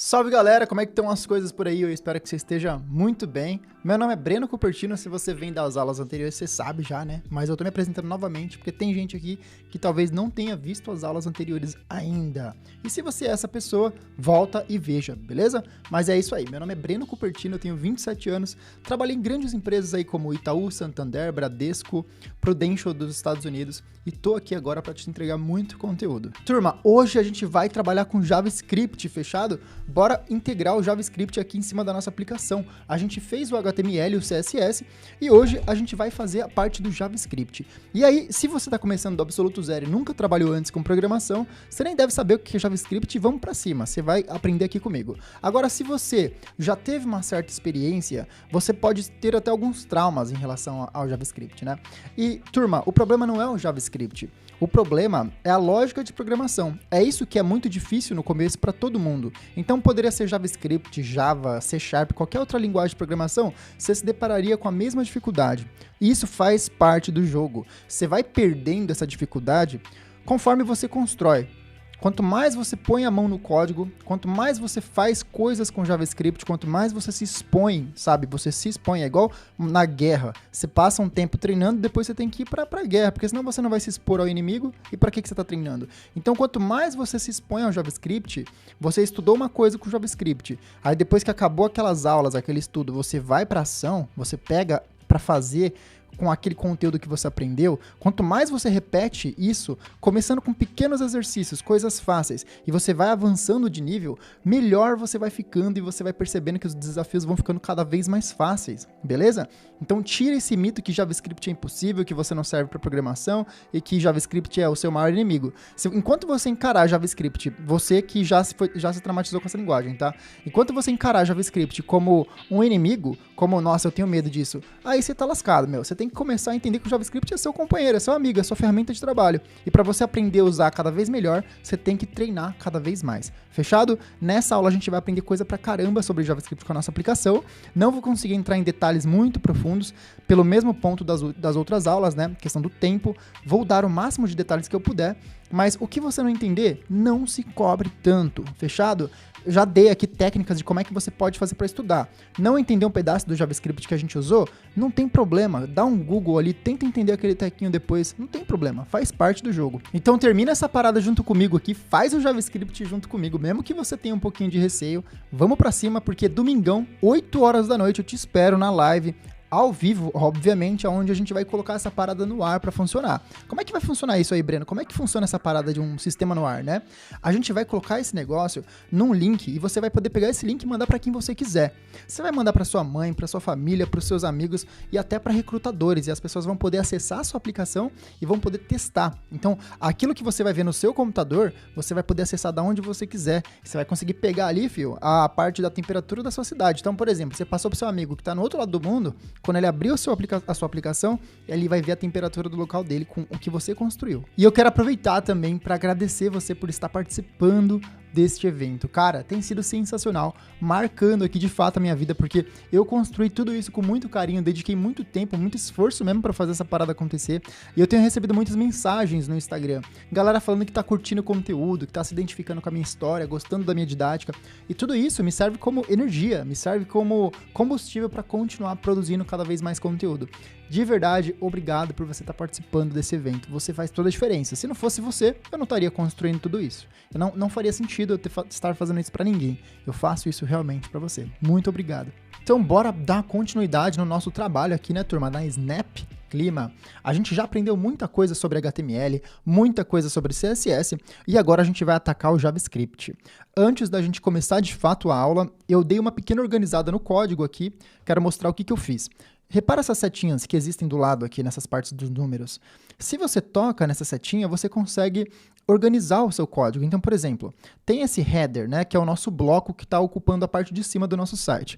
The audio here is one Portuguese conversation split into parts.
Salve galera, como é que estão as coisas por aí? Eu espero que você esteja muito bem. Meu nome é Breno Cupertino, se você vem das aulas anteriores você sabe já, né? Mas eu tô me apresentando novamente porque tem gente aqui que talvez não tenha visto as aulas anteriores ainda. E se você é essa pessoa, volta e veja, beleza? Mas é isso aí, meu nome é Breno Cupertino, eu tenho 27 anos, trabalhei em grandes empresas aí como Itaú, Santander, Bradesco, Prudential dos Estados Unidos e tô aqui agora para te entregar muito conteúdo. Turma, hoje a gente vai trabalhar com JavaScript, fechado? Bora integrar o JavaScript aqui em cima da nossa aplicação. A gente fez o HTML e o CSS e hoje a gente vai fazer a parte do JavaScript. E aí, se você está começando do absoluto zero e nunca trabalhou antes com programação, você nem deve saber o que é JavaScript e vamos para cima. Você vai aprender aqui comigo. Agora, se você já teve uma certa experiência, você pode ter até alguns traumas em relação ao JavaScript, né? E, turma, o problema não é o JavaScript. O problema é a lógica de programação. É isso que é muito difícil no começo para todo mundo. Então poderia ser JavaScript, Java, C#, qualquer outra linguagem de programação, você se depararia com a mesma dificuldade. E isso faz parte do jogo. Você vai perdendo essa dificuldade conforme você constrói. Quanto mais você põe a mão no código, quanto mais você faz coisas com JavaScript, quanto mais você se expõe, sabe? Você se expõe, é igual na guerra. Você passa um tempo treinando, depois você tem que ir pra guerra, porque senão você não vai se expor ao inimigo, e pra que você tá treinando? Então, quanto mais você se expõe ao JavaScript, você estudou uma coisa com JavaScript, aí depois que acabou aquelas aulas, aquele estudo, você vai pra ação, você pega pra fazer com aquele conteúdo que você aprendeu, quanto mais você repete isso, começando com pequenos exercícios, coisas fáceis, e você vai avançando de nível, melhor você vai ficando e você vai percebendo que os desafios vão ficando cada vez mais fáceis, beleza? Então tira esse mito que JavaScript é impossível, que você não serve para programação e que JavaScript é o seu maior inimigo. Enquanto você encarar JavaScript, você que já se traumatizou com essa linguagem, tá? Enquanto você encarar JavaScript como um inimigo, como, nossa, eu tenho medo disso, aí você tá lascado, meu. Você tem que começar a entender que o JavaScript é seu companheiro, é seu amigo, é sua ferramenta de trabalho. E para você aprender a usar cada vez melhor, você tem que treinar cada vez mais. Fechado? Nessa aula a gente vai aprender coisa pra caramba sobre JavaScript com a nossa aplicação. Não vou conseguir entrar em detalhes muito profundos, pelo mesmo ponto das outras aulas, né? Questão do tempo. Vou dar o máximo de detalhes que eu puder, mas o que você não entender, não se cobre tanto. Fechado? Já dei aqui técnicas de como é que você pode fazer para estudar. Não entender um pedaço do JavaScript que a gente usou? Não tem problema. Dá um Google ali, tenta entender aquele tequinho depois. Não tem problema, faz parte do jogo. Então termina essa parada junto comigo aqui, faz o JavaScript junto comigo, mesmo que você tenha um pouquinho de receio. Vamos para cima, porque domingão, 8 horas da noite, eu te espero na live, ao vivo, obviamente, onde a gente vai colocar essa parada no ar para funcionar. Como é que vai funcionar isso aí, Breno? Como é que funciona essa parada de um sistema no ar, né? A gente vai colocar esse negócio num link e você vai poder pegar esse link e mandar para quem você quiser. Você vai mandar para sua mãe, para sua família, para os seus amigos e até para recrutadores, e as pessoas vão poder acessar a sua aplicação e vão poder testar. Então, aquilo que você vai ver no seu computador, você vai poder acessar da onde você quiser. Você vai conseguir pegar ali, fio, a parte da temperatura da sua cidade. Então, por exemplo, você passou pro seu amigo que está no outro lado do mundo, quando ele abrir a sua aplicação, ele vai ver a temperatura do local dele com o que você construiu. E eu quero aproveitar também para agradecer você por estar participando deste evento. Cara, tem sido sensacional, marcando aqui de fato a minha vida, porque eu construí tudo isso com muito carinho, dediquei muito tempo, muito esforço mesmo para fazer essa parada acontecer, e eu tenho recebido muitas mensagens no Instagram, galera falando que tá curtindo o conteúdo, que tá se identificando com a minha história, gostando da minha didática, e tudo isso me serve como energia, me serve como combustível para continuar produzindo cada vez mais conteúdo. De verdade, obrigado por você estar participando desse evento. Você faz toda a diferença. Se não fosse você, eu não estaria construindo tudo isso. Não faria sentido eu estar fazendo isso para ninguém. Eu faço isso realmente para você. Muito obrigado. Então, bora dar continuidade no nosso trabalho aqui, né, turma, na Snap Clima. A gente já aprendeu muita coisa sobre HTML, muita coisa sobre CSS, e agora a gente vai atacar o JavaScript. Antes da gente começar de fato a aula, eu dei uma pequena organizada no código aqui, quero mostrar o que eu fiz. Repara essas setinhas que existem do lado aqui, nessas partes dos números. Se você toca nessa setinha, você consegue organizar o seu código. Então, por exemplo, tem esse header, né, que é o nosso bloco que está ocupando a parte de cima do nosso site.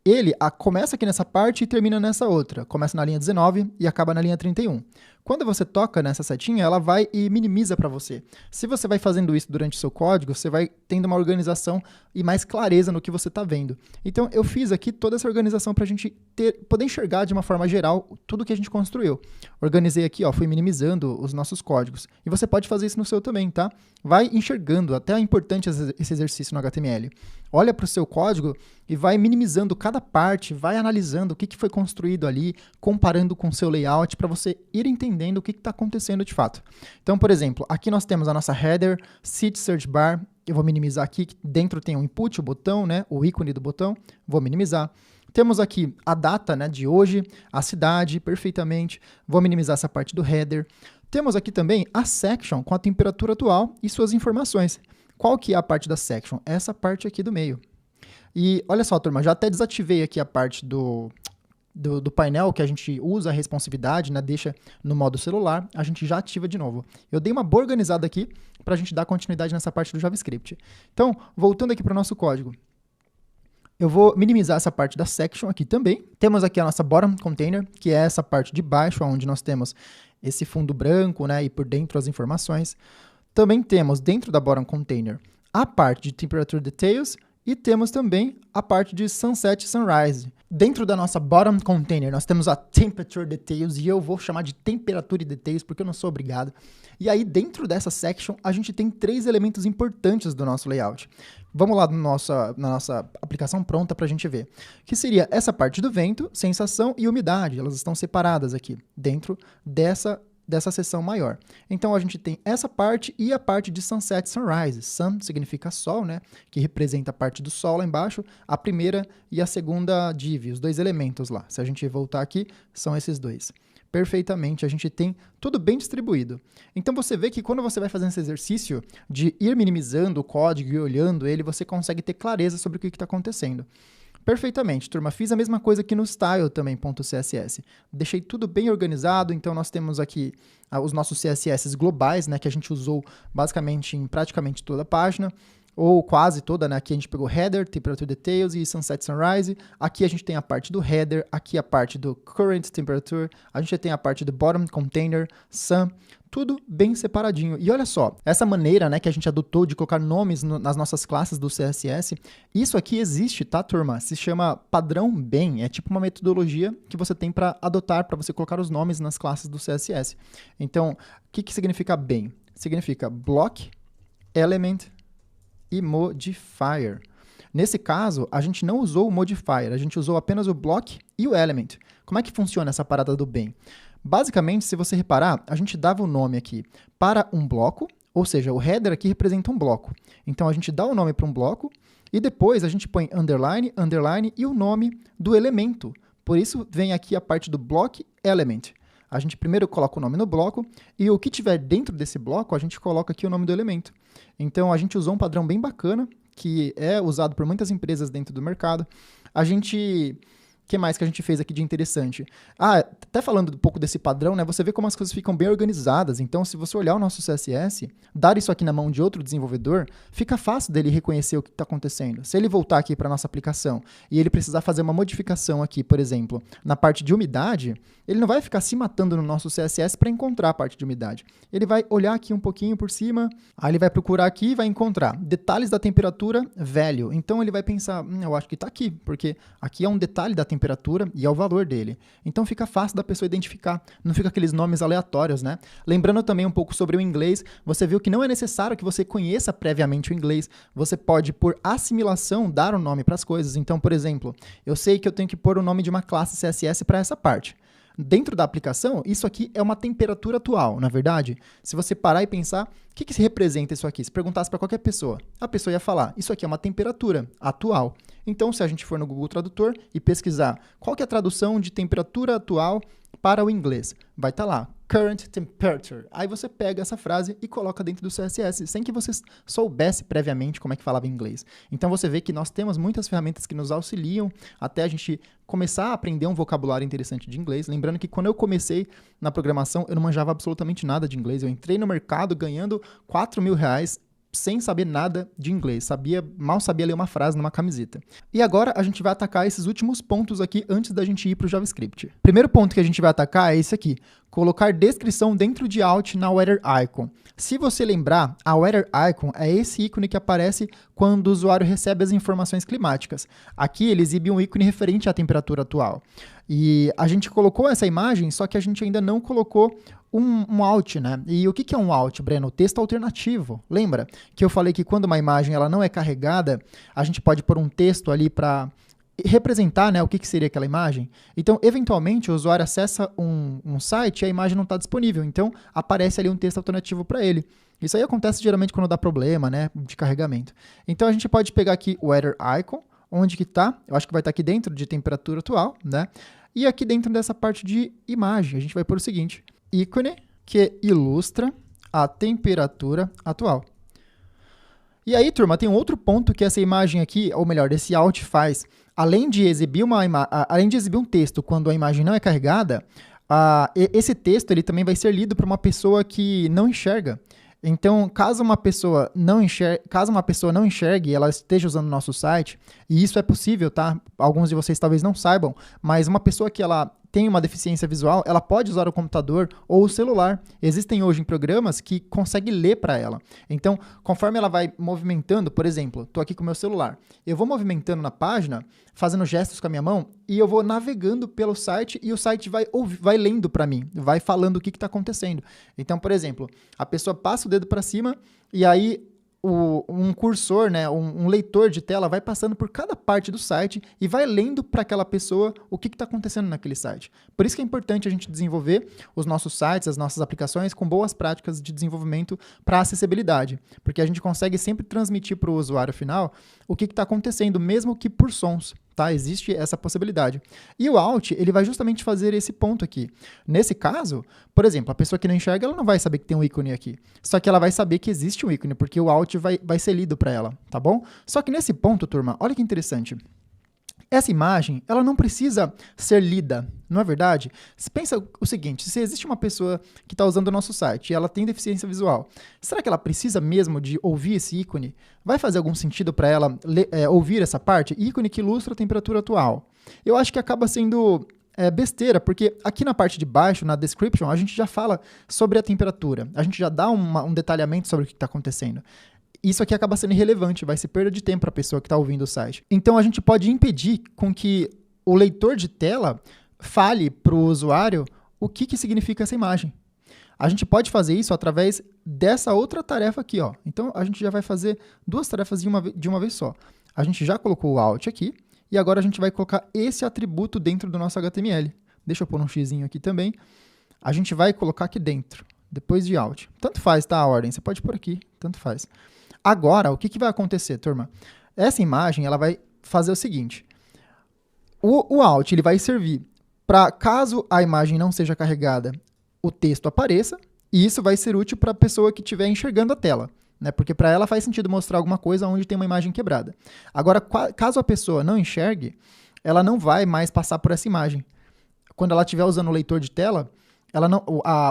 Ele começa aqui nessa parte e termina nessa outra. Começa na linha 19 e acaba na linha 31. Quando você toca nessa setinha, ela vai e minimiza para você. Se você vai fazendo isso durante o seu código, você vai tendo uma organização e mais clareza no que você está vendo. Então, eu fiz aqui toda essa organização para a gente poder enxergar de uma forma geral tudo que a gente construiu. Organizei aqui, fui minimizando os nossos códigos. E você pode fazer isso no seu também, tá? Vai enxergando, até é importante esse exercício no HTML. Olha para o seu código e vai minimizando cada parte, vai analisando o que foi construído ali, comparando com o seu layout para você ir entendendo o que está acontecendo de fato. Então, por exemplo, aqui nós temos a nossa header, seed search bar, eu vou minimizar aqui, dentro tem o input, o botão, né, o ícone do botão, vou minimizar. Temos aqui a data, né, de hoje, a cidade, perfeitamente, vou minimizar essa parte do header. Temos aqui também a section com a temperatura atual e suas informações. Qual que é a parte da section? Essa parte aqui do meio. E olha só, turma, já até desativei aqui a parte do painel que a gente usa a responsividade, né, deixa no modo celular, a gente já ativa de novo. Eu dei uma boa organizada aqui para a gente dar continuidade nessa parte do JavaScript. Então, voltando aqui para o nosso código, eu vou minimizar essa parte da section aqui também. Temos aqui a nossa bottom container, que é essa parte de baixo, onde nós temos esse fundo branco, né, e por dentro as informações. Também temos dentro da bottom container a parte de temperature details e temos também a parte de sunset e sunrise. Dentro da nossa bottom container, nós temos a temperature details e eu vou chamar de temperatura e details porque eu não sou obrigado. E aí, dentro dessa section, a gente tem 3 elementos importantes do nosso layout. Vamos lá na nossa aplicação pronta para a gente ver. Que seria essa parte do vento, sensação e umidade. Elas estão separadas aqui, dentro dessa seção maior. Então, a gente tem essa parte e a parte de sunset e sunrise. Sun significa sol, né? Que representa a parte do sol lá embaixo, a primeira e a segunda div, os 2 elementos lá. Se a gente voltar aqui, são esses 2. Perfeitamente, a gente tem tudo bem distribuído. Então, você vê que quando você vai fazendo esse exercício de ir minimizando o código e olhando ele, você consegue ter clareza sobre o que está acontecendo. Perfeitamente, turma. Fiz a mesma coisa aqui no style também, .css. Deixei tudo bem organizado, então nós temos aqui os nossos CSS globais, né, que a gente usou basicamente em praticamente toda a página, ou quase toda, né? Aqui a gente pegou header, temperature details e sunset sunrise. Aqui a gente tem a parte do header, aqui a parte do current temperature, a gente tem a parte do bottom container, sun, tudo bem separadinho. E olha só, essa maneira, né, que a gente adotou de colocar nomes nas nossas classes do CSS, isso aqui existe, tá, turma? Se chama padrão bem, é tipo uma metodologia que você tem para adotar, para você colocar os nomes nas classes do CSS. Então, o que significa bem? Significa block, element e modifier. Nesse caso, a gente não usou o modifier, a gente usou apenas o block e o element. Como é que funciona essa parada do bem? Basicamente, se você reparar, a gente dava o nome aqui para um bloco, ou seja, o header aqui representa um bloco. Então, a gente dá o nome para um bloco e depois a gente põe underline, underline e o nome do elemento. Por isso, vem aqui a parte do block element. A gente primeiro coloca o nome no bloco e o que tiver dentro desse bloco, a gente coloca aqui o nome do elemento. Então, a gente usou um padrão bem bacana, que é usado por muitas empresas dentro do mercado. O que mais que a gente fez aqui de interessante? Até falando um pouco desse padrão, né? Você vê como as coisas ficam bem organizadas. Então, se você olhar o nosso CSS, dar isso aqui na mão de outro desenvolvedor, fica fácil dele reconhecer o que está acontecendo. Se ele voltar aqui para a nossa aplicação e ele precisar fazer uma modificação aqui, por exemplo, na parte de umidade, ele não vai ficar se matando no nosso CSS para encontrar a parte de umidade. Ele vai olhar aqui um pouquinho por cima, aí ele vai procurar aqui e vai encontrar detalhes da temperatura, value. Então, ele vai pensar, eu acho que está aqui, porque aqui é um detalhe da temperatura e é o valor dele. Então fica fácil da pessoa identificar, não fica aqueles nomes aleatórios, né? Lembrando também um pouco sobre o inglês, você viu que não é necessário que você conheça previamente o inglês, você pode, por assimilação, dar um nome para as coisas. Então, por exemplo, eu sei que eu tenho que pôr o nome de uma classe CSS para essa parte. Dentro da aplicação, isso aqui é uma temperatura atual, na verdade. Se você parar e pensar, o que se representa isso aqui? Se perguntasse para qualquer pessoa, a pessoa ia falar, isso aqui é uma temperatura atual. Então, se a gente for no Google Tradutor e pesquisar qual que é a tradução de temperatura atual para o inglês, vai estar lá, current temperature. Aí você pega essa frase e coloca dentro do CSS, sem que você soubesse previamente como é que falava em inglês. Então você vê que nós temos muitas ferramentas que nos auxiliam até a gente começar a aprender um vocabulário interessante de inglês. Lembrando que quando eu comecei na programação, eu não manjava absolutamente nada de inglês. Eu entrei no mercado ganhando R$4.000 sem saber nada de inglês, mal sabia ler uma frase numa camiseta. E agora a gente vai atacar esses últimos pontos aqui antes da gente ir para o JavaScript. Primeiro ponto que a gente vai atacar é esse aqui. colocar descrição dentro de Alt na Weather Icon. Se você lembrar, a Weather Icon é esse ícone que aparece quando o usuário recebe as informações climáticas. Aqui ele exibe um ícone referente à temperatura atual. E a gente colocou essa imagem, só que a gente ainda não colocou um alt, né? E o que é um alt, Breno? Texto alternativo. Lembra que eu falei que quando uma imagem ela não é carregada, a gente pode pôr um texto ali para representar, né, o que seria aquela imagem. Então, eventualmente, o usuário acessa um site e a imagem não está disponível. Então, aparece ali um texto alternativo para ele. Isso aí acontece geralmente quando dá problema, né, de carregamento. Então, a gente pode pegar aqui o Weather Icon, onde que está? Eu acho que vai estar aqui dentro de temperatura atual, né? E aqui dentro dessa parte de imagem, a gente vai pôr o seguinte: ícone que ilustra a temperatura atual. E aí, turma, tem um outro ponto que essa imagem aqui, ou melhor, esse alt faz. Além de exibir um texto quando a imagem não é carregada, esse texto ele também vai ser lido por uma pessoa que não enxerga. Então, caso uma pessoa não enxergue, ela esteja usando o nosso site, e isso é possível, tá? Alguns de vocês talvez não saibam, mas uma pessoa que ela tem uma deficiência visual, ela pode usar o computador ou o celular. Existem hoje programas que conseguem ler para ela. Então, conforme ela vai movimentando, por exemplo, estou aqui com o meu celular, eu vou movimentando na página, fazendo gestos com a minha mão, e eu vou navegando pelo site e o site vai lendo para mim, vai falando o que está acontecendo. Então, por exemplo, a pessoa passa o dedo para cima e aí um cursor, né, um leitor de tela vai passando por cada parte do site e vai lendo para aquela pessoa o que está acontecendo naquele site. Por isso que é importante a gente desenvolver os nossos sites, as nossas aplicações com boas práticas de desenvolvimento para acessibilidade, porque a gente consegue sempre transmitir para o usuário final o que está acontecendo, mesmo que por sons. Tá? Existe essa possibilidade. E o Alt, ele vai justamente fazer esse ponto aqui. Nesse caso, por exemplo, a pessoa que não enxerga, ela não vai saber que tem um ícone aqui. Só que ela vai saber que existe um ícone, porque o Alt vai ser lido para ela, tá bom? Só que nesse ponto, turma, olha que interessante. Essa imagem, ela não precisa ser lida, não é verdade? Você pensa o seguinte, se existe uma pessoa que está usando o nosso site e ela tem deficiência visual, será que ela precisa mesmo de ouvir esse ícone? Vai fazer algum sentido para ela ouvir essa parte? Ícone que ilustra a temperatura atual. Eu acho que acaba sendo besteira, porque aqui na parte de baixo, na description, a gente já fala sobre a temperatura, a gente já dá um detalhamento sobre o que está acontecendo. Isso aqui acaba sendo irrelevante, vai ser perda de tempo para a pessoa que está ouvindo o site. Então, a gente pode impedir com que o leitor de tela fale para o usuário o que significa essa imagem. A gente pode fazer isso através dessa outra tarefa aqui, ó. Então, a gente já vai fazer duas tarefas de uma vez só. A gente já colocou o Alt aqui, e agora a gente vai colocar esse atributo dentro do nosso HTML. Deixa eu pôr um xizinho aqui também. A gente vai colocar aqui dentro, depois de Alt. Tanto faz, tá, a ordem? Você pode pôr aqui, tanto faz. Agora, o que vai acontecer, turma? Essa imagem ela vai fazer o seguinte. O Alt ele vai servir para, caso a imagem não seja carregada, o texto apareça, e isso vai ser útil para a pessoa que estiver enxergando a tela, né? Porque para ela faz sentido mostrar alguma coisa onde tem uma imagem quebrada. Agora, caso a pessoa não enxergue, ela não vai mais passar por essa imagem. Quando ela estiver usando o leitor de tela,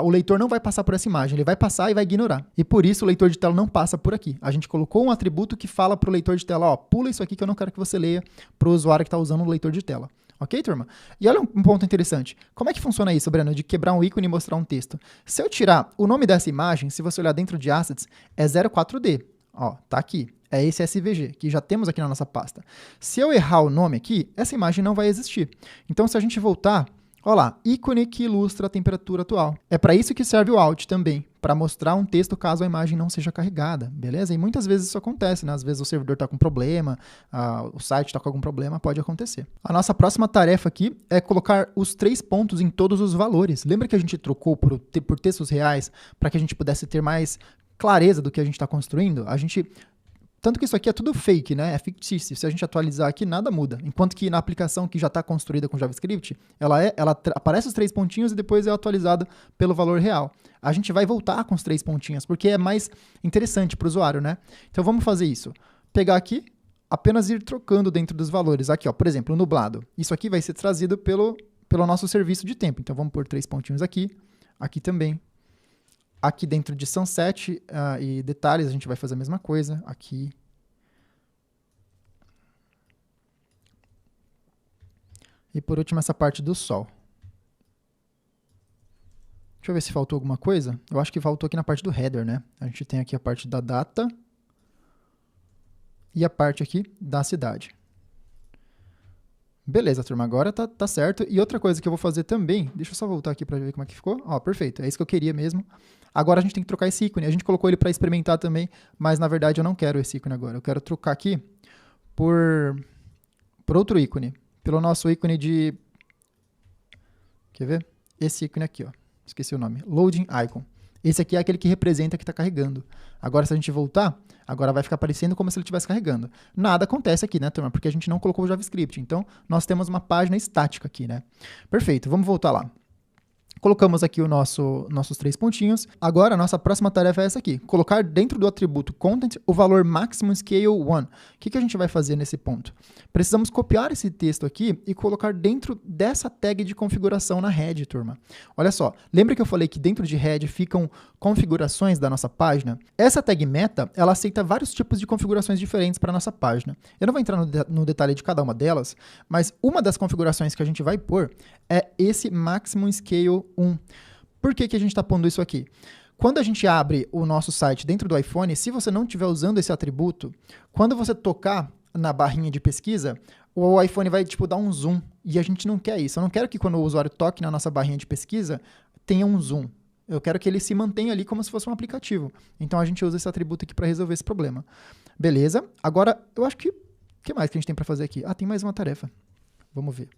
o leitor não vai passar por essa imagem, ele vai passar e vai ignorar. E por isso o leitor de tela não passa por aqui. A gente colocou um atributo que fala para o leitor de tela, ó, pula isso aqui que eu não quero que você leia para o usuário que está usando o leitor de tela. Ok, turma? E olha um ponto interessante. Como é que funciona isso, Breno, de quebrar um ícone e mostrar um texto? Se eu tirar o nome dessa imagem, se você olhar dentro de Assets, é 04D. Ó, tá aqui. É esse SVG, que já temos aqui na nossa pasta. Se eu errar o nome aqui, essa imagem não vai existir. Então, se a gente voltar, olha lá, ícone que ilustra a temperatura atual. É para isso que serve o Alt também, para mostrar um texto caso a imagem não seja carregada, beleza? E muitas vezes isso acontece, né? Às vezes o servidor está com problema, o site está com algum problema, pode acontecer. A nossa próxima tarefa aqui é colocar os 3 pontos em todos os valores. Lembra que a gente trocou por textos reais para que a gente pudesse ter mais clareza do que a gente está construindo? Tanto que isso aqui é tudo fake, né? É fictício. Se a gente atualizar aqui, nada muda. Enquanto que na aplicação que já está construída com JavaScript, ela aparece os 3 pontinhos e depois é atualizada pelo valor real. A gente vai voltar com os 3 pontinhos, porque é mais interessante para o usuário, né? Então vamos fazer isso. Pegar aqui, apenas ir trocando dentro dos valores. Aqui, ó, por exemplo, o nublado. Isso aqui vai ser trazido pelo nosso serviço de tempo. Então vamos pôr 3 pontinhos aqui, aqui também. Aqui dentro de sunset e detalhes, a gente vai fazer a mesma coisa. Aqui. E por último, essa parte do sol. Deixa eu ver se faltou alguma coisa. Eu acho que faltou aqui na parte do header, né? A gente tem aqui a parte da data e a parte aqui da cidade. Beleza, turma, agora tá certo. E outra coisa que eu vou fazer também, deixa eu só voltar aqui para ver como é que ficou. Ó, perfeito, é isso que eu queria mesmo. Agora a gente tem que trocar esse ícone. A gente colocou ele para experimentar também, mas na verdade eu não quero esse ícone agora. Eu quero trocar aqui por outro ícone, pelo nosso ícone de... Quer ver? Esse ícone aqui, ó. Esqueci o nome. Loading Icon. Esse aqui é aquele que representa que está carregando. Agora, se a gente voltar, agora vai ficar aparecendo como se ele estivesse carregando. Nada acontece aqui, né, turma? Porque a gente não colocou o JavaScript. Então, nós temos uma página estática aqui, né? Perfeito, vamos voltar lá. Colocamos aqui nossos 3 pontinhos. Agora, a nossa próxima tarefa é essa aqui. Colocar dentro do atributo content o valor maximum scale 1. O que a gente vai fazer nesse ponto? Precisamos copiar esse texto aqui e colocar dentro dessa tag de configuração na head, turma. Olha só, lembra que eu falei que dentro de head ficam configurações da nossa página? Essa tag meta, ela aceita vários tipos de configurações diferentes para a nossa página. Eu não vou entrar no detalhe de cada uma delas, mas uma das configurações que a gente vai pôr é esse maximum scale 1. Por que a gente está pondo isso aqui? Quando a gente abre o nosso site dentro do iPhone, se você não estiver usando esse atributo, quando você tocar na barrinha de pesquisa, o iPhone vai dar um zoom, e a gente não quer isso. Eu não quero que quando o usuário toque na nossa barrinha de pesquisa, tenha um zoom. Eu quero que ele se mantenha ali como se fosse um aplicativo. Então a gente usa esse atributo aqui para resolver esse problema. Beleza? Agora, eu acho que... O que mais que a gente tem para fazer aqui? Ah, tem mais uma tarefa. Vamos ver.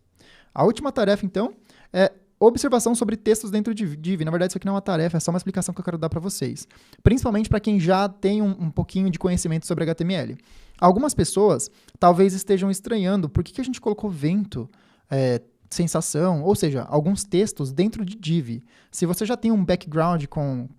A última tarefa, então, é observação sobre textos dentro de Div. Na verdade, isso aqui não é uma tarefa, é só uma explicação que eu quero dar para vocês. Principalmente para quem já tem um pouquinho de conhecimento sobre HTML. Algumas pessoas talvez estejam estranhando por que a gente colocou vento, sensação, ou seja, alguns textos dentro de Div. Se você já tem um background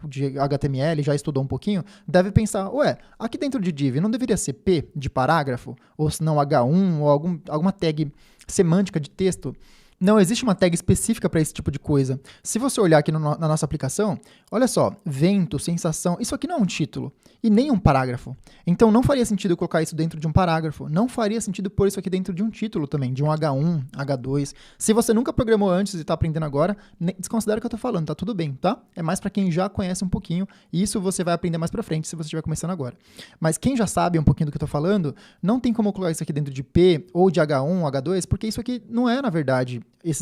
de HTML, já estudou um pouquinho, deve pensar, ué, aqui dentro de Div não deveria ser P de parágrafo? Ou se não H1, ou alguma tag semântica de texto? Não existe uma tag específica para esse tipo de coisa. Se você olhar aqui na nossa aplicação, olha só, vento, sensação, isso aqui não é um título e nem um parágrafo. Então não faria sentido eu colocar isso dentro de um parágrafo. Não faria sentido pôr isso aqui dentro de um título também, de um H1, H2. Se você nunca programou antes e está aprendendo agora, desconsidera o que eu estou falando, tá tudo bem, tá? É mais para quem já conhece um pouquinho e isso você vai aprender mais para frente se você estiver começando agora. Mas quem já sabe um pouquinho do que eu estou falando, não tem como colocar isso aqui dentro de P ou de H1, H2, porque isso aqui não é, na verdade...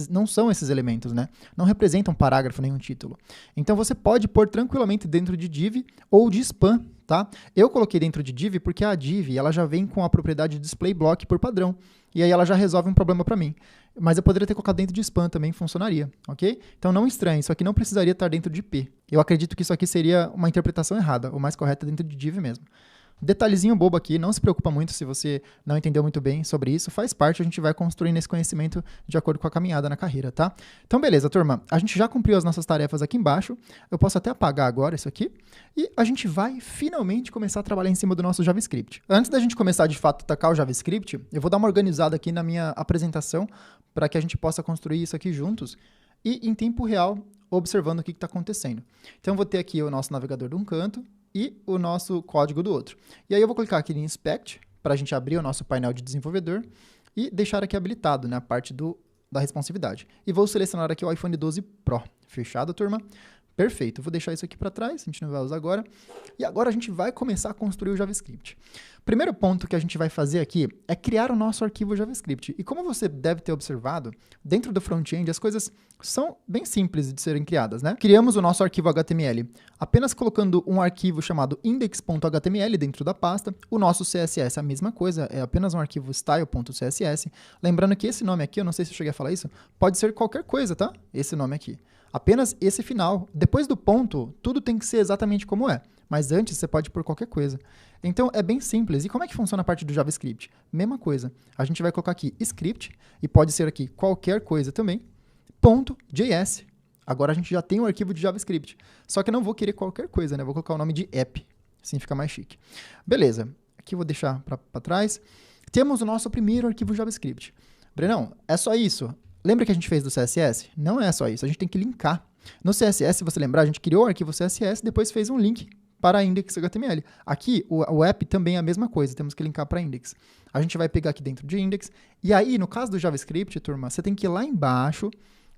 não são esses elementos, né? Não representam parágrafo nem um título. Então você pode pôr tranquilamente dentro de div ou de span, tá? Eu coloquei dentro de div porque a div ela já vem com a propriedade de display block por padrão. E aí ela já resolve um problema para mim. Mas eu poderia ter colocado dentro de span também, funcionaria, ok? Então não estranhe, isso aqui não precisaria estar dentro de P. Eu acredito que isso aqui seria uma interpretação errada, o mais correto é dentro de div mesmo. Detalhezinho bobo aqui, não se preocupa muito se você não entendeu muito bem sobre isso, faz parte, a gente vai construindo esse conhecimento de acordo com a caminhada na carreira, tá? Então beleza, turma, a gente já cumpriu as nossas tarefas aqui embaixo, eu posso até apagar agora isso aqui, e a gente vai finalmente começar a trabalhar em cima do nosso JavaScript. Antes da gente começar de fato a atacar o JavaScript, eu vou dar uma organizada aqui na minha apresentação, para que a gente possa construir isso aqui juntos, e em tempo real, observando o que está acontecendo. Então eu vou ter aqui o nosso navegador de um canto, e o nosso código do outro. E aí eu vou clicar aqui em Inspect, para a gente abrir o nosso painel de desenvolvedor e deixar aqui habilitado, né, a parte da responsividade. E vou selecionar aqui o iPhone 12 Pro. Fechado, turma? Perfeito, vou deixar isso aqui para trás, a gente não vai usar agora. E agora a gente vai começar a construir o JavaScript. Primeiro ponto que a gente vai fazer aqui é criar o nosso arquivo JavaScript. E como você deve ter observado, dentro do front-end as coisas são bem simples de serem criadas, né? Criamos o nosso arquivo HTML apenas colocando um arquivo chamado index.html dentro da pasta. O nosso CSS é a mesma coisa, é apenas um arquivo style.css. Lembrando que esse nome aqui, eu não sei se eu cheguei a falar isso, pode ser qualquer coisa, tá? Esse nome aqui. Apenas esse final. Depois do ponto, tudo tem que ser exatamente como é. Mas antes, você pode pôr qualquer coisa. Então, é bem simples. E como é que funciona a parte do JavaScript? Mesma coisa. A gente vai colocar aqui script, e pode ser aqui qualquer coisa também, .js. Agora a gente já tem um arquivo de JavaScript. Só que eu não vou querer qualquer coisa, né? Vou colocar o nome de app. Assim fica mais chique. Beleza. Aqui eu vou deixar para trás. Temos o nosso primeiro arquivo JavaScript. Brenão, é só isso? Lembra que a gente fez do CSS? Não é só isso, a gente tem que linkar. No CSS, se você lembrar, a gente criou o arquivo CSS, depois fez um link para index.html. Aqui, o app também é a mesma coisa, temos que linkar para index. A gente vai pegar aqui dentro de index, e aí, no caso do JavaScript, turma, você tem que ir lá embaixo,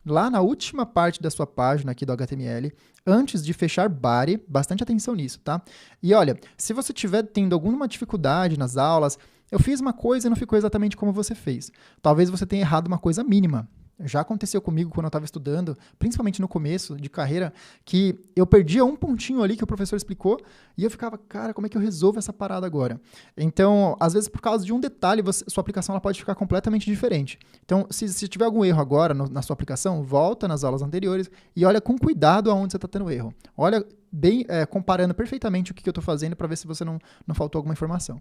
lá na última parte da sua página aqui do HTML, antes de fechar body, bastante atenção nisso, tá? E olha, se você estiver tendo alguma dificuldade nas aulas, eu fiz uma coisa e não ficou exatamente como você fez. Talvez você tenha errado uma coisa mínima. Já aconteceu comigo quando eu estava estudando, principalmente no começo de carreira, que eu perdia um pontinho ali que o professor explicou e eu ficava, cara, como é que eu resolvo essa parada agora? Então, às vezes, por causa de um detalhe, sua aplicação ela pode ficar completamente diferente. Então, se tiver algum erro agora na sua aplicação, volta nas aulas anteriores e olha com cuidado aonde você está tendo erro. Olha bem, comparando perfeitamente o que eu estou fazendo para ver se você não faltou alguma informação.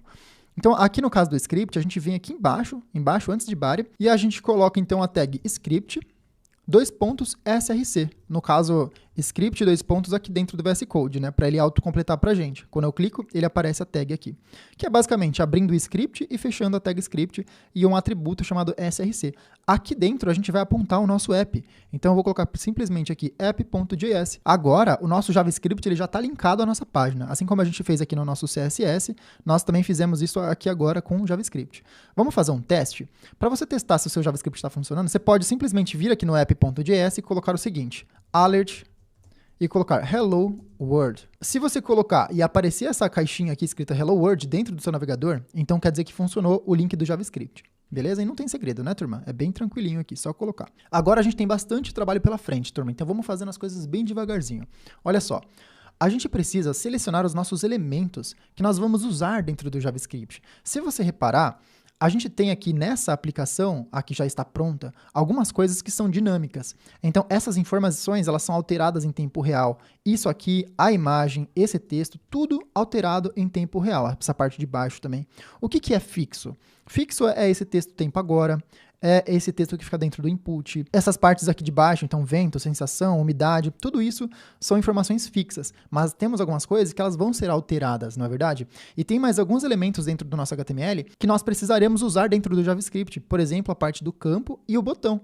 Então, aqui no caso do script, a gente vem aqui embaixo antes de body, e a gente coloca então a tag script, src. No caso, script, aqui dentro do VS Code, né? Para ele autocompletar para a gente. Quando eu clico, ele aparece a tag aqui. Que é basicamente abrindo o script e fechando a tag script e um atributo chamado src. Aqui dentro, a gente vai apontar o nosso app. Então, eu vou colocar simplesmente aqui app.js. Agora, o nosso JavaScript ele já está linkado à nossa página. Assim como a gente fez aqui no nosso CSS, nós também fizemos isso aqui agora com o JavaScript. Vamos fazer um teste? Para você testar se o seu JavaScript está funcionando, você pode simplesmente vir aqui no app.js e colocar o seguinte, alert, e colocar Hello World. Se você colocar e aparecer essa caixinha aqui escrita Hello World dentro do seu navegador, então quer dizer que funcionou o link do JavaScript. Beleza? E não tem segredo, né, turma? É bem tranquilinho aqui, só colocar. Agora a gente tem bastante trabalho pela frente, turma, então vamos fazendo as coisas bem devagarzinho. Olha só, a gente precisa selecionar os nossos elementos que nós vamos usar dentro do JavaScript. Se você reparar, a gente tem aqui nessa aplicação, aqui já está pronta, algumas coisas que são dinâmicas. Então, essas informações, elas são alteradas em tempo real. Isso aqui, a imagem, esse texto, tudo alterado em tempo real. Essa parte de baixo também. O que é fixo? Fixo é esse texto tempo agora, é esse texto que fica dentro do input. Essas partes aqui de baixo, então vento, sensação, umidade, tudo isso são informações fixas. Mas temos algumas coisas que elas vão ser alteradas, não é verdade? E tem mais alguns elementos dentro do nosso HTML que nós precisaremos usar dentro do JavaScript. Por exemplo, a parte do campo e o botão.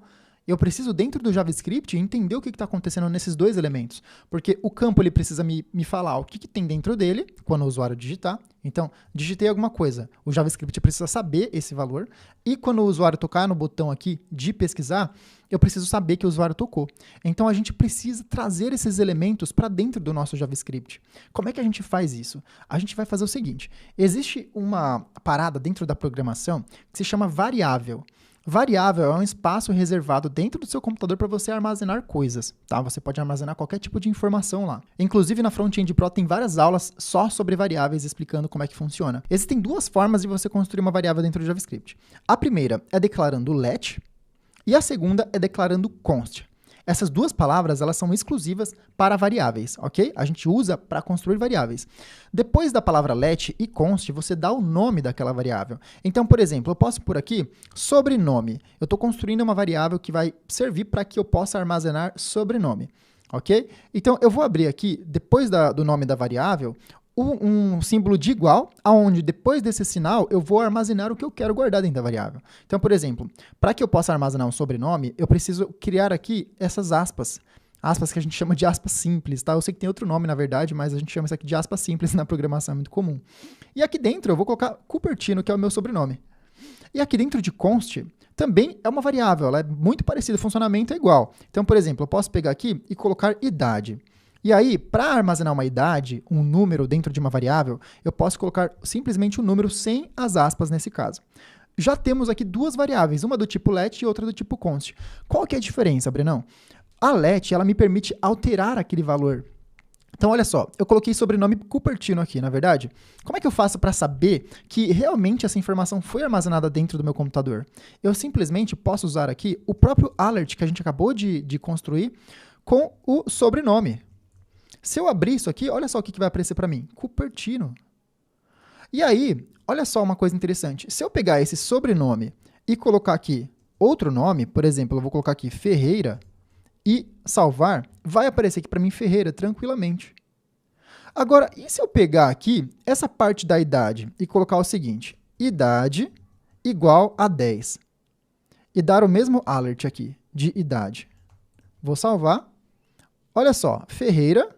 Eu preciso, dentro do JavaScript, entender o que está acontecendo nesses dois elementos. Porque o campo ele precisa me falar o que tem dentro dele, quando o usuário digitar. Então, digitei alguma coisa. O JavaScript precisa saber esse valor. E quando o usuário tocar no botão aqui de pesquisar, eu preciso saber que o usuário tocou. Então, a gente precisa trazer esses elementos para dentro do nosso JavaScript. Como é que a gente faz isso? A gente vai fazer o seguinte. Existe uma parada dentro da programação que se chama variável. Variável é um espaço reservado dentro do seu computador para você armazenar coisas, tá? Você pode armazenar qualquer tipo de informação lá. Inclusive, na Front-End Pro tem várias aulas só sobre variáveis explicando como é que funciona. Existem duas formas de você construir uma variável dentro do JavaScript. A primeira é declarando let e a segunda é declarando const. Essas duas palavras, elas são exclusivas para variáveis, ok? A gente usa para construir variáveis. Depois da palavra let e const, você dá o nome daquela variável. Então, por exemplo, eu posso pôr aqui sobrenome. Eu estou construindo uma variável que vai servir para que eu possa armazenar sobrenome, ok? Então, eu vou abrir aqui, depois do nome da variável, um símbolo de igual, onde depois desse sinal eu vou armazenar o que eu quero guardar dentro da variável. Então, por exemplo, para que eu possa armazenar um sobrenome, eu preciso criar aqui essas aspas. Aspas que a gente chama de aspas simples, tá? Eu sei que tem outro nome, na verdade, mas a gente chama isso aqui de aspas simples na programação, é muito comum. E aqui dentro eu vou colocar Cupertino, que é o meu sobrenome. E aqui dentro de const, também é uma variável, ela é muito parecida, o funcionamento é igual. Então, por exemplo, eu posso pegar aqui e colocar idade. E aí, para armazenar uma idade, um número dentro de uma variável, eu posso colocar simplesmente um número sem as aspas nesse caso. Já temos aqui duas variáveis, uma do tipo let e outra do tipo const. Qual que é a diferença, Brenão? A let, ela me permite alterar aquele valor. Então, olha só, eu coloquei sobrenome Cupertino aqui, na verdade. Como é que eu faço para saber que realmente essa informação foi armazenada dentro do meu computador? Eu simplesmente posso usar aqui o próprio alert que a gente acabou de construir com o sobrenome. Se eu abrir isso aqui, olha só o que vai aparecer para mim. Cupertino. E aí, olha só uma coisa interessante. Se eu pegar esse sobrenome e colocar aqui outro nome, por exemplo, eu vou colocar aqui Ferreira e salvar, vai aparecer aqui para mim Ferreira tranquilamente. Agora, e se eu pegar aqui essa parte da idade e colocar o seguinte, idade igual a 10 e dar o mesmo alert aqui de idade. Vou salvar. Olha só, Ferreira.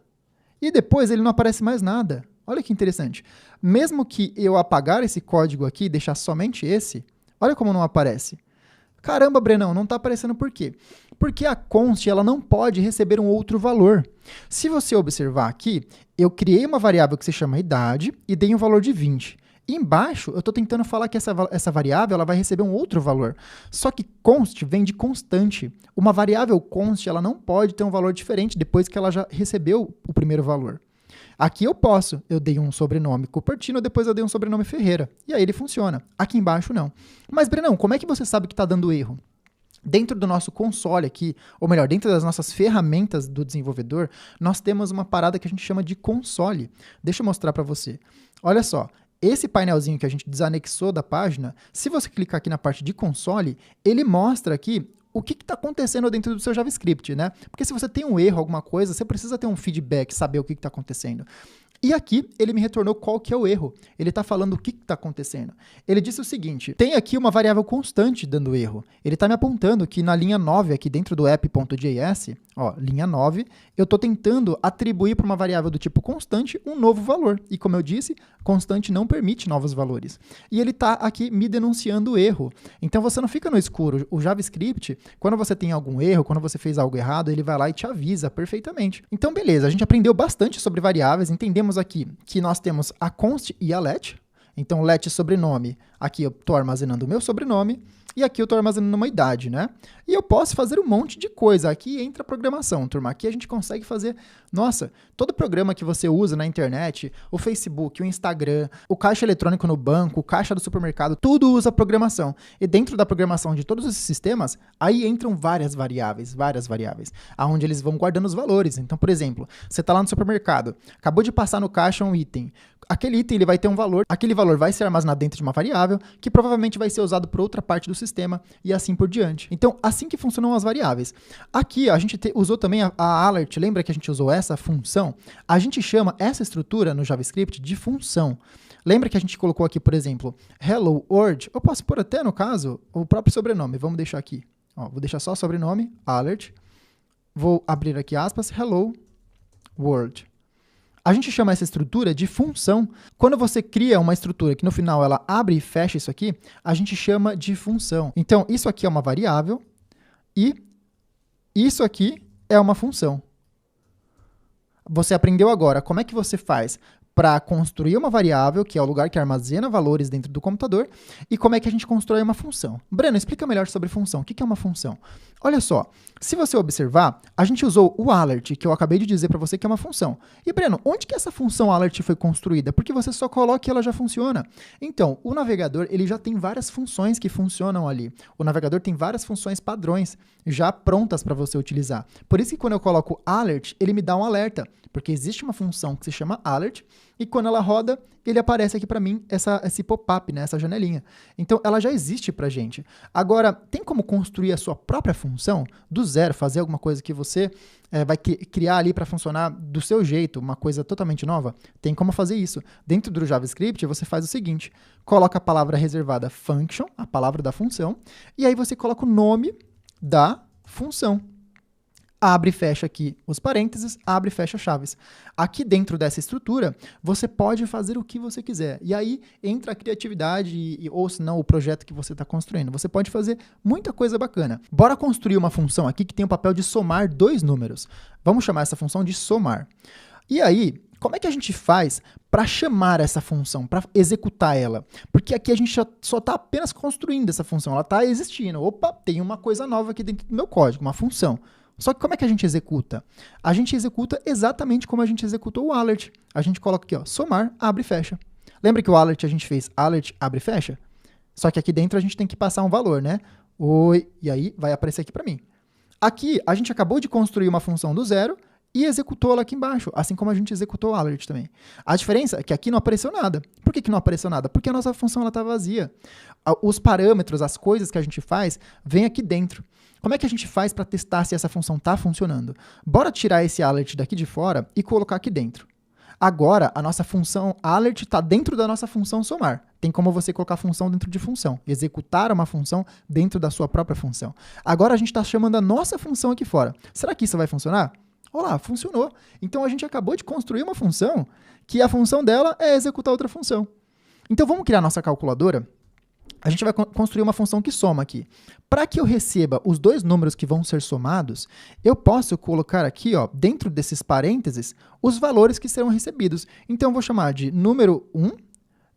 E depois ele não aparece mais nada. Olha que interessante. Mesmo que eu apagar esse código aqui e deixar somente esse, olha como não aparece. Caramba, Brenão, não está aparecendo por quê? Porque a const ela não pode receber um outro valor. Se você observar aqui, eu criei uma variável que se chama idade e dei um valor de 20. E embaixo, eu estou tentando falar que essa variável ela vai receber um outro valor. Só que const vem de constante. Uma variável const ela não pode ter um valor diferente depois que ela já recebeu o primeiro valor. Aqui eu dei um sobrenome Cupertino, depois eu dei um sobrenome Ferreira. E aí ele funciona. Aqui embaixo não. Mas, Brenão, como é que você sabe que está dando erro? Dentro do nosso console aqui, ou melhor, dentro das nossas ferramentas do desenvolvedor, nós temos uma parada que a gente chama de console. Deixa eu mostrar para você. Olha só. Esse painelzinho que a gente desanexou da página, se você clicar aqui na parte de console, ele mostra aqui o que está acontecendo dentro do seu JavaScript, né? Porque se você tem um erro, alguma coisa, você precisa ter um feedback, saber o que está acontecendo. E aqui ele me retornou qual que é o erro. Ele está falando o que está acontecendo. Ele disse o seguinte, tem aqui uma variável constante dando erro. Ele está me apontando que na linha 9, aqui dentro do app.js, ó, linha 9, eu estou tentando atribuir para uma variável do tipo constante um novo valor. E como eu disse, constante não permite novos valores. E ele está aqui me denunciando o erro. Então você não fica no escuro. O JavaScript, quando você tem algum erro, quando você fez algo errado, ele vai lá e te avisa perfeitamente. Então beleza, a gente aprendeu bastante sobre variáveis, entendemos aqui que nós temos a const e a let. Então, let sobrenome, aqui eu estou armazenando o meu sobrenome, e aqui eu estou armazenando uma idade, né? E eu posso fazer um monte de coisa. Aqui entra a programação, turma. Aqui a gente consegue fazer, nossa, todo programa que você usa na internet, o Facebook, o Instagram, o caixa eletrônico no banco, o caixa do supermercado, tudo usa programação. E dentro da programação de todos esses sistemas, aí entram várias variáveis, aonde eles vão guardando os valores. Então, por exemplo, você está lá no supermercado, acabou de passar no caixa um item. Aquele item ele vai ter um valor, aquele valor vai ser armazenado dentro de uma variável, que provavelmente vai ser usado por outra parte do sistema e assim por diante. Então, assim que funcionam as variáveis. Aqui, a gente usou também a alert, lembra que a gente usou essa função? A gente chama essa estrutura no JavaScript de função. Lembra que a gente colocou aqui, por exemplo, hello world? Eu posso pôr até, no caso, o próprio sobrenome. Vamos deixar aqui. Ó, vou deixar só sobrenome, alert. Vou abrir aqui aspas, hello world. A gente chama essa estrutura de função. Quando você cria uma estrutura que no final ela abre e fecha isso aqui, a gente chama de função. Então, isso aqui é uma variável e isso aqui é uma função. Você aprendeu agora como é que você faz para construir uma variável, que é o lugar que armazena valores dentro do computador, e como é que a gente constrói uma função. Breno, explica melhor sobre função. O que é uma função? Olha só, se você observar, a gente usou o alert, que eu acabei de dizer para você que é uma função. E, Breno, onde que essa função alert foi construída? Porque você só coloca e ela já funciona. Então, o navegador ele já tem várias funções que funcionam ali. O navegador tem várias funções padrões já prontas para você utilizar. Por isso que quando eu coloco alert, ele me dá um alerta, porque existe uma função que se chama alert, e quando ela roda, ele aparece aqui para mim, esse pop-up, né, essa janelinha. Então, ela já existe para a gente. Agora, tem como construir a sua própria função do zero, fazer alguma coisa que você vai criar ali para funcionar do seu jeito, uma coisa totalmente nova? Tem como fazer isso. Dentro do JavaScript, você faz o seguinte, coloca a palavra reservada function, a palavra da função, e aí você coloca o nome da função. Abre e fecha aqui os parênteses, abre e fecha chaves. Aqui dentro dessa estrutura, você pode fazer o que você quiser. E aí entra a criatividade ou se não o projeto que você está construindo. Você pode fazer muita coisa bacana. Bora construir uma função aqui que tem o papel de somar dois números. Vamos chamar essa função de somar. E aí, como é que a gente faz para chamar essa função, para executar ela? Porque aqui a gente só está apenas construindo essa função, ela está existindo. Opa, tem uma coisa nova aqui dentro do meu código, uma função. Só que como é que a gente executa? A gente executa exatamente como a gente executou o alert. A gente coloca aqui, ó, somar, abre e fecha. Lembra que o alert a gente fez alert, abre e fecha? Só que aqui dentro a gente tem que passar um valor, né? Oi, e aí vai aparecer aqui para mim. Aqui a gente acabou de construir uma função do zero e executou ela aqui embaixo, assim como a gente executou o alert também. A diferença é que aqui não apareceu nada. Por que não apareceu nada? Porque a nossa função está vazia. Os parâmetros, as coisas que a gente faz, vêm aqui dentro. Como é que a gente faz para testar se essa função está funcionando? Bora tirar esse alert daqui de fora e colocar aqui dentro. Agora, a nossa função alert está dentro da nossa função somar. Tem como você colocar função dentro de função, executar uma função dentro da sua própria função. Agora a gente está chamando a nossa função aqui fora. Será que isso vai funcionar? Olha lá, funcionou. Então a gente acabou de construir uma função que a função dela é executar outra função. Então vamos criar nossa calculadora. a gente vai construir uma função que soma aqui. Para que eu receba os dois números que vão ser somados, eu posso colocar aqui, ó, dentro desses parênteses, os valores que serão recebidos. Então, eu vou chamar de número 1,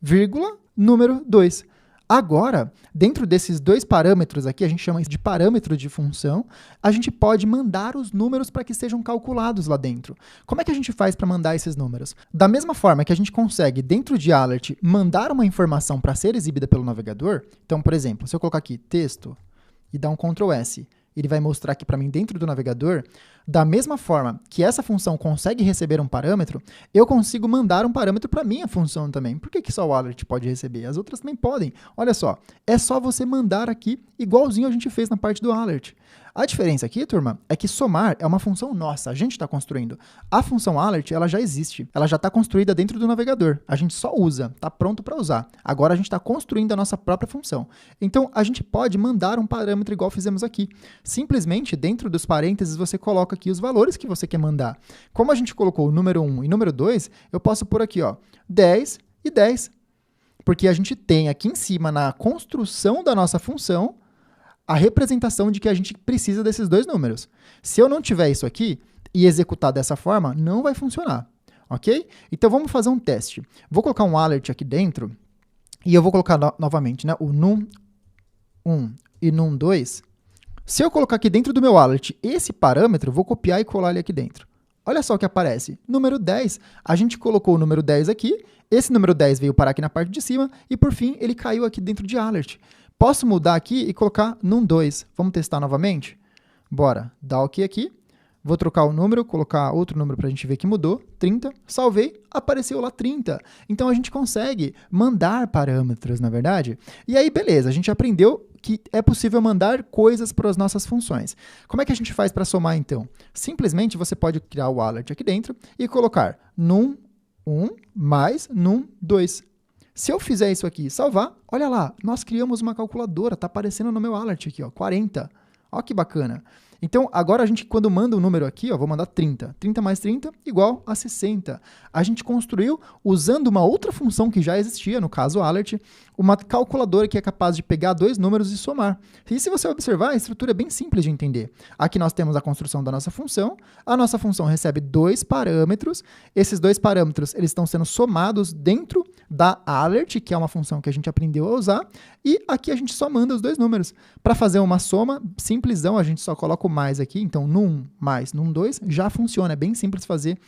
vírgula, número 2. Agora, dentro desses dois parâmetros aqui, a gente chama isso de parâmetro de função, a gente pode mandar os números para que sejam calculados lá dentro. Como é que a gente faz para mandar esses números? Da mesma forma que a gente consegue, dentro de alert, mandar uma informação para ser exibida pelo navegador, então, por exemplo, se eu colocar aqui texto e dar um Ctrl S, ele vai mostrar aqui para mim dentro do navegador, da mesma forma que essa função consegue receber um parâmetro, eu consigo mandar um parâmetro para minha função também. Por que só o alert pode receber? As outras também podem. Olha só, é só você mandar aqui igualzinho a gente fez na parte do alert. A diferença aqui, turma, é que somar é uma função nossa, a gente está construindo. A função alert, ela já existe, ela já está construída dentro do navegador. A gente só usa, está pronto para usar. Agora a gente está construindo a nossa própria função. Então, a gente pode mandar um parâmetro igual fizemos aqui. Simplesmente, dentro dos parênteses, você coloca aqui os valores que você quer mandar. Como a gente colocou o número 1 e número 2, eu posso pôr aqui, ó, 10 e 10. Porque a gente tem aqui em cima, na construção da nossa função, a representação de que a gente precisa desses dois números. Se eu não tiver isso aqui e executar dessa forma, não vai funcionar, ok? Então, vamos fazer um teste. Vou colocar um alert aqui dentro e eu vou colocar novamente, né, o num1 e num2. Se eu colocar aqui dentro do meu alert esse parâmetro, vou copiar e colar ele aqui dentro. Olha só o que aparece. Número 10. A gente colocou o número 10 aqui, esse número 10 veio parar aqui na parte de cima e, por fim, ele caiu aqui dentro de alert. Posso mudar aqui e colocar num2. Vamos testar novamente? Bora. Dá OK aqui. Vou trocar o número, colocar outro número para a gente ver que mudou. 30. Salvei. Apareceu lá 30. Então, a gente consegue mandar parâmetros, na verdade. E aí, beleza. A gente aprendeu que é possível mandar coisas para as nossas funções. Como é que a gente faz para somar, então? Simplesmente, você pode criar o alert aqui dentro e colocar num1 mais num2. Se eu fizer isso aqui e salvar, olha lá, nós criamos uma calculadora, está aparecendo no meu alert aqui, ó, 40. Olha que bacana. Então, agora a gente, quando manda um número aqui, ó, vou mandar 30. 30 mais 30 igual a 60. A gente construiu, usando uma outra função que já existia, no caso o alert, uma calculadora que é capaz de pegar dois números e somar. E se você observar, a estrutura é bem simples de entender. Aqui nós temos a construção da nossa função. A nossa função recebe dois parâmetros. Esses dois parâmetros eles estão sendo somados dentro da alert, que é uma função que a gente aprendeu a usar. E aqui a gente só manda os dois números. Para fazer uma soma, simplesão, a gente só coloca o mais aqui. Então, num mais num2 já funciona. É bem simples fazer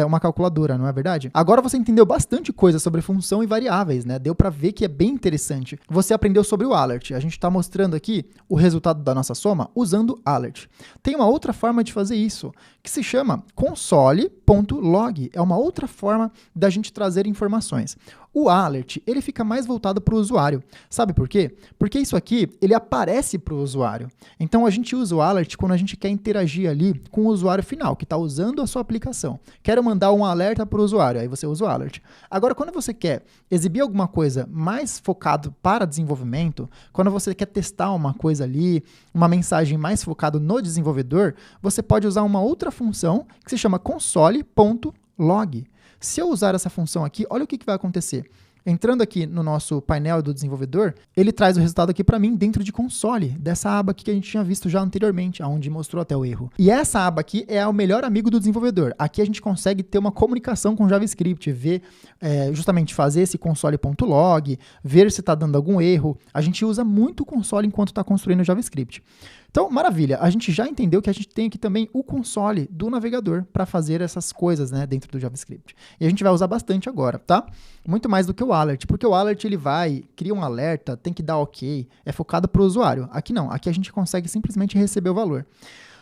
uma calculadora, não é verdade? Agora você entendeu bastante coisa sobre função e variáveis, né? Deu para ver que é bem interessante. Você aprendeu sobre o alert. A gente está mostrando aqui o resultado da nossa soma usando alert. Tem uma outra forma de fazer isso, que se chama console.log. É uma outra forma da gente trazer informações. O alert, ele fica mais voltado para o usuário. Sabe por quê? Porque isso aqui, ele aparece para o usuário. Então, a gente usa o alert quando a gente quer interagir ali com o usuário final, que está usando a sua aplicação. Quero mandar um alerta para o usuário, aí você usa o alert. Agora, quando você quer exibir alguma coisa mais focado para desenvolvimento, quando você quer testar uma coisa ali, uma mensagem mais focada no desenvolvedor, você pode usar uma outra função que se chama console.log. Se eu usar essa função aqui, olha o que vai acontecer. Entrando aqui no nosso painel do desenvolvedor, ele traz o resultado aqui para mim dentro de console, dessa aba aqui que a gente tinha visto já anteriormente, onde mostrou até o erro. E essa aba aqui é o melhor amigo do desenvolvedor. Aqui a gente consegue ter uma comunicação com JavaScript, ver, justamente fazer esse console.log, ver se está dando algum erro. A gente usa muito o console enquanto está construindo o JavaScript. Então, maravilha, a gente já entendeu que a gente tem aqui também o console do navegador para fazer essas coisas, né, dentro do JavaScript. E a gente vai usar bastante agora, tá? Muito mais do que o alert, porque o alert ele cria um alerta, tem que dar OK, é focado para o usuário. Aqui não, aqui a gente consegue simplesmente receber o valor.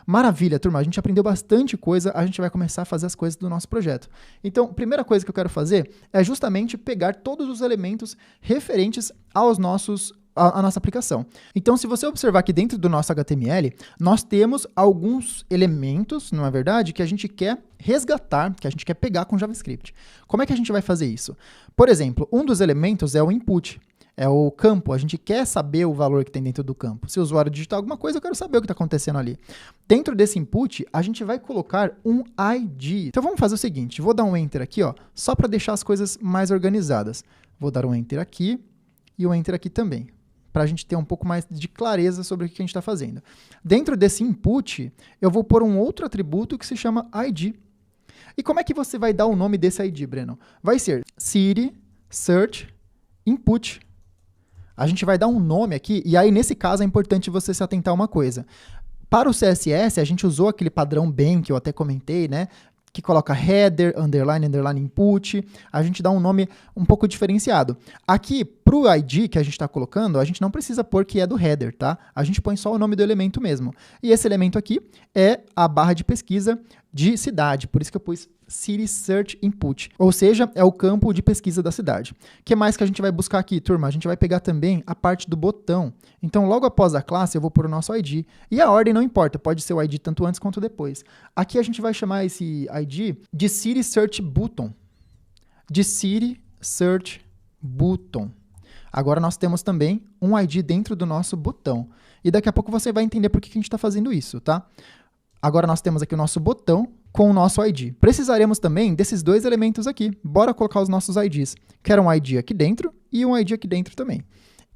Maravilha, turma, a gente aprendeu bastante coisa, a gente vai começar a fazer as coisas do nosso projeto. Então, a primeira coisa que eu quero fazer é justamente pegar todos os elementos referentes aos a nossa aplicação. Então, se você observar aqui dentro do nosso HTML, nós temos alguns elementos, não é verdade, que a gente quer resgatar, que a gente quer pegar com JavaScript. Como é que a gente vai fazer isso? Por exemplo, um dos elementos é o input, é o campo. A gente quer saber o valor que tem dentro do campo. Se o usuário digitar alguma coisa, eu quero saber o que está acontecendo ali. Dentro desse input, a gente vai colocar um ID. Então, vamos fazer o seguinte, vou dar um Enter aqui, ó, só para deixar as coisas mais organizadas. Vou dar um Enter aqui e um Enter aqui também. para a gente ter um pouco mais de clareza sobre o que a gente está fazendo. Dentro desse input, eu vou pôr um outro atributo que se chama ID. E como é que você vai dar o nome desse ID, Breno? Vai ser city search input. A gente vai dar um nome aqui, e aí nesse caso é importante você se atentar a uma coisa. Para o CSS, a gente usou aquele padrão BEM que eu até comentei, né? Que coloca header, underline, underline input, a gente dá um nome um pouco diferenciado. Aqui, para o ID que a gente está colocando, a gente não precisa pôr que é do header, tá? A gente põe só o nome do elemento mesmo. E esse elemento aqui é a barra de pesquisa de cidade, por isso que eu pus City Search Input, ou seja, é o campo de pesquisa da cidade. O que mais que a gente vai buscar aqui, turma? A gente vai pegar também a parte do botão. Então, logo após a classe, eu vou pôr o nosso ID. E a ordem não importa, pode ser o ID tanto antes quanto depois. Aqui a gente vai chamar esse ID de City Search Button. De City Search Button. Agora nós temos também um ID dentro do nosso botão. E daqui a pouco você vai entender por que a gente está fazendo isso, tá? Agora nós temos aqui o nosso botão com o nosso ID. Precisaremos também desses dois elementos aqui. Bora colocar os nossos IDs. Quero um ID aqui dentro e um ID aqui dentro também.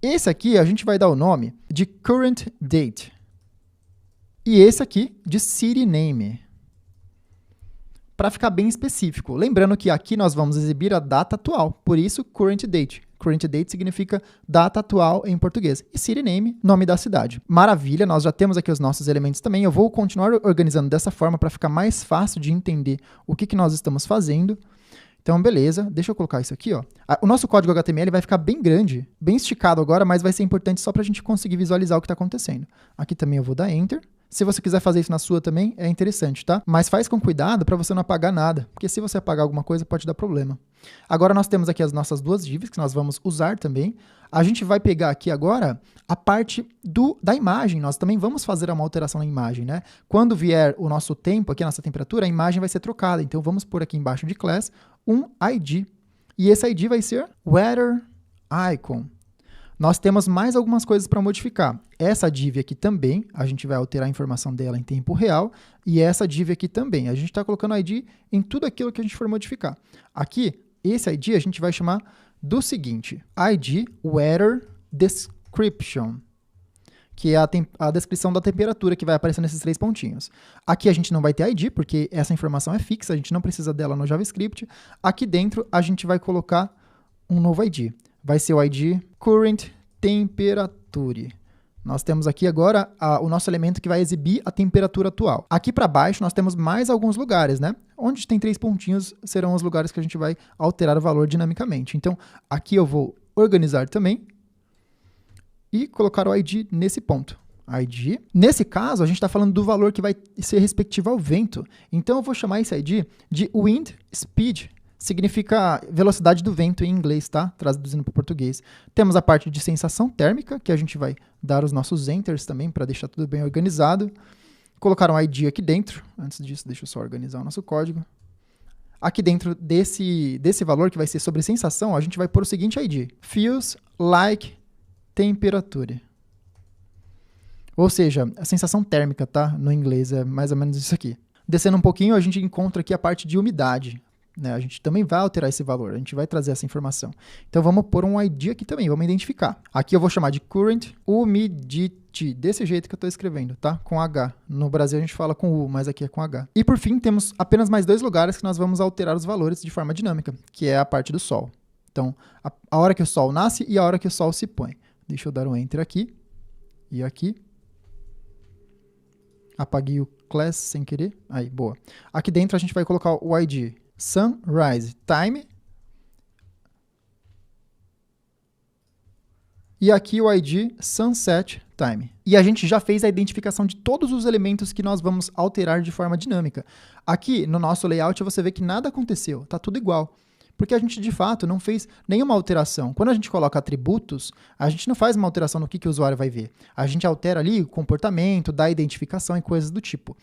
Esse aqui a gente vai dar o nome de Current Date. E esse aqui de City Name. Para ficar bem específico. Lembrando que aqui nós vamos exibir a data atual. Por isso, Current Date. Current Date significa data atual em português. E City Name, nome da cidade. Maravilha, nós já temos aqui os nossos elementos também. Eu vou continuar organizando dessa forma para ficar mais fácil de entender o que nós estamos fazendo. Então, beleza. Deixa eu colocar isso aqui, ó. O nosso código HTML vai ficar bem grande, bem esticado agora, mas vai ser importante só para a gente conseguir visualizar o que está acontecendo. Aqui também eu vou dar Enter. Se você quiser fazer isso na sua também, é interessante, tá? Mas faz com cuidado para você não apagar nada, porque se você apagar alguma coisa, pode dar problema. Agora nós temos aqui as nossas duas divs, que nós vamos usar também. A gente vai pegar aqui agora a parte da imagem. Nós também vamos fazer uma alteração na imagem, né? Quando vier o nosso tempo aqui, a nossa temperatura, a imagem vai ser trocada. Então vamos pôr aqui embaixo de class um ID. E esse ID vai ser Weather Icon. Nós temos mais algumas coisas para modificar. Essa div aqui também, a gente vai alterar a informação dela em tempo real. E essa div aqui também. A gente está colocando ID em tudo aquilo que a gente for modificar. Aqui, esse ID a gente vai chamar do seguinte. ID Weather Description. Que é a descrição da temperatura que vai aparecer nesses 3 pontinhos. Aqui a gente não vai ter ID, porque essa informação é fixa, a gente não precisa dela no JavaScript. Aqui dentro a gente vai colocar um novo ID. Vai ser o ID Current Temperature. Nós temos aqui agora o nosso elemento que vai exibir a temperatura atual. Aqui para baixo nós temos mais alguns lugares, né? Onde tem 3 pontinhos serão os lugares que a gente vai alterar o valor dinamicamente. Então, aqui eu vou organizar também e colocar o ID nesse ponto. ID. Nesse caso, a gente está falando do valor que vai ser respectivo ao vento. Então, eu vou chamar esse ID de Wind Speed. Significa velocidade do vento em inglês, tá? Traduzindo para o português. Temos a parte de sensação térmica, que a gente vai dar os nossos enters também, para deixar tudo bem organizado. Colocar um ID aqui dentro. Antes disso, deixa eu só organizar o nosso código. Aqui dentro desse valor, que vai ser sobre sensação, a gente vai pôr o seguinte ID. Feels like temperature. Ou seja, a sensação térmica, tá? No inglês é mais ou menos isso aqui. Descendo um pouquinho, a gente encontra aqui a parte de umidade. Né? A gente também vai alterar esse valor, a gente vai trazer essa informação. Então, vamos pôr um ID aqui também, vamos identificar. Aqui eu vou chamar de Current Humidity, desse jeito que eu estou escrevendo, tá? Com H. No Brasil a gente fala com U, mas aqui é com H. E por fim, temos apenas mais 2 lugares que nós vamos alterar os valores de forma dinâmica, que é a parte do Sol. Então, a hora que o Sol nasce e a hora que o Sol se põe. Deixa eu dar um Enter aqui e aqui. Apaguei o class sem querer. Aí, boa. Aqui dentro a gente vai colocar o ID Sunrise Time. E aqui o ID Sunset Time. E a gente já fez a identificação de todos os elementos que nós vamos alterar de forma dinâmica. Aqui no nosso layout você vê que nada aconteceu, tá tudo igual. Porque a gente, de fato, não fez nenhuma alteração. Quando a gente coloca atributos, a gente não faz uma alteração no que o usuário vai ver. A gente altera ali o comportamento, dá identificação e coisas do tipo.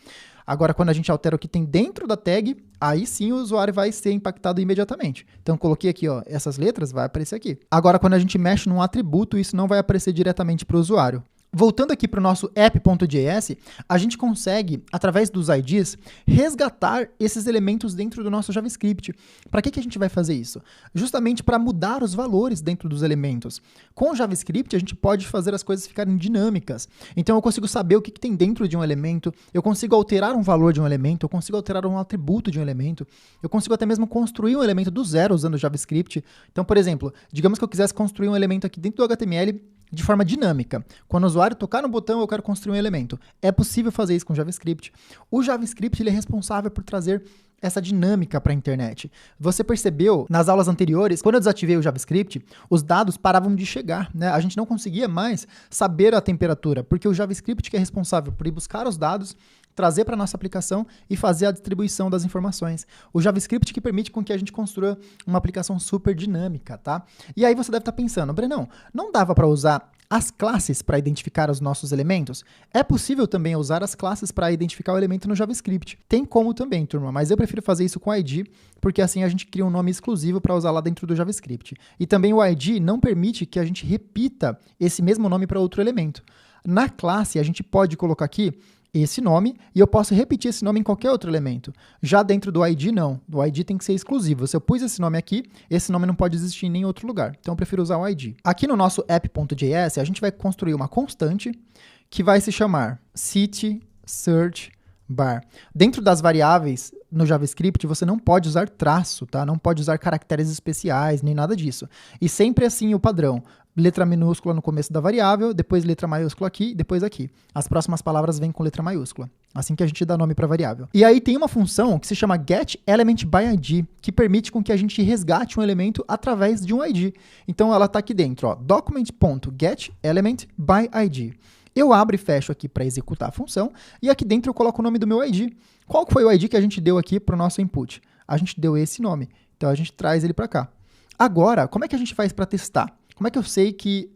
Agora, quando a gente altera o que tem dentro da tag, aí sim o usuário vai ser impactado imediatamente. Então, coloquei aqui, ó, essas letras, vai aparecer aqui. Agora, quando a gente mexe num atributo, isso não vai aparecer diretamente para o usuário. Voltando aqui para o nosso app.js, a gente consegue, através dos IDs, resgatar esses elementos dentro do nosso JavaScript. Para que a gente vai fazer isso? Justamente para mudar os valores dentro dos elementos. Com o JavaScript, a gente pode fazer as coisas ficarem dinâmicas. Então, eu consigo saber o que tem dentro de um elemento, eu consigo alterar um valor de um elemento, eu consigo alterar um atributo de um elemento, eu consigo até mesmo construir um elemento do zero usando o JavaScript. Então, por exemplo, digamos que eu quisesse construir um elemento aqui dentro do HTML de forma dinâmica. Quando o usuário tocar no botão, eu quero construir um elemento. É possível fazer isso com JavaScript. O JavaScript ele é responsável por trazer essa dinâmica para a internet. Você percebeu nas aulas anteriores, quando eu desativei o JavaScript, os dados paravam de chegar, né? A gente não conseguia mais saber a temperatura, porque o JavaScript que é responsável por ir buscar os dados, trazer para a nossa aplicação e fazer a distribuição das informações. O JavaScript que permite com que a gente construa uma aplicação super dinâmica, tá? E aí você deve estar pensando, Brenão, não dava para usar as classes para identificar os nossos elementos? É possível também usar as classes para identificar o elemento no JavaScript. Tem como também, turma, mas eu prefiro fazer isso com ID, porque assim a gente cria um nome exclusivo para usar lá dentro do JavaScript. E também o ID não permite que a gente repita esse mesmo nome para outro elemento. Na classe, a gente pode colocar aqui esse nome e eu posso repetir esse nome em qualquer outro elemento. Já dentro do ID, não. O ID tem que ser exclusivo. Se eu pus esse nome aqui, esse nome não pode existir em nenhum outro lugar. Então, eu prefiro usar o ID. Aqui no nosso app.js, a gente vai construir uma constante que vai se chamar city search bar. Dentro das variáveis no JavaScript, você não pode usar traço, tá? Não pode usar caracteres especiais, nem nada disso. E sempre assim o padrão. Letra minúscula no começo da variável, depois letra maiúscula aqui, depois aqui. As próximas palavras vêm com letra maiúscula. Assim que a gente dá nome para a variável. E aí tem uma função que se chama getElementById, que permite com que a gente resgate um elemento através de um ID. Então ela está aqui dentro, ó, document.getElementById. Eu abro e fecho aqui para executar a função, e aqui dentro eu coloco o nome do meu ID. Qual foi o ID que a gente deu aqui para o nosso input? A gente deu esse nome, então a gente traz ele para cá. Agora, como é que a gente faz para testar? Como é que eu sei que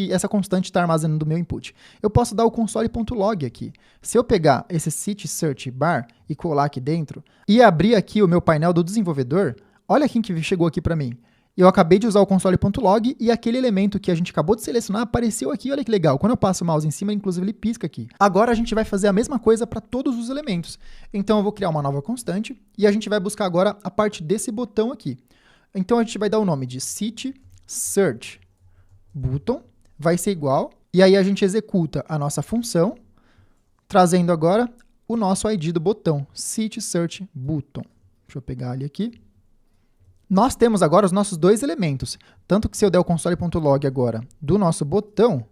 essa constante está armazenando o meu input? Eu posso dar o console.log aqui. Se eu pegar esse city search bar e colar aqui dentro, e abrir aqui o meu painel do desenvolvedor, olha quem que chegou aqui para mim. Eu acabei de usar o console.log e aquele elemento que a gente acabou de selecionar apareceu aqui, olha que legal. Quando eu passo o mouse em cima, inclusive ele pisca aqui. Agora a gente vai fazer a mesma coisa para todos os elementos. Então eu vou criar uma nova constante e a gente vai buscar agora a parte desse botão aqui. Então a gente vai dar o nome de city search button, vai ser igual, e aí a gente executa a nossa função, trazendo agora o nosso ID do botão, city search button. Deixa eu pegar ele aqui. Nós temos agora os nossos dois elementos, tanto que se eu der o console.log agora do nosso botão,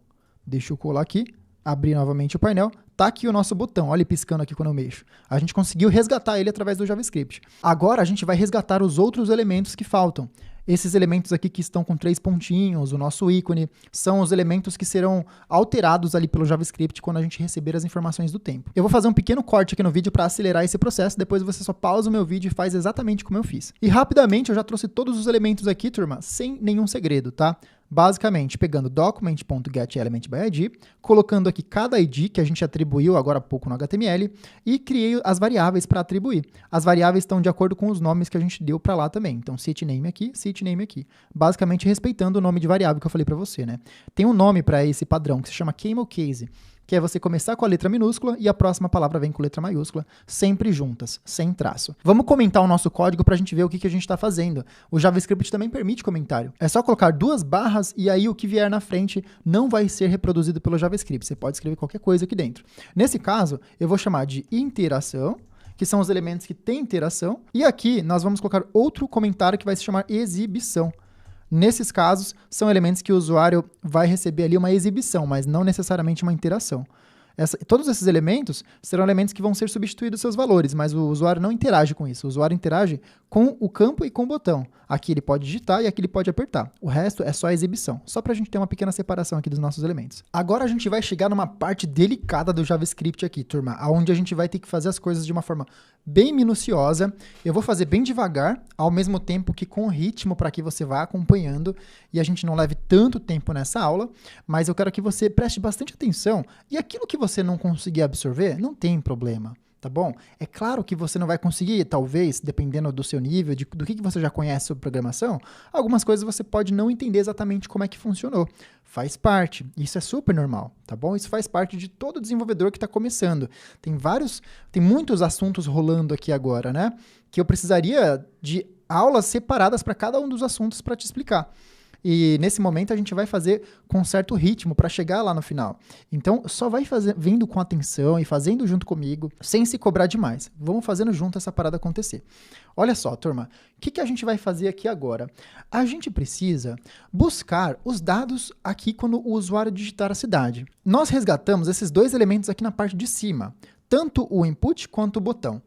deixa eu colar aqui, abrir novamente o painel, tá aqui o nosso botão, olha ele piscando aqui quando eu mexo. A gente conseguiu resgatar ele através do JavaScript. Agora a gente vai resgatar os outros elementos que faltam. Esses elementos aqui que estão com 3 pontinhos, o nosso ícone, são os elementos que serão alterados ali pelo JavaScript quando a gente receber as informações do tempo. Eu vou fazer um pequeno corte aqui no vídeo para acelerar esse processo, depois você só pausa o meu vídeo e faz exatamente como eu fiz. E rapidamente eu já trouxe todos os elementos aqui, turma, sem nenhum segredo, tá? Basicamente, pegando document.getElementById, colocando aqui cada ID que a gente atribuiu agora há pouco no HTML e criei as variáveis para atribuir. As variáveis estão de acordo com os nomes que a gente deu para lá também. Então, setName aqui, setName aqui. Basicamente, respeitando o nome de variável que eu falei para você, né? Tem um nome para esse padrão que se chama CamelCase, que é você começar com a letra minúscula e a próxima palavra vem com letra maiúscula, sempre juntas, sem traço. Vamos comentar o nosso código para a gente ver o que a gente está fazendo. O JavaScript também permite comentário. É só colocar 2 barras e aí o que vier na frente não vai ser reproduzido pelo JavaScript. Você pode escrever qualquer coisa aqui dentro. Nesse caso, eu vou chamar de interação, que são os elementos que têm interação, e aqui nós vamos colocar outro comentário que vai se chamar exibição. Nesses casos, são elementos que o usuário vai receber ali uma exibição, mas não necessariamente uma interação. Todos esses elementos serão elementos que vão ser substituídos seus valores, mas o usuário não interage com isso. O usuário interage com o campo e com o botão. Aqui ele pode digitar e aqui ele pode apertar. O resto é só a exibição, só para a gente ter uma pequena separação aqui dos nossos elementos. Agora a gente vai chegar numa parte delicada do JavaScript aqui, turma, onde a gente vai ter que fazer as coisas de uma forma bem minuciosa. Eu vou fazer bem devagar, ao mesmo tempo que com ritmo para que você vá acompanhando e a gente não leve tanto tempo nessa aula, mas eu quero que você preste bastante atenção e aquilo que você não conseguir absorver, não tem problema. tá bom? É claro que você não vai conseguir, talvez, dependendo do seu nível, do que você já conhece sobre programação, algumas coisas você pode não entender exatamente como é que funcionou. Faz parte, isso é super normal, tá bom? Isso faz parte de todo desenvolvedor que está começando. Tem muitos assuntos rolando aqui agora, né? Que eu precisaria de aulas separadas para cada um dos assuntos para te explicar. E nesse momento a gente vai fazer com um certo ritmo para chegar lá no final. Então, só vai vindo com atenção e fazendo junto comigo, sem se cobrar demais. Vamos fazendo junto essa parada acontecer. Olha só, turma, o que a gente vai fazer aqui agora? A gente precisa buscar os dados aqui quando o usuário digitar a cidade. Nós resgatamos esses dois elementos aqui na parte de cima, tanto o input quanto o botão.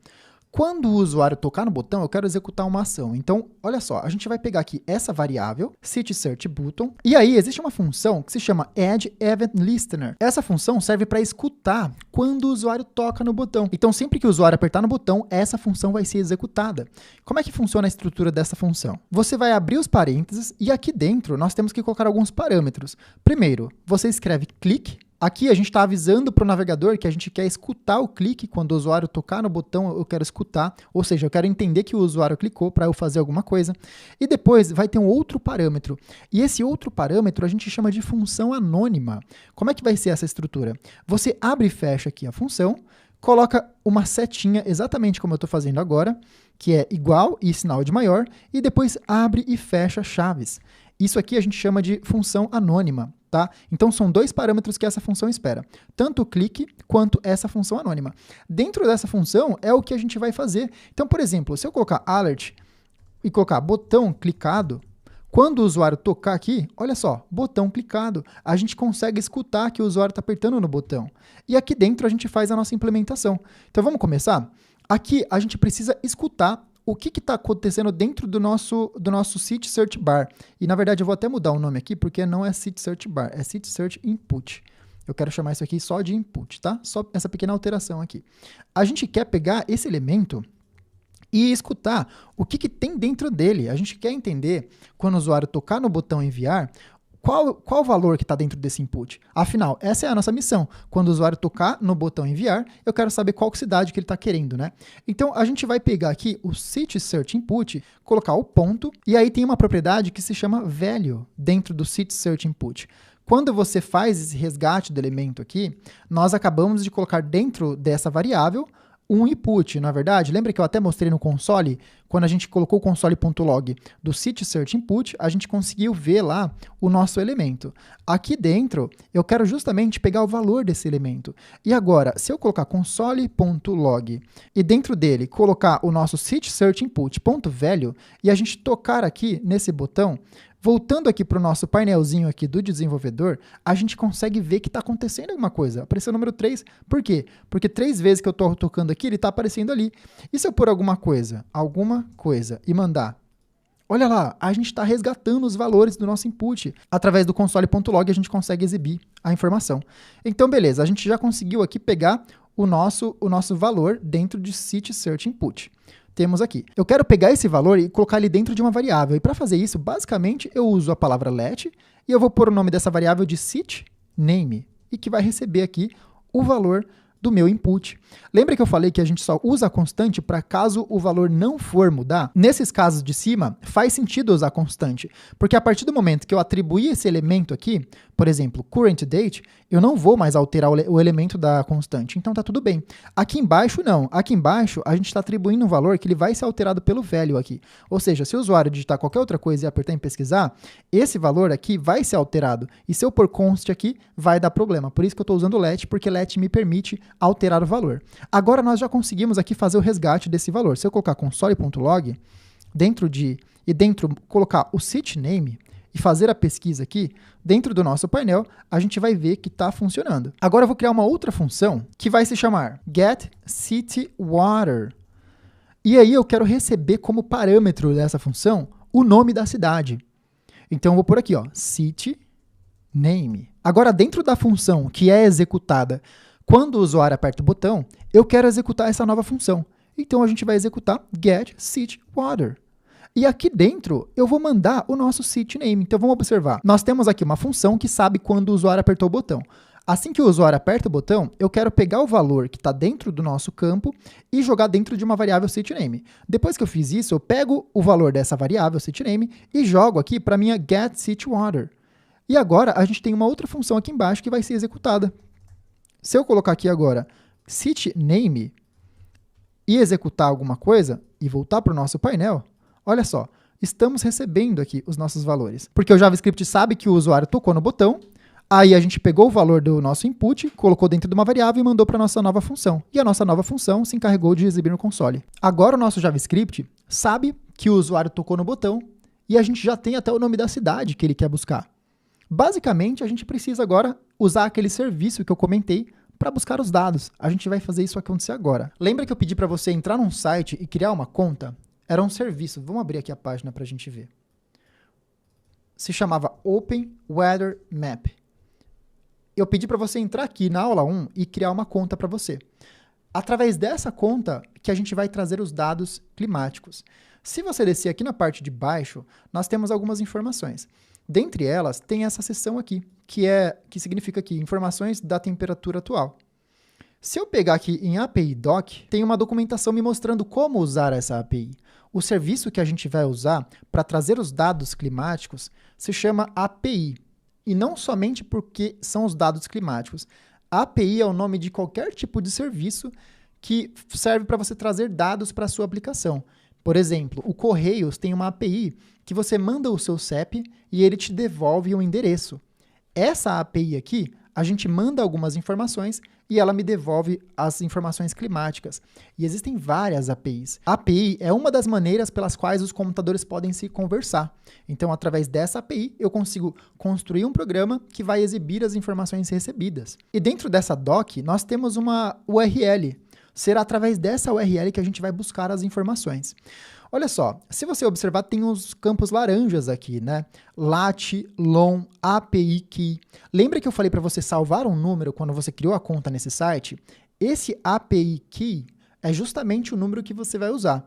Quando o usuário tocar no botão, eu quero executar uma ação. Então, olha só, a gente vai pegar aqui essa variável, CitySearchButton, e aí existe uma função que se chama addEventListener. Essa função serve para escutar quando o usuário toca no botão. Então, sempre que o usuário apertar no botão, essa função vai ser executada. Como é que funciona a estrutura dessa função? Você vai abrir os parênteses e aqui dentro nós temos que colocar alguns parâmetros. Primeiro, você escreve click. Aqui a gente está avisando para o navegador que a gente quer escutar o clique. Quando o usuário tocar no botão, eu quero escutar. Ou seja, eu quero entender que o usuário clicou para eu fazer alguma coisa. E depois vai ter um outro parâmetro. E esse outro parâmetro a gente chama de função anônima. Como é que vai ser essa estrutura? Você abre e fecha aqui a função, coloca uma setinha exatamente como eu estou fazendo agora, que é igual e sinal de maior, e depois abre e fecha chaves. Isso aqui a gente chama de função anônima, tá? Então, são dois parâmetros que essa função espera, tanto o clique quanto essa função anônima. Dentro dessa função é o que a gente vai fazer. Então, por exemplo, se eu colocar alert e colocar botão clicado, quando o usuário tocar aqui, olha só, botão clicado, a gente consegue escutar que o usuário está apertando no botão. E aqui dentro a gente faz a nossa implementação. Então, vamos começar? Aqui a gente precisa escutar o que está acontecendo dentro do nosso City Search Bar. E, na verdade, eu vou até mudar o nome aqui, porque não é City Search Bar, é City Search Input. Eu quero chamar isso aqui só de input, tá? Só essa pequena alteração aqui. A gente quer pegar esse elemento e escutar o que tem dentro dele. A gente quer entender, quando o usuário tocar no botão enviar, qual o valor que está dentro desse input? Afinal, essa é a nossa missão. Quando o usuário tocar no botão enviar, eu quero saber qual cidade que ele está querendo, né? Então, a gente vai pegar aqui o City Search Input, colocar o ponto, e aí tem uma propriedade que se chama value dentro do City Search Input. Quando você faz esse resgate do elemento aqui, nós acabamos de colocar dentro dessa variável um input, na verdade. Lembra que eu até mostrei no console? Quando a gente colocou o console.log do City Search Input, a gente conseguiu ver lá o nosso elemento. Aqui dentro, eu quero justamente pegar o valor desse elemento. E agora, se eu colocar console.log e dentro dele colocar o nosso City Search Input.value e a gente tocar aqui nesse botão, voltando aqui para o nosso painelzinho aqui do desenvolvedor, a gente consegue ver que está acontecendo alguma coisa. Apareceu o número 3. Por quê? Porque 3 vezes que eu estou tocando aqui, ele está aparecendo ali. E se eu pôr alguma coisa e mandar? Olha lá, a gente está resgatando os valores do nosso input. Através do console.log a gente consegue exibir a informação. Então, beleza, a gente já conseguiu aqui pegar o nosso valor dentro de City Search Input. Temos aqui. Eu quero pegar esse valor e colocar ele dentro de uma variável. E para fazer isso, basicamente, eu uso a palavra let e eu vou pôr o nome dessa variável de CityName e que vai receber aqui o valor do meu input. Lembra que eu falei que a gente só usa a constante para caso o valor não for mudar? Nesses casos de cima, faz sentido usar constante, porque a partir do momento que eu atribuir esse elemento aqui, por exemplo, current date, eu não vou mais alterar o elemento da constante, então tá tudo bem. Aqui embaixo, não. Aqui embaixo, a gente está atribuindo um valor que ele vai ser alterado pelo value aqui. Ou seja, se o usuário digitar qualquer outra coisa e apertar em pesquisar, esse valor aqui vai ser alterado. E se eu pôr const aqui, vai dar problema. Por isso que eu estou usando let, porque let me permite alterar o valor. Agora nós já conseguimos aqui fazer o resgate desse valor. Se eu colocar console.log, dentro colocar o CityName e fazer a pesquisa aqui, dentro do nosso painel, a gente vai ver que está funcionando. Agora eu vou criar uma outra função que vai se chamar getCityWater. E aí eu quero receber como parâmetro dessa função o nome da cidade. Então eu vou por aqui, ó, CityName. Agora dentro da função que é executada quando o usuário aperta o botão, eu quero executar essa nova função. Então a gente vai executar getCityWater. E aqui dentro, eu vou mandar o nosso CityName. Então, vamos observar. Nós temos aqui uma função que sabe quando o usuário apertou o botão. Assim que o usuário aperta o botão, eu quero pegar o valor que está dentro do nosso campo e jogar dentro de uma variável setName. Depois que eu fiz isso, eu pego o valor dessa variável setName e jogo aqui para a minha getSitWater. E agora a gente tem uma outra função aqui embaixo que vai ser executada. Se eu colocar aqui agora setName e executar alguma coisa e voltar para o nosso painel, olha só, estamos recebendo aqui os nossos valores. Porque o JavaScript sabe que o usuário tocou no botão, aí a gente pegou o valor do nosso input, colocou dentro de uma variável e mandou para a nossa nova função. E a nossa nova função se encarregou de exibir no console. Agora o nosso JavaScript sabe que o usuário tocou no botão e a gente já tem até o nome da cidade que ele quer buscar. Basicamente, a gente precisa agora usar aquele serviço que eu comentei para buscar os dados. A gente vai fazer isso acontecer agora. Lembra que eu pedi para você entrar num site e criar uma conta? Era um serviço. Vamos abrir aqui a página para a gente ver. Se chamava Open Weather Map. Eu pedi para você entrar aqui na aula 1 e criar uma conta para você. Através dessa conta que a gente vai trazer os dados climáticos. Se você descer aqui na parte de baixo, nós temos algumas informações. Dentre elas, tem essa seção aqui, que significa aqui, informações da temperatura atual. Se eu pegar aqui em API Doc, tem uma documentação me mostrando como usar essa API. O serviço que a gente vai usar para trazer os dados climáticos se chama API. E não somente porque são os dados climáticos. A API é o nome de qualquer tipo de serviço que serve para você trazer dados para a sua aplicação. Por exemplo, o Correios tem uma API que você manda o seu CEP e ele te devolve um endereço. Essa API aqui, a gente manda algumas informações e ela me devolve as informações climáticas. E existem várias APIs. A API é uma das maneiras pelas quais os computadores podem se conversar. Então, através dessa API, eu consigo construir um programa que vai exibir as informações recebidas. E dentro dessa doc, nós temos uma URL. Será através dessa URL que a gente vai buscar as informações. Olha só, se você observar, tem os campos laranjas aqui, né? Lat, Long, API Key. Lembra que eu falei para você salvar um número quando você criou a conta nesse site? Esse API Key é justamente o número que você vai usar.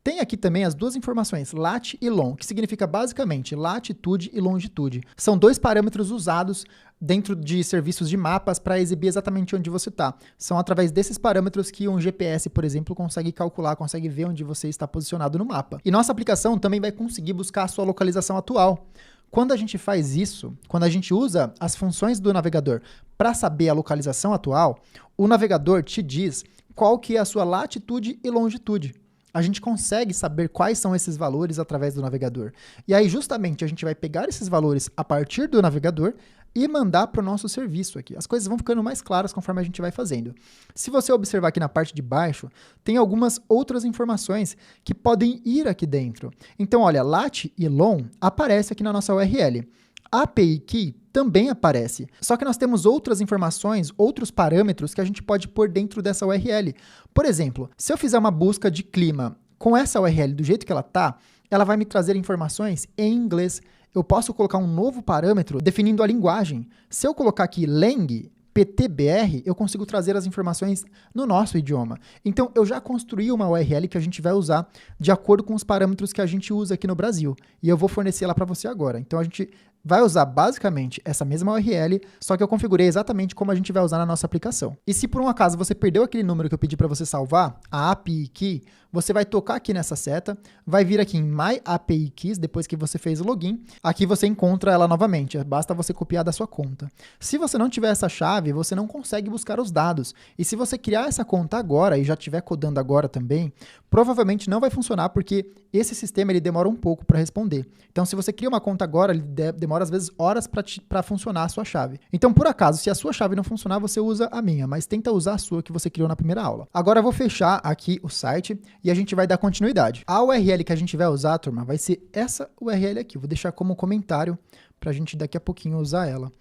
Tem aqui também as duas informações, lat e long, que significa basicamente latitude e longitude. São dois parâmetros usados dentro de serviços de mapas para exibir exatamente onde você está. São através desses parâmetros que um GPS, por exemplo, consegue calcular, consegue ver onde você está posicionado no mapa. E nossa aplicação também vai conseguir buscar a sua localização atual. Quando a gente faz isso, quando a gente usa as funções do navegador para saber a localização atual, o navegador te diz qual que é a sua latitude e longitude. A gente consegue saber quais são esses valores através do navegador. E aí, justamente, a gente vai pegar esses valores a partir do navegador e mandar para o nosso serviço aqui. As coisas vão ficando mais claras conforme a gente vai fazendo. Se você observar aqui na parte de baixo, tem algumas outras informações que podem ir aqui dentro. Então, olha, lat e long aparece aqui na nossa URL. API Key também aparece, só que nós temos outras informações, outros parâmetros que a gente pode pôr dentro dessa URL. Por exemplo, se eu fizer uma busca de clima com essa URL do jeito que ela está, ela vai me trazer informações em inglês. Eu posso colocar um novo parâmetro definindo a linguagem. Se eu colocar aqui lang, PTBR, eu consigo trazer as informações no nosso idioma. Então, eu já construí uma URL que a gente vai usar de acordo com os parâmetros que a gente usa aqui no Brasil. E eu vou fornecê-la para você agora. Então, a gente vai usar basicamente essa mesma URL, só que eu configurei exatamente como a gente vai usar na nossa aplicação. E se por um acaso você perdeu aquele número que eu pedi para você salvar, a API Key, você vai tocar aqui nessa seta, vai vir aqui em My API Keys, depois que você fez o login, aqui você encontra ela novamente, basta você copiar da sua conta. Se você não tiver essa chave, você não consegue buscar os dados. E se você criar essa conta agora e já estiver codando agora também, provavelmente não vai funcionar porque esse sistema ele demora um pouco para responder. Então, se você cria uma conta agora, ele demora às vezes horas para funcionar a sua chave. Então, por acaso, se a sua chave não funcionar, você usa a minha, mas tenta usar a sua que você criou na primeira aula. Agora eu vou fechar aqui o site e a gente vai dar continuidade. A URL que a gente vai usar, turma, vai ser essa URL aqui. Eu vou deixar como comentário para a gente daqui a pouquinho usar ela.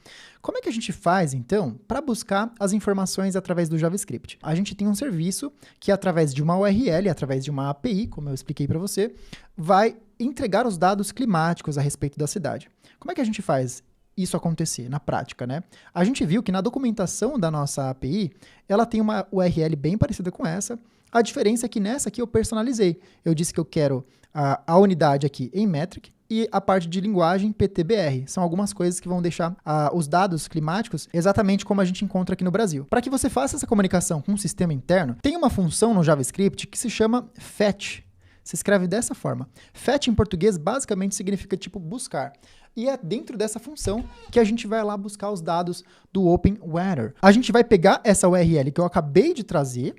Como é que a gente faz, então, para buscar as informações através do JavaScript? A gente tem um serviço que, através de uma URL, através de uma API, como eu expliquei para você, vai entregar os dados climáticos a respeito da cidade. Como é que a gente faz isso acontecer na prática, né? A gente viu que na documentação da nossa API, ela tem uma URL bem parecida com essa. A diferença é que nessa aqui eu personalizei. Eu disse que eu quero a unidade aqui em metric e a parte de linguagem PTBR. São algumas coisas que vão deixar os dados climáticos exatamente como a gente encontra aqui no Brasil. Para que você faça essa comunicação com o sistema interno, tem uma função no JavaScript que se chama fetch. Se escreve dessa forma. Fetch em português basicamente significa tipo buscar. E é dentro dessa função que a gente vai lá buscar os dados do Open Weather. A gente vai pegar essa URL que eu acabei de trazer,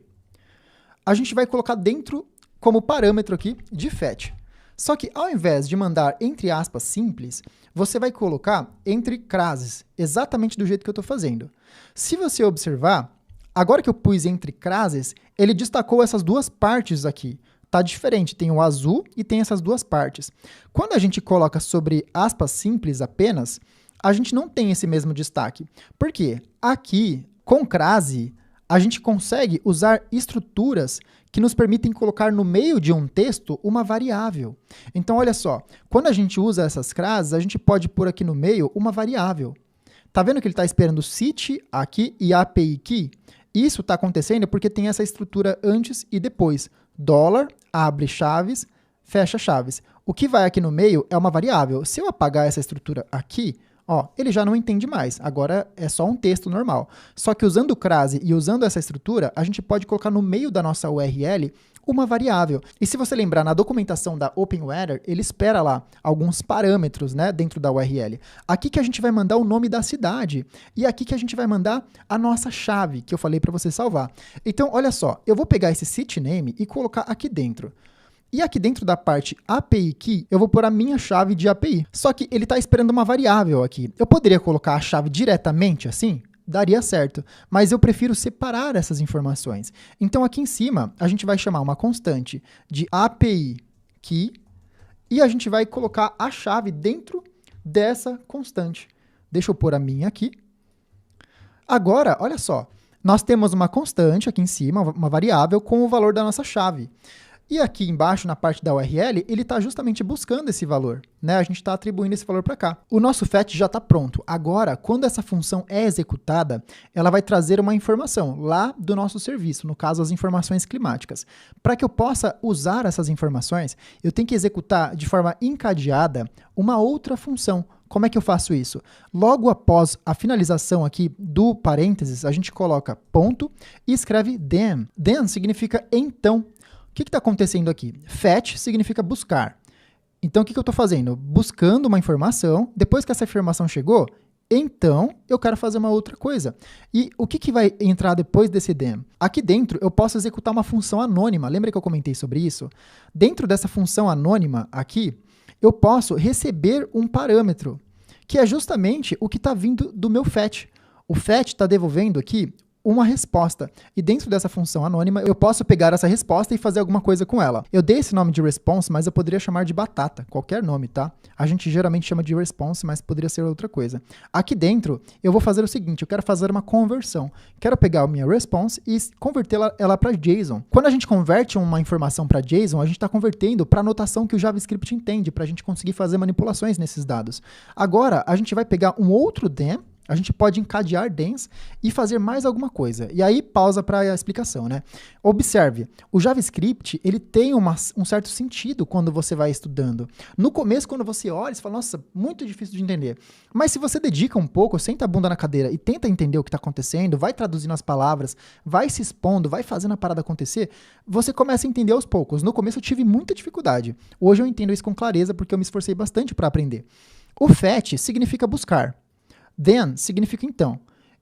a gente vai colocar dentro como parâmetro aqui de fetch. Só que ao invés de mandar entre aspas simples, você vai colocar entre crases, exatamente do jeito que eu estou fazendo. Se você observar, agora que eu pus entre crases, ele destacou essas duas partes aqui. Tá diferente, tem o azul e tem essas duas partes. Quando a gente coloca sobre aspas simples apenas, a gente não tem esse mesmo destaque. Por quê? Aqui, com crase, a gente consegue usar estruturas que nos permitem colocar no meio de um texto uma variável. Então, olha só, quando a gente usa essas crases, a gente pode pôr aqui no meio uma variável. Tá vendo que ele está esperando sit aqui e API key? Isso está acontecendo porque tem essa estrutura antes e depois. Dólar, abre chaves, fecha chaves. O que vai aqui no meio é uma variável. Se eu apagar essa estrutura aqui, ó, ele já não entende mais. Agora é só um texto normal. Só que usando o crase e usando essa estrutura, a gente pode colocar no meio da nossa URL uma variável. E se você lembrar, na documentação da Open Weather, ele espera lá alguns parâmetros, né, dentro da URL. Aqui que a gente vai mandar o nome da cidade. E aqui que a gente vai mandar a nossa chave, que eu falei para você salvar. Então, olha só, eu vou pegar esse sitname e colocar aqui dentro. E aqui dentro da parte API Key, eu vou pôr a minha chave de API. Só que ele está esperando uma variável aqui. Eu poderia colocar a chave diretamente assim? Daria certo, mas eu prefiro separar essas informações. Então aqui em cima, a gente vai chamar uma constante de API Key e a gente vai colocar a chave dentro dessa constante. Deixa eu pôr a minha aqui. Agora, olha só, nós temos uma constante aqui em cima, uma variável com o valor da nossa chave. E aqui embaixo, na parte da URL, ele está justamente buscando esse valor, né? A gente está atribuindo esse valor para cá. O nosso fetch já está pronto. Agora, quando essa função é executada, ela vai trazer uma informação lá do nosso serviço, no caso, as informações climáticas. Para que eu possa usar essas informações, eu tenho que executar de forma encadeada uma outra função. Como é que eu faço isso? Logo após a finalização aqui do parênteses, a gente coloca ponto e escreve then. Then significa então. O que está acontecendo aqui? Fetch significa buscar. Então, o que eu estou fazendo? Buscando uma informação, depois que essa informação chegou, então eu quero fazer uma outra coisa. E o que vai entrar depois desse then? Aqui dentro, eu posso executar uma função anônima. Lembra que eu comentei sobre isso? Dentro dessa função anônima aqui, eu posso receber um parâmetro, que é justamente o que está vindo do meu fetch. O fetch está devolvendo aqui uma resposta. E dentro dessa função anônima, eu posso pegar essa resposta e fazer alguma coisa com ela. Eu dei esse nome de response, mas eu poderia chamar de batata. Qualquer nome, tá? A gente geralmente chama de response, mas poderia ser outra coisa. Aqui dentro, eu vou fazer o seguinte, eu quero fazer uma conversão. Quero pegar a minha response e convertê-la para JSON. Quando a gente converte uma informação para JSON, a gente está convertendo para a notação que o JavaScript entende, para a gente conseguir fazer manipulações nesses dados. Agora, a gente vai pegar um outro then, a gente pode encadear thens e fazer mais alguma coisa. E aí, pausa para a explicação, né? Observe, o JavaScript, ele tem um certo sentido quando você vai estudando. No começo, quando você olha, você fala, nossa, muito difícil de entender. Mas se você dedica um pouco, senta a bunda na cadeira e tenta entender o que está acontecendo, vai traduzindo as palavras, vai se expondo, vai fazendo a parada acontecer, você começa a entender aos poucos. No começo eu tive muita dificuldade. Hoje eu entendo isso com clareza porque eu me esforcei bastante para aprender. O fetch significa buscar. Then significa então. O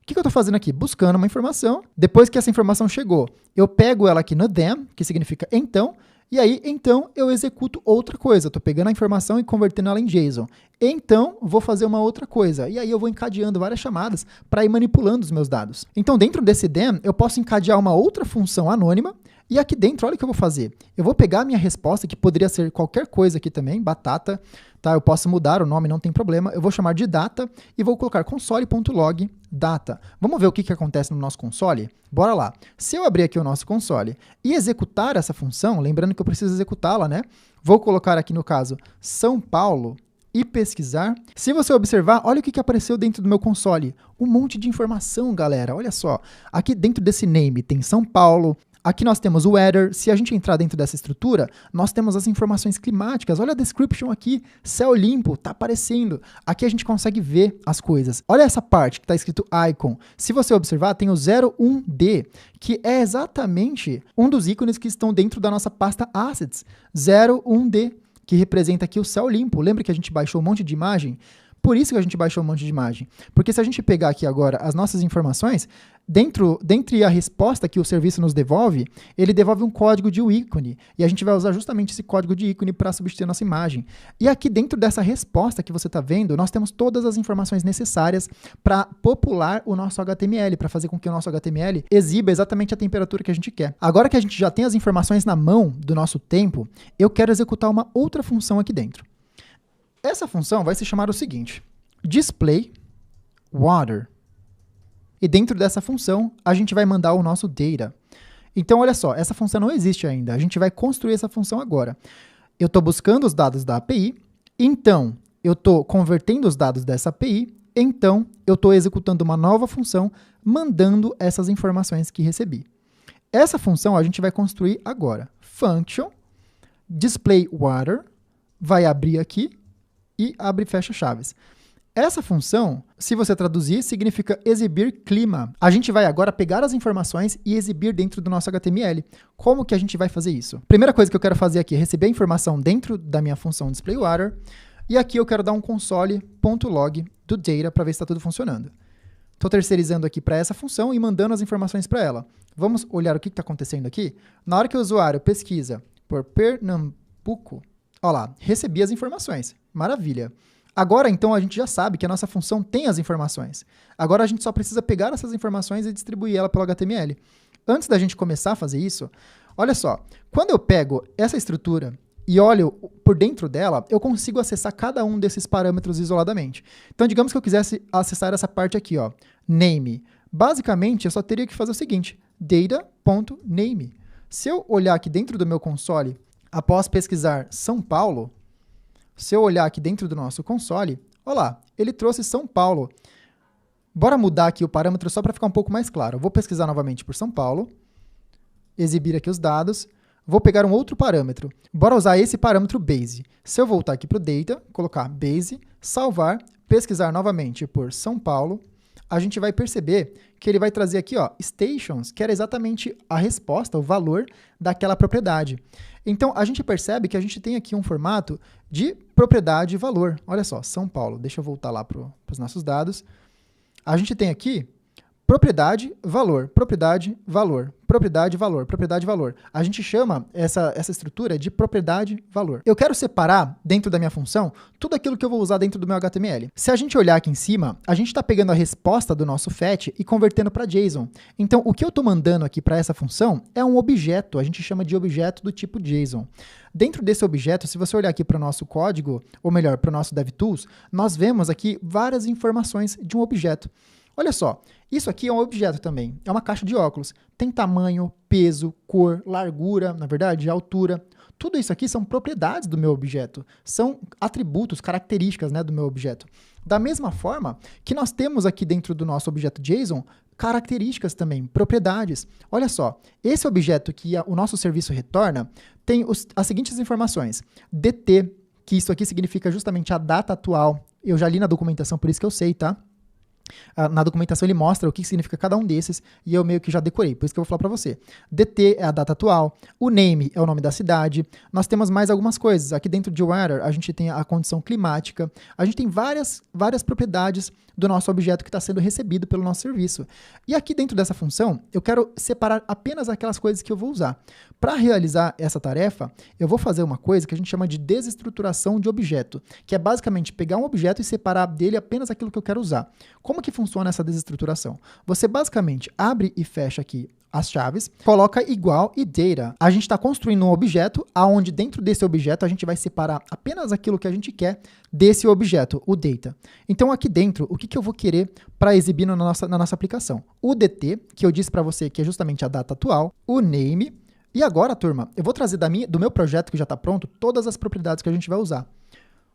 que eu estou fazendo aqui? Buscando uma informação. Depois que essa informação chegou, eu pego ela aqui no then, que significa então, e aí, então, eu executo outra coisa. Estou pegando a informação e convertendo ela em JSON. Então, vou fazer uma outra coisa. E aí eu vou encadeando várias chamadas para ir manipulando os meus dados. Então, dentro desse then, eu posso encadear uma outra função anônima. E aqui dentro, olha o que eu vou fazer. Eu vou pegar a minha resposta, que poderia ser qualquer coisa aqui também, batata, tá? Eu posso mudar o nome, não tem problema. Eu vou chamar de data e vou colocar console.log data. Vamos ver o que acontece no nosso console? Bora lá. Se eu abrir aqui o nosso console e executar essa função, lembrando que eu preciso executá-la, né? Vou colocar aqui no caso São Paulo e pesquisar. Se você observar, olha o que apareceu dentro do meu console. Um monte de informação, galera. Olha só. Aqui dentro desse name tem São Paulo, Aqui nós temos o weather. Se a gente entrar dentro dessa estrutura, nós temos as informações climáticas. Olha a description aqui, céu limpo, tá aparecendo. Aqui a gente consegue ver as coisas. Olha essa parte que está escrito icon. Se você observar, tem o 01D, que é exatamente um dos ícones que estão dentro da nossa pasta Assets. 01D, que representa aqui o céu limpo. Lembra que a gente baixou um monte de imagem? Por isso que a gente baixou um monte de imagem. Porque se a gente pegar aqui agora as nossas informações, dentre a resposta que o serviço nos devolve, ele devolve um código de ícone. E a gente vai usar justamente esse código de ícone para substituir a nossa imagem. E aqui dentro dessa resposta que você está vendo, nós temos todas as informações necessárias para popular o nosso HTML, para fazer com que o nosso HTML exiba exatamente a temperatura que a gente quer. Agora que a gente já tem as informações na mão do nosso tempo, eu quero executar uma outra função aqui dentro. Essa função vai se chamar o seguinte, display water. E dentro dessa função, a gente vai mandar o nosso data. Então, olha só, essa função não existe ainda. A gente vai construir essa função agora. Eu estou buscando os dados da API, então eu estou convertendo os dados dessa API, então eu estou executando uma nova função, mandando essas informações que recebi. Essa função a gente vai construir agora. Function, display water, vai abrir aqui, e abre e fecha chaves. Essa função, se você traduzir, significa exibir clima. A gente vai agora pegar as informações e exibir dentro do nosso HTML. Como que a gente vai fazer isso? Primeira coisa que eu quero fazer aqui é receber a informação dentro da minha função displayWater. E aqui eu quero dar um console.log do data para ver se está tudo funcionando. Estou terceirizando aqui para essa função e mandando as informações para ela. Vamos olhar o que está acontecendo aqui? Na hora que o usuário pesquisa por Pernambuco, olha lá, recebi as informações. Maravilha. Agora, então, a gente já sabe que a nossa função tem as informações. Agora, a gente só precisa pegar essas informações e distribuir ela pelo HTML. Antes da gente começar a fazer isso, olha só. Quando eu pego essa estrutura e olho por dentro dela, eu consigo acessar cada um desses parâmetros isoladamente. Então, digamos que eu quisesse acessar essa parte aqui, ó, name. Basicamente, eu só teria que fazer o seguinte, data.name. Se eu olhar aqui dentro do meu console, após pesquisar São Paulo, se eu olhar aqui dentro do nosso console, olha lá, ele trouxe São Paulo. Bora mudar aqui o parâmetro só para ficar um pouco mais claro. Eu vou pesquisar novamente por São Paulo, exibir aqui os dados, vou pegar um outro parâmetro. Bora usar esse parâmetro base. Se eu voltar aqui para o data, colocar base, salvar, pesquisar novamente por São Paulo, a gente vai perceber que ele vai trazer aqui, ó, stations, que era exatamente a resposta, o valor daquela propriedade. Então, a gente percebe que a gente tem aqui um formato de propriedade e valor. Olha só, São Paulo. Deixa eu voltar lá para os nossos dados. A gente tem aqui propriedade, valor, propriedade, valor, propriedade, valor, propriedade, valor. A gente chama essa estrutura de propriedade, valor. Eu quero separar dentro da minha função tudo aquilo que eu vou usar dentro do meu HTML. Se a gente olhar aqui em cima, a gente está pegando a resposta do nosso fetch e convertendo para JSON. Então, o que eu estou mandando aqui para essa função é um objeto, a gente chama de objeto do tipo JSON. Dentro desse objeto, se você olhar aqui para o nosso código, ou melhor, para o nosso DevTools, nós vemos aqui várias informações de um objeto. Olha só, isso aqui é um objeto também, é uma caixa de óculos. Tem tamanho, peso, cor, largura, na verdade, altura. Tudo isso aqui são propriedades do meu objeto, são atributos, características, né, do meu objeto. Da mesma forma que nós temos aqui dentro do nosso objeto JSON, características também, propriedades. Olha só, esse objeto que o nosso serviço retorna tem as seguintes informações. DT, que isso aqui significa justamente a data atual. Eu já li na documentação, por isso que eu sei, tá? Na documentação ele mostra o que significa cada um desses e eu meio que já decorei, por isso que eu vou falar para você. DT é a data atual, o name é o nome da cidade, nós temos mais algumas coisas. Aqui dentro de weather a gente tem a condição climática, a gente tem várias propriedades do nosso objeto que está sendo recebido pelo nosso serviço. E aqui dentro dessa função eu quero separar apenas aquelas coisas que eu vou usar. Para realizar essa tarefa, eu vou fazer uma coisa que a gente chama de desestruturação de objeto, que é basicamente pegar um objeto e separar dele apenas aquilo que eu quero usar. Como que funciona essa desestruturação? Você basicamente abre e fecha aqui as chaves, coloca igual e data. A gente está construindo um objeto, onde dentro desse objeto a gente vai separar apenas aquilo que a gente quer desse objeto, o data. Então aqui dentro, o que eu vou querer para exibir na nossa aplicação? O DT, que eu disse para você que é justamente a data atual, o name, e agora, turma, eu vou trazer do meu projeto que já está pronto, todas as propriedades que a gente vai usar.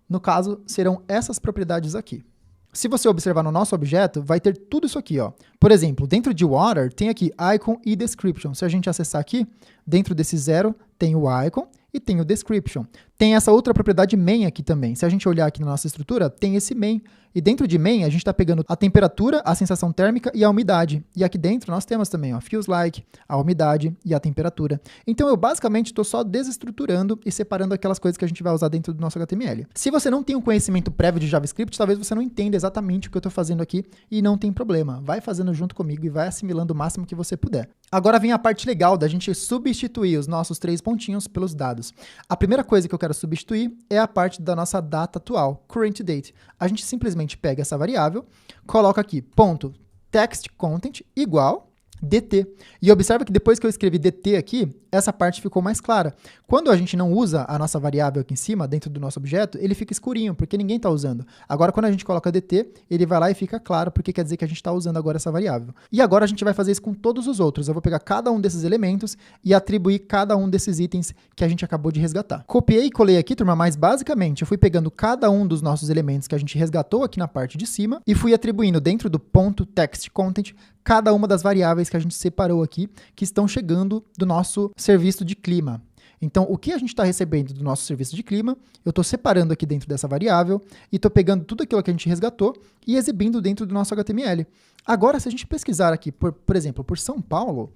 No caso, serão essas propriedades aqui. Se você observar no nosso objeto, vai ter tudo isso aqui, ó. Por exemplo, dentro de water, tem aqui icon e description. Se a gente acessar aqui, dentro desse 0, tem o icon e tem o description. Tem essa outra propriedade main aqui também. Se a gente olhar aqui na nossa estrutura, tem esse main. E dentro de main, a gente está pegando a temperatura, a sensação térmica e a umidade. E aqui dentro nós temos também, ó, feels like, a umidade e a temperatura. Então eu basicamente estou só desestruturando e separando aquelas coisas que a gente vai usar dentro do nosso HTML. Se você não tem um conhecimento prévio de JavaScript, talvez você não entenda exatamente o que eu estou fazendo aqui e não tem problema. Vai fazendo junto comigo e vai assimilando o máximo que você puder. Agora vem a parte legal da gente substituir os nossos 3 pontinhos pelos dados. A primeira coisa que eu quero substituir é a parte da nossa data atual, current date. A gente simplesmente pega essa variável, coloca aqui ponto text content igual dt. E observa que depois que eu escrevi dt aqui, essa parte ficou mais clara. Quando a gente não usa a nossa variável aqui em cima, dentro do nosso objeto, ele fica escurinho, porque ninguém está usando. Agora, quando a gente coloca dt, ele vai lá e fica claro, porque quer dizer que a gente está usando agora essa variável. E agora a gente vai fazer isso com todos os outros. Eu vou pegar cada um desses elementos e atribuir cada um desses itens que a gente acabou de resgatar. Copiei e colei aqui, turma, mas basicamente eu fui pegando cada um dos nossos elementos que a gente resgatou aqui na parte de cima e fui atribuindo dentro do ponto text content cada uma das variáveis que a gente separou aqui, que estão chegando do nosso serviço de clima. Então, o que a gente está recebendo do nosso serviço de clima, eu estou separando aqui dentro dessa variável e estou pegando tudo aquilo que a gente resgatou e exibindo dentro do nosso HTML. Agora, se a gente pesquisar aqui, por exemplo, por São Paulo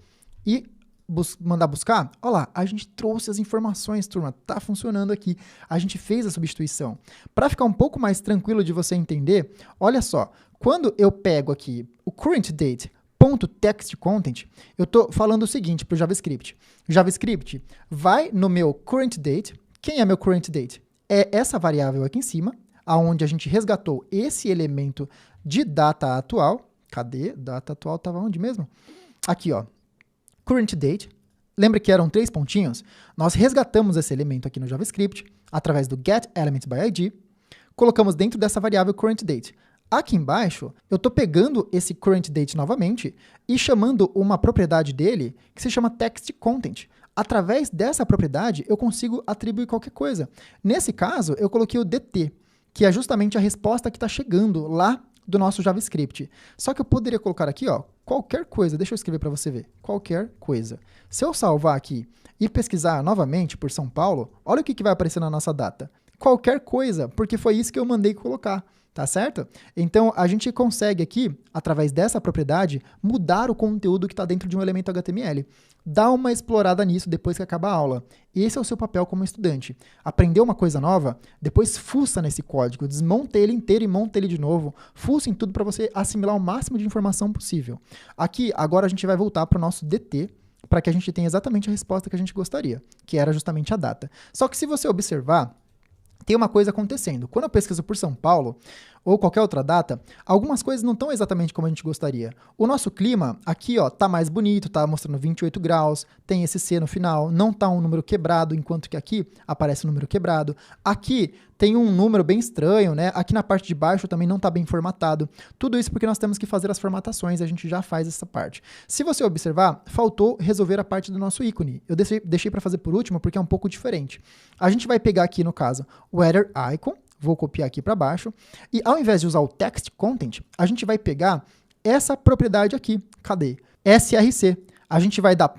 e mandar buscar, olha lá, a gente trouxe as informações, turma, tá funcionando aqui. A gente fez a substituição. Para ficar um pouco mais tranquilo de você entender, olha só, quando eu pego aqui o current date, .text content, eu estou falando o seguinte para o JavaScript. JavaScript, vai no meu current date. Quem é meu current date? É essa variável aqui em cima, onde a gente resgatou esse elemento de data atual. Cadê? Data atual estava onde mesmo? Aqui, ó. Current date. Lembra que eram 3 pontinhos? Nós resgatamos esse elemento aqui no JavaScript através do getElementById. Colocamos dentro dessa variável current date. Aqui embaixo, eu estou pegando esse current date novamente e chamando uma propriedade dele que se chama text content. Através dessa propriedade, eu consigo atribuir qualquer coisa. Nesse caso, eu coloquei o dt, que é justamente a resposta que está chegando lá do nosso JavaScript. Só que eu poderia colocar aqui, ó, qualquer coisa. Deixa eu escrever para você ver. Qualquer coisa. Se eu salvar aqui e pesquisar novamente por São Paulo, olha o que vai aparecer na nossa data. Qualquer coisa, porque foi isso que eu mandei colocar. Tá certo? Então, a gente consegue aqui, através dessa propriedade, mudar o conteúdo que está dentro de um elemento HTML. Dá uma explorada nisso depois que acabar a aula. Esse é o seu papel como estudante. Aprender uma coisa nova, depois fuça nesse código, desmonta ele inteiro e monta ele de novo. Fuça em tudo para você assimilar o máximo de informação possível. Aqui, agora a gente vai voltar para o nosso DT, para que a gente tenha exatamente a resposta que a gente gostaria, que era justamente a data. Só que se você observar, tem uma coisa acontecendo. Quando eu pesquiso por São Paulo, ou qualquer outra data, algumas coisas não estão exatamente como a gente gostaria. O nosso clima, aqui, ó, tá mais bonito, tá mostrando 28 graus, tem esse C no final, não tá um número quebrado, enquanto que aqui aparece um número quebrado. Aqui tem um número bem estranho, né? Aqui na parte de baixo também não tá bem formatado. Tudo isso porque nós temos que fazer as formatações, a gente já faz essa parte. Se você observar, faltou resolver a parte do nosso ícone. Eu deixei para fazer por último porque é um pouco diferente. A gente vai pegar aqui, no caso, o header icon, vou copiar aqui para baixo, e ao invés de usar o text content, a gente vai pegar essa propriedade aqui. Cadê? src. A gente vai dar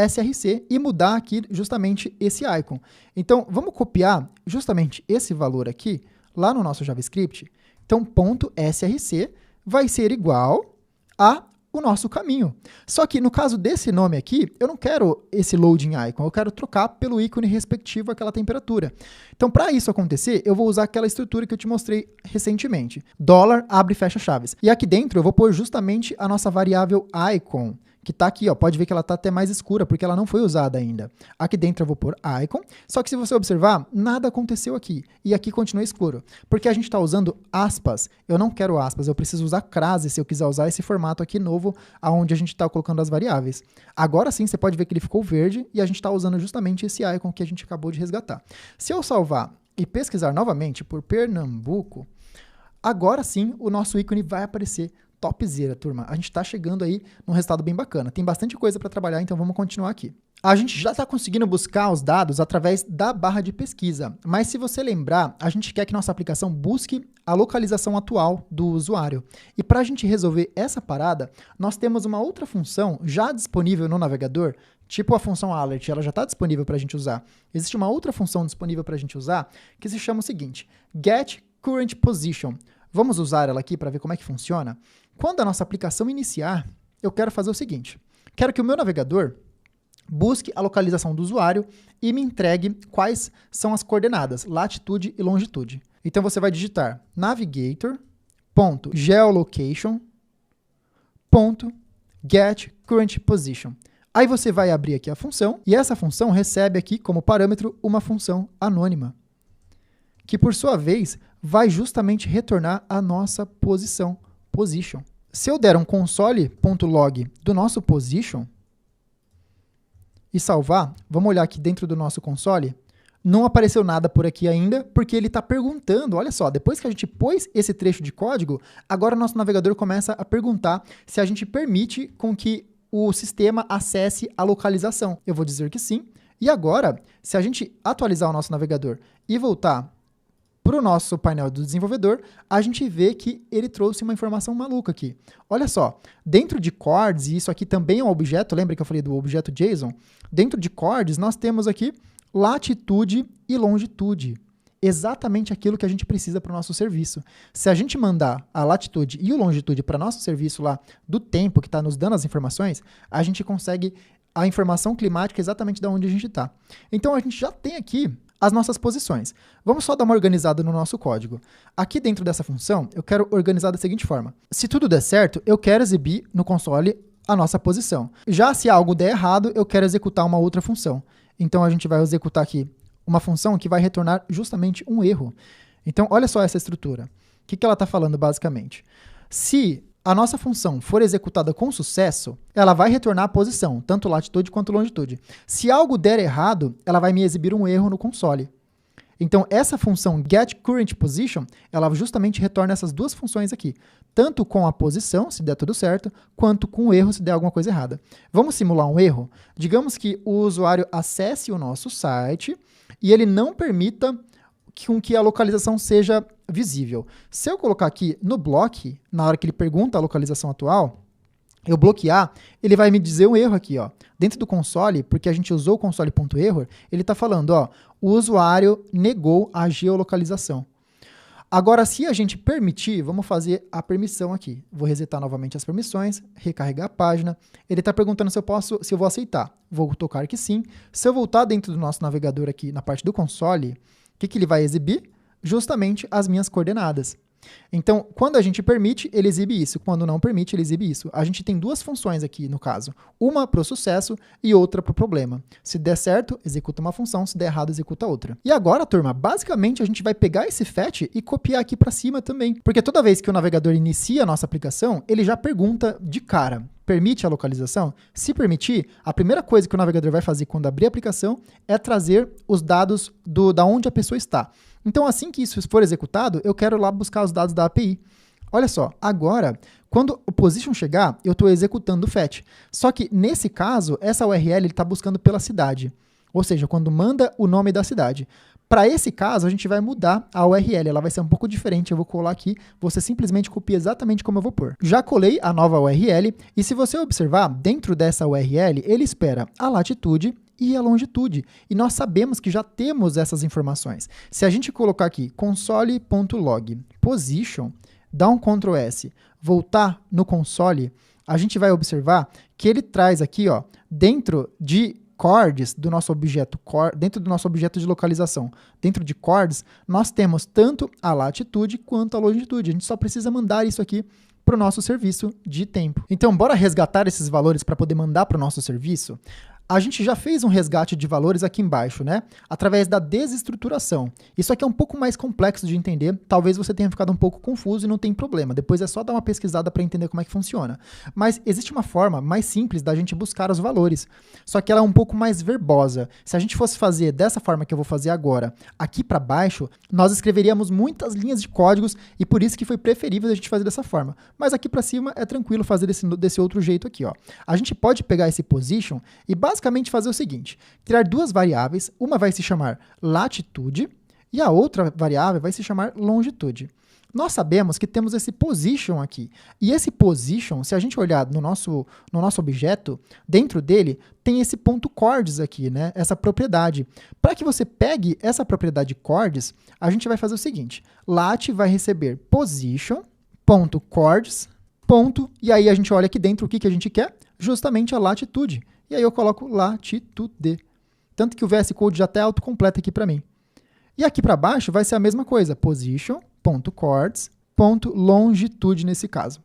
.src e mudar aqui justamente esse icon. Então, vamos copiar justamente esse valor aqui lá no nosso JavaScript. Então, .src vai ser igual a o nosso caminho. Só que no caso desse nome aqui, eu não quero esse loading icon, eu quero trocar pelo ícone respectivo àquela temperatura. Então, para isso acontecer, eu vou usar aquela estrutura que eu te mostrei recentemente. $, abre e fecha chaves. E aqui dentro eu vou pôr justamente a nossa variável icon, que está aqui, ó, pode ver que ela está até mais escura, porque ela não foi usada ainda. Aqui dentro eu vou pôr icon, só que se você observar, nada aconteceu aqui, e aqui continua escuro, porque a gente está usando aspas. Eu não quero aspas, eu preciso usar crase se eu quiser usar esse formato aqui novo, onde a gente está colocando as variáveis. Agora sim, você pode ver que ele ficou verde, e a gente está usando justamente esse icon que a gente acabou de resgatar. Se eu salvar e pesquisar novamente por Pernambuco, agora sim o nosso ícone vai aparecer topzera, turma. A gente está chegando aí num resultado bem bacana. Tem bastante coisa para trabalhar, então vamos continuar aqui. A gente já está conseguindo buscar os dados através da barra de pesquisa, mas se você lembrar, a gente quer que nossa aplicação busque a localização atual do usuário. E para a gente resolver essa parada, nós temos uma outra função já disponível no navegador, tipo a função alert, ela já está disponível para a gente usar. Existe uma outra função disponível para a gente usar que se chama o seguinte, get current position. Vamos usar ela aqui para ver como é que funciona. Quando a nossa aplicação iniciar, eu quero fazer o seguinte, quero que o meu navegador busque a localização do usuário e me entregue quais são as coordenadas, latitude e longitude. Então você vai digitar navigator.geolocation.getCurrentPosition. Aí você vai abrir aqui a função e essa função recebe aqui como parâmetro uma função anônima, que por sua vez vai justamente retornar a nossa posição, position. Se eu der um console.log do nosso position, e salvar, vamos olhar aqui dentro do nosso console, não apareceu nada por aqui ainda, porque ele está perguntando, olha só, depois que a gente pôs esse trecho de código, agora o nosso navegador começa a perguntar se a gente permite com que o sistema acesse a localização. Eu vou dizer que sim, e agora, se a gente atualizar o nosso navegador e voltar para o nosso painel do desenvolvedor, a gente vê que ele trouxe uma informação maluca aqui. Olha só, dentro de chords, e isso aqui também é um objeto, lembra que eu falei do objeto JSON? Dentro de chords, nós temos aqui latitude e longitude. Exatamente aquilo que a gente precisa para o nosso serviço. Se a gente mandar a latitude e o longitude para nosso serviço lá do tempo que está nos dando as informações, a gente consegue a informação climática exatamente de onde a gente está. Então, a gente já tem aqui as nossas posições. Vamos só dar uma organizada no nosso código. Aqui dentro dessa função, eu quero organizar da seguinte forma. Se tudo der certo, eu quero exibir no console a nossa posição. Já se algo der errado, eu quero executar uma outra função. Então, a gente vai executar aqui uma função que vai retornar justamente um erro. Então, olha só essa estrutura. O que ela está falando basicamente? Se a nossa função for executada com sucesso, ela vai retornar a posição, tanto latitude quanto longitude. Se algo der errado, ela vai me exibir um erro no console. Então, essa função getCurrentPosition, ela justamente retorna essas duas funções aqui, tanto com a posição, se der tudo certo, quanto com o erro, se der alguma coisa errada. Vamos simular um erro? Digamos que o usuário acesse o nosso site e ele não permita com que a localização seja visível. Se eu colocar aqui no block, na hora que ele pergunta a localização atual, eu bloquear, ele vai me dizer um erro aqui, ó. Dentro do console, porque a gente usou o console.error, ele está falando, ó, o usuário negou a geolocalização. Agora, se a gente permitir, vamos fazer a permissão aqui. Vou resetar novamente as permissões, recarregar a página. Ele está perguntando se eu vou aceitar. Vou tocar que sim. Se eu voltar dentro do nosso navegador aqui, na parte do console, o que ele vai exibir? Justamente as minhas coordenadas. Então, quando a gente permite, ele exibe isso. Quando não permite, ele exibe isso. A gente tem duas funções aqui, no caso. Uma para o sucesso e outra para o problema. Se der certo, executa uma função. Se der errado, executa outra. E agora, turma, basicamente, a gente vai pegar esse fetch e copiar aqui para cima também. Porque toda vez que o navegador inicia a nossa aplicação, ele já pergunta de cara. Permite a localização? Se permitir, a primeira coisa que o navegador vai fazer quando abrir a aplicação é trazer os dados da onde a pessoa está. Então, assim que isso for executado, eu quero lá buscar os dados da API. Olha só, agora, quando o position chegar, eu estou executando o fetch. Só que, nesse caso, essa URL está buscando pela cidade. Ou seja, quando manda o nome da cidade. Para esse caso, a gente vai mudar a URL, ela vai ser um pouco diferente, eu vou colar aqui, você simplesmente copia exatamente como eu vou pôr. Já colei a nova URL, e se você observar, dentro dessa URL, ele espera a latitude e a longitude, e nós sabemos que já temos essas informações. Se a gente colocar aqui console.log position, dar um Ctrl S, voltar no console, a gente vai observar que ele traz aqui, ó, dentro de chords do nosso objeto, dentro do nosso objeto de localização, dentro de chords, nós temos tanto a latitude quanto a longitude. A gente só precisa mandar isso aqui para o nosso serviço de tempo. Então, bora resgatar esses valores para poder mandar para o nosso serviço? A gente já fez um resgate de valores aqui embaixo, né? Através da desestruturação. Isso aqui é um pouco mais complexo de entender. Talvez você tenha ficado um pouco confuso e não tem problema. Depois é só dar uma pesquisada para entender como é que funciona. Mas existe uma forma mais simples da gente buscar os valores. Só que ela é um pouco mais verbosa. Se a gente fosse fazer dessa forma que eu vou fazer agora, aqui para baixo, nós escreveríamos muitas linhas de códigos e por isso que foi preferível a gente fazer dessa forma. Mas aqui para cima é tranquilo fazer desse outro jeito aqui, ó. A gente pode pegar esse position e basicamente fazer o seguinte, criar duas variáveis, uma vai se chamar latitude e a outra variável vai se chamar longitude. Nós sabemos que temos esse position aqui, e esse position, se a gente olhar no nosso objeto, dentro dele tem esse ponto chords aqui, né? Essa propriedade. Para que você pegue essa propriedade chords, a gente vai fazer o seguinte, lat vai receber position.chords, e aí a gente olha aqui dentro o que a gente quer, justamente a latitude. E aí eu coloco latitude. Tanto que o VS Code já até autocompleta aqui para mim. E aqui para baixo vai ser a mesma coisa, position.chords.longitude nesse caso.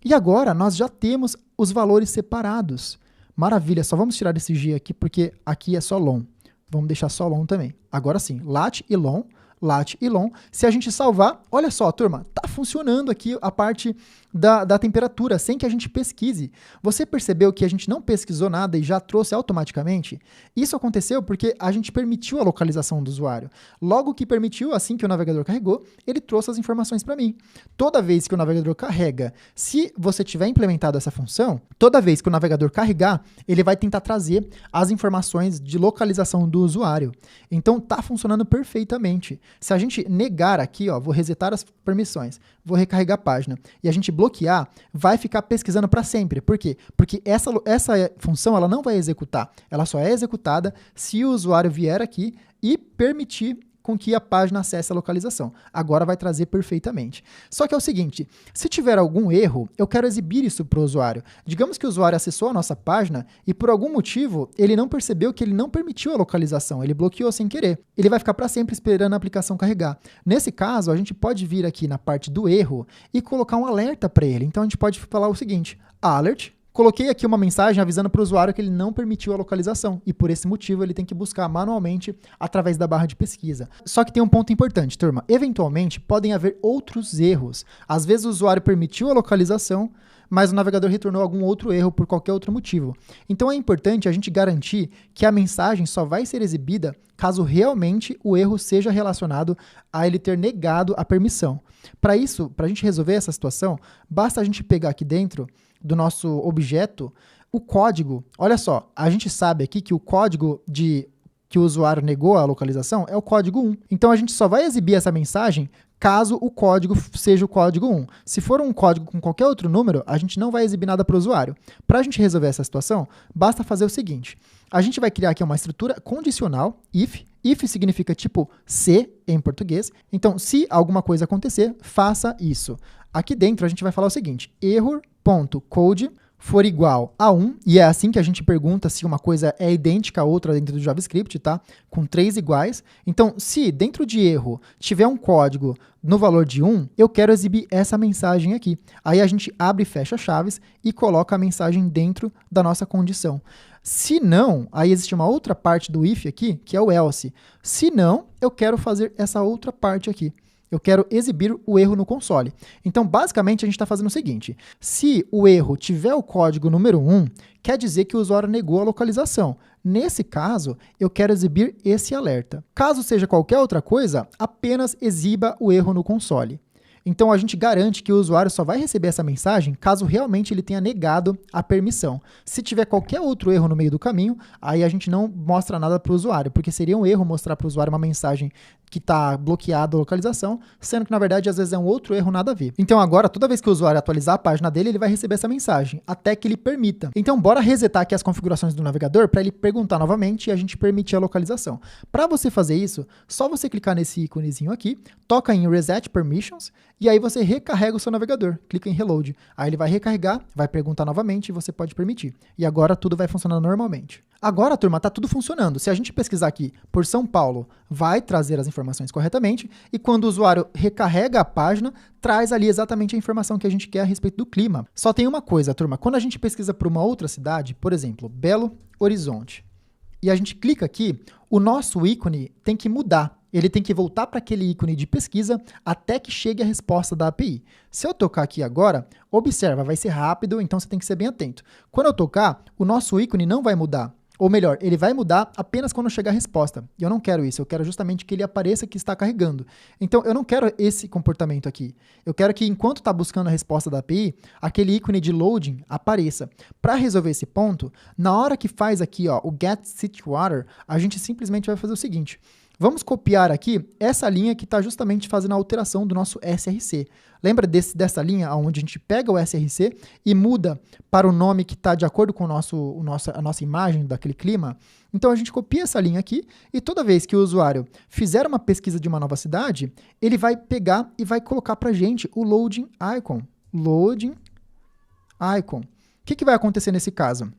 E agora nós já temos os valores separados. Maravilha, só vamos tirar esse G aqui porque aqui é só long. Vamos deixar só long também. Agora sim, lat e long. Se a gente salvar, olha só, turma, tá funcionando aqui a parte da temperatura, sem que a gente pesquise. Você percebeu que a gente não pesquisou nada e já trouxe automaticamente? Isso aconteceu porque a gente permitiu a localização do usuário. Logo que permitiu, assim que o navegador carregou, ele trouxe as informações para mim. Toda vez que o navegador carrega, se você tiver implementado essa função, toda vez que o navegador carregar, ele vai tentar trazer as informações de localização do usuário. Então, tá funcionando perfeitamente. Se a gente negar aqui, ó, vou resetar as permissões, vou recarregar a página, e a gente bloquear, vai ficar pesquisando para sempre. Por quê? Porque essa função ela não vai executar. Ela só é executada se o usuário vier aqui e permitir com que a página acesse a localização. Agora vai trazer perfeitamente. Só que é o seguinte, se tiver algum erro, eu quero exibir isso para o usuário. Digamos que o usuário acessou a nossa página e por algum motivo ele não percebeu que ele não permitiu a localização, ele bloqueou sem querer. Ele vai ficar para sempre esperando a aplicação carregar. Nesse caso, a gente pode vir aqui na parte do erro e colocar um alerta para ele. Então a gente pode falar o seguinte, alert, coloquei aqui uma mensagem avisando para o usuário que ele não permitiu a localização e por esse motivo ele tem que buscar manualmente através da barra de pesquisa. Só que tem um ponto importante, turma. Eventualmente podem haver outros erros. Às vezes o usuário permitiu a localização, mas o navegador retornou algum outro erro por qualquer outro motivo. Então é importante a gente garantir que a mensagem só vai ser exibida caso realmente o erro seja relacionado a ele ter negado a permissão. Para isso, para a gente resolver essa situação, basta a gente pegar aqui dentro do nosso objeto o código. Olha só, a gente sabe aqui que o código que o usuário negou a localização é o código 1. Então a gente só vai exibir essa mensagem caso o código seja o código 1. Se for um código com qualquer outro número, a gente não vai exibir nada para o usuário. Para a gente resolver essa situação, basta fazer o seguinte. A gente vai criar aqui uma estrutura condicional, if. If significa tipo se em português. Então, se alguma coisa acontecer, faça isso. Aqui dentro a gente vai falar o seguinte, error.code for igual a 1, e é assim que a gente pergunta se uma coisa é idêntica a outra dentro do JavaScript, tá? Com 3 iguais. Então, se dentro de erro tiver um código no valor de 1, eu quero exibir essa mensagem aqui. Aí a gente abre e fecha chaves e coloca a mensagem dentro da nossa condição. Se não, aí existe uma outra parte do if aqui, que é o else. Se não, eu quero fazer essa outra parte aqui. Eu quero exibir o erro no console. Então, basicamente, a gente está fazendo o seguinte. Se o erro tiver o código número 1, quer dizer que o usuário negou a localização. Nesse caso, eu quero exibir esse alerta. Caso seja qualquer outra coisa, apenas exiba o erro no console. Então, a gente garante que o usuário só vai receber essa mensagem caso realmente ele tenha negado a permissão. Se tiver qualquer outro erro no meio do caminho, aí a gente não mostra nada para o usuário, porque seria um erro mostrar para o usuário uma mensagem que está bloqueada a localização, sendo que, na verdade, às vezes é um outro erro nada a ver. Então, agora, toda vez que o usuário atualizar a página dele, ele vai receber essa mensagem, até que ele permita. Então, bora resetar aqui as configurações do navegador para ele perguntar novamente e a gente permitir a localização. Para você fazer isso, só você clicar nesse íconezinho aqui, toca em Reset Permissions, e aí você recarrega o seu navegador. Clica em Reload. Aí ele vai recarregar, vai perguntar novamente e você pode permitir. E agora tudo vai funcionar normalmente. Agora, turma, está tudo funcionando. Se a gente pesquisar aqui por São Paulo, vai trazer as informações corretamente, e quando o usuário recarrega a página, traz ali exatamente a informação que a gente quer a respeito do clima. Só tem uma coisa, turma, quando a gente pesquisa por uma outra cidade, por exemplo, Belo Horizonte, e a gente clica aqui, o nosso ícone tem que mudar. Ele tem que voltar para aquele ícone de pesquisa até que chegue a resposta da API. Se eu tocar aqui agora, observa, vai ser rápido, então você tem que ser bem atento. Quando eu tocar, o nosso ícone não vai mudar. Ou melhor, ele vai mudar apenas quando chegar a resposta. E eu não quero isso, eu quero justamente que ele apareça que está carregando. Então, eu não quero esse comportamento aqui. Eu quero que, enquanto está buscando a resposta da API, aquele ícone de loading apareça. Para resolver esse ponto, na hora que faz aqui ó, o getSituator, a gente simplesmente vai fazer o seguinte. Vamos copiar aqui essa linha que está justamente fazendo a alteração do nosso SRC. Lembra dessa linha onde a gente pega o SRC e muda para o nome que está de acordo com a nossa imagem daquele clima? Então a gente copia essa linha aqui e toda vez que o usuário fizer uma pesquisa de uma nova cidade, ele vai pegar e vai colocar para a gente o loading icon. Loading icon. O que vai acontecer nesse caso?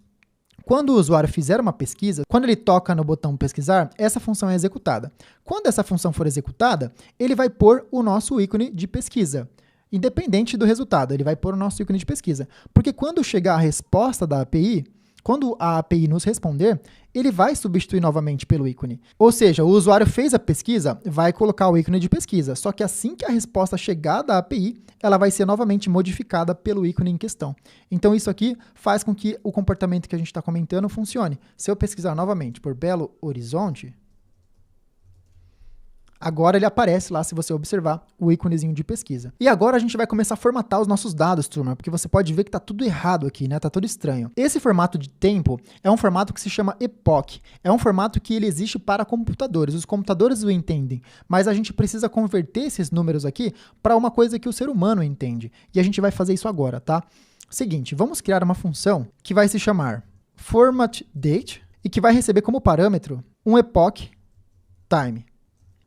Quando o usuário fizer uma pesquisa, quando ele toca no botão pesquisar, essa função é executada. Quando essa função for executada, ele vai pôr o nosso ícone de pesquisa. Independente do resultado, ele vai pôr o nosso ícone de pesquisa. Porque quando chegar a resposta da API, quando a API nos responder, ele vai substituir novamente pelo ícone. Ou seja, o usuário fez a pesquisa, vai colocar o ícone de pesquisa. Só que assim que a resposta chegar da API, ela vai ser novamente modificada pelo ícone em questão. Então isso aqui faz com que o comportamento que a gente está comentando funcione. Se eu pesquisar novamente por Belo Horizonte, agora ele aparece lá, se você observar, o íconezinho de pesquisa. E agora a gente vai começar a formatar os nossos dados, turma, porque você pode ver que está tudo errado aqui, né? Tá tudo estranho. Esse formato de tempo é um formato que se chama epoch. É um formato que ele existe para computadores. Os computadores o entendem, mas a gente precisa converter esses números aqui para uma coisa que o ser humano entende. E a gente vai fazer isso agora, tá? Seguinte, vamos criar uma função que vai se chamar formatDate e que vai receber como parâmetro um epoch time.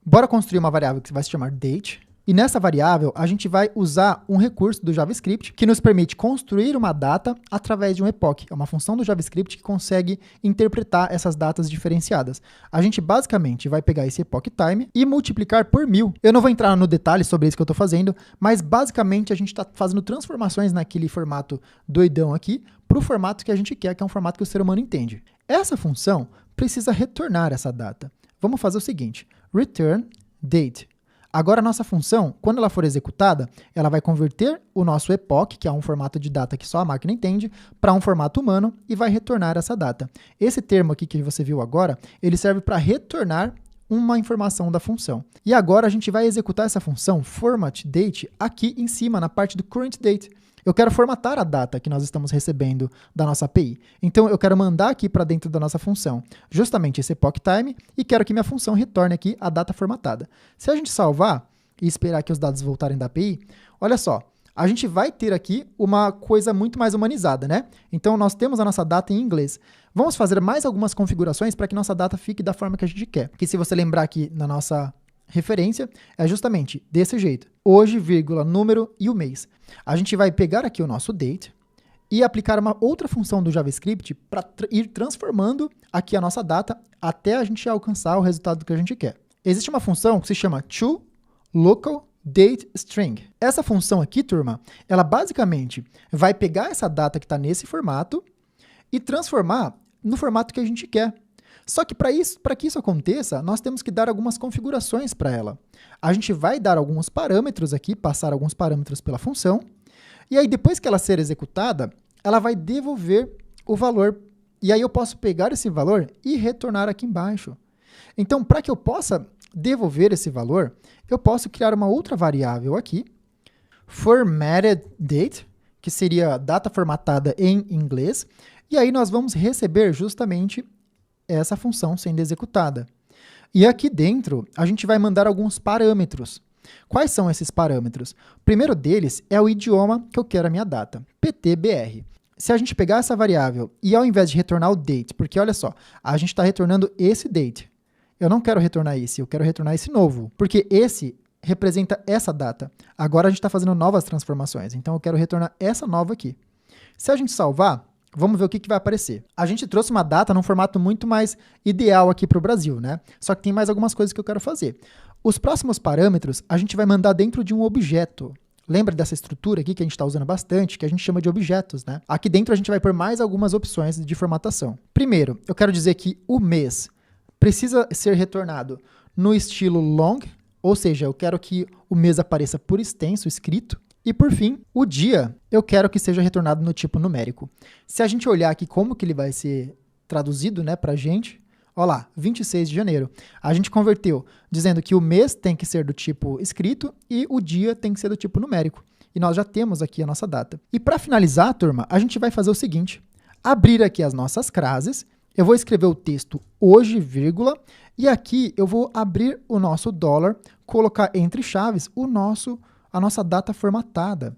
Bora construir uma variável que vai se chamar date. E nessa variável, a gente vai usar um recurso do JavaScript que nos permite construir uma data através de um epoch. É uma função do JavaScript que consegue interpretar essas datas diferenciadas. A gente basicamente vai pegar esse epoch time e multiplicar por 1000. Eu não vou entrar no detalhe sobre isso que eu estou fazendo, mas basicamente a gente está fazendo transformações naquele formato doidão aqui para o formato que a gente quer, que é um formato que o ser humano entende. Essa função precisa retornar essa data. Vamos fazer o seguinte, return date. Agora a nossa função, quando ela for executada, ela vai converter o nosso epoch, que é um formato de data que só a máquina entende, para um formato humano e vai retornar essa data. Esse termo aqui que você viu agora, ele serve para retornar uma informação da função. E agora a gente vai executar essa função formatDate aqui em cima, na parte do currentDate. Eu quero formatar a data que nós estamos recebendo da nossa API. Então, eu quero mandar aqui para dentro da nossa função justamente esse epoch time e quero que minha função retorne aqui a data formatada. Se a gente salvar e esperar que os dados voltarem da API, olha só, a gente vai ter aqui uma coisa muito mais humanizada, né? Então, nós temos a nossa data em inglês. Vamos fazer mais algumas configurações para que nossa data fique da forma que a gente quer. Que se você lembrar aqui na nossa referência, é justamente desse jeito. Hoje, vírgula, número e o mês. A gente vai pegar aqui o nosso date e aplicar uma outra função do JavaScript para ir transformando aqui a nossa data até a gente alcançar o resultado que a gente quer. Existe uma função que se chama toLocalDateString. Essa função aqui, turma, ela basicamente vai pegar essa data que está nesse formato e transformar no formato que a gente quer. Só que para que isso aconteça, nós temos que dar algumas configurações para ela. A gente vai dar alguns parâmetros aqui, passar alguns parâmetros pela função, e aí depois que ela ser executada, ela vai devolver o valor. E aí eu posso pegar esse valor e retornar aqui embaixo. Então, para que eu possa devolver esse valor, eu posso criar uma outra variável aqui, formatedDate, que seria data formatada em inglês, e aí nós vamos receber justamente essa função sendo executada. E aqui dentro, a gente vai mandar alguns parâmetros. Quais são esses parâmetros? O primeiro deles é o idioma que eu quero a minha data, PTBR. Se a gente pegar essa variável e ao invés de retornar o date, porque olha só, a gente está retornando esse date. Eu não quero retornar esse, eu quero retornar esse novo, porque esse representa essa data. Agora a gente está fazendo novas transformações, então eu quero retornar essa nova aqui. Se a gente salvar, vamos ver o que vai aparecer. A gente trouxe uma data num formato muito mais ideal aqui para o Brasil, né? Só que tem mais algumas coisas que eu quero fazer. Os próximos parâmetros a gente vai mandar dentro de um objeto. Lembra dessa estrutura aqui que a gente está usando bastante, que a gente chama de objetos, né? Aqui dentro a gente vai pôr mais algumas opções de formatação. Primeiro, eu quero dizer que o mês precisa ser retornado no estilo long, ou seja, eu quero que o mês apareça por extenso, escrito. E por fim, o dia eu quero que seja retornado no tipo numérico. Se a gente olhar aqui como que ele vai ser traduzido, né, pra gente, olha lá, 26 de janeiro. A gente converteu dizendo que o mês tem que ser do tipo escrito e o dia tem que ser do tipo numérico. E nós já temos aqui a nossa data. E para finalizar, turma, a gente vai fazer o seguinte. Abrir aqui as nossas crases. Eu vou escrever o texto hoje, vírgula. E aqui eu vou abrir o nosso dólar, colocar entre chaves a nossa data formatada.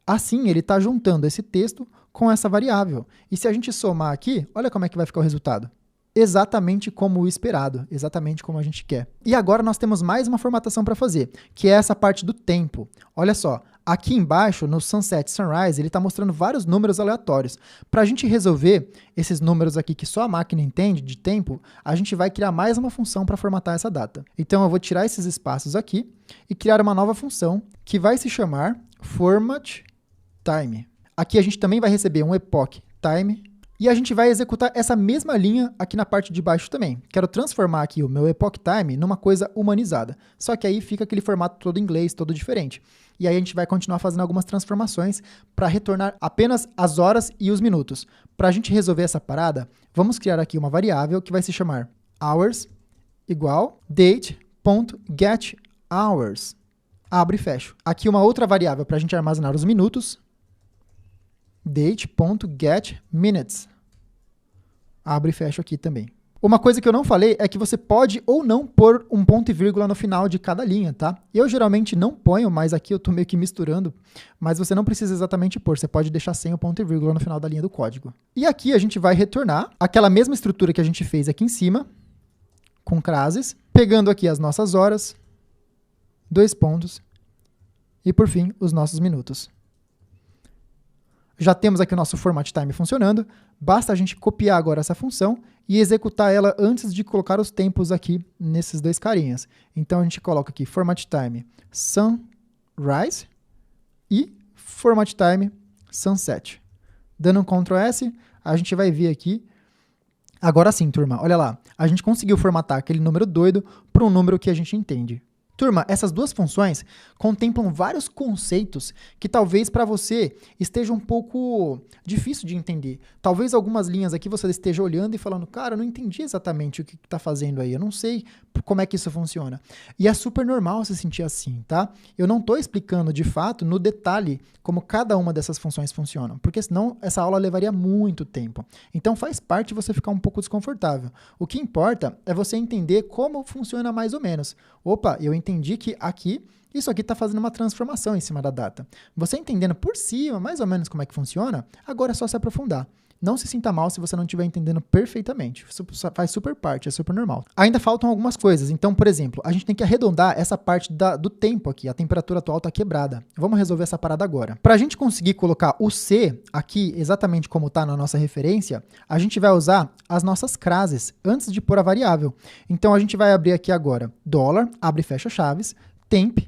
Assim, ele está juntando esse texto com essa variável. E se a gente somar aqui, olha como é que vai ficar o resultado. Exatamente como o esperado, exatamente como a gente quer. E agora nós temos mais uma formatação para fazer, que é essa parte do tempo. Olha só, aqui embaixo, no Sunset Sunrise, ele está mostrando vários números aleatórios. Para a gente resolver esses números aqui que só a máquina entende de tempo, a gente vai criar mais uma função para formatar essa data. Então eu vou tirar esses espaços aqui e criar uma nova função que vai se chamar Format Time. Aqui a gente também vai receber um epoch time. E a gente vai executar essa mesma linha aqui na parte de baixo também. Quero transformar aqui o meu epoch time numa coisa humanizada. Só que aí fica aquele formato todo em inglês, todo diferente. E aí a gente vai continuar fazendo algumas transformações para retornar apenas as horas e os minutos. Para a gente resolver essa parada, vamos criar aqui uma variável que vai se chamar hours igual date.getHours. Abre e fecho. Aqui uma outra variável para a gente armazenar os minutos. Date.getMinutes. Abre e fecho aqui também. Uma coisa que eu não falei é que você pode ou não pôr um ponto e vírgula no final de cada linha, tá? Eu geralmente não ponho, mas aqui eu estou meio que misturando, mas você não precisa exatamente pôr, você pode deixar sem o ponto e vírgula no final da linha do código. E aqui a gente vai retornar aquela mesma estrutura que a gente fez aqui em cima, com crases, pegando aqui as nossas horas, 2 pontos, e por fim, os nossos minutos. Já temos aqui o nosso format time funcionando, basta a gente copiar agora essa função e executar ela antes de colocar os tempos aqui nesses dois carinhas. Então a gente coloca aqui format time sunrise e format time sunset. Dando um Ctrl S, a gente vai ver aqui. Agora sim, turma, olha lá, a gente conseguiu formatar aquele número doido para um número que a gente entende. Turma, essas duas funções contemplam vários conceitos que talvez para você esteja um pouco difícil de entender. Talvez algumas linhas aqui você esteja olhando e falando, cara, eu não entendi exatamente o que está fazendo aí, eu não sei como é que isso funciona. E é super normal se sentir assim, tá? Eu não estou explicando de fato, no detalhe, como cada uma dessas funções funcionam, porque senão essa aula levaria muito tempo. Então faz parte você ficar um pouco desconfortável. O que importa é você entender como funciona mais ou menos. Opa, eu entendi que aqui, isso aqui está fazendo uma transformação em cima da data. Você entendendo por cima, mais ou menos como é que funciona, agora é só se aprofundar. Não se sinta mal se você não estiver entendendo perfeitamente. Isso faz super parte, é super normal. Ainda faltam algumas coisas. Então, por exemplo, a gente tem que arredondar essa parte do tempo aqui. A temperatura atual está quebrada. Vamos resolver essa parada agora. Para a gente conseguir colocar o C aqui exatamente como está na nossa referência, a gente vai usar as nossas crases antes de pôr a variável. Então, a gente vai abrir aqui agora dólar, abre e fecha chaves, temp,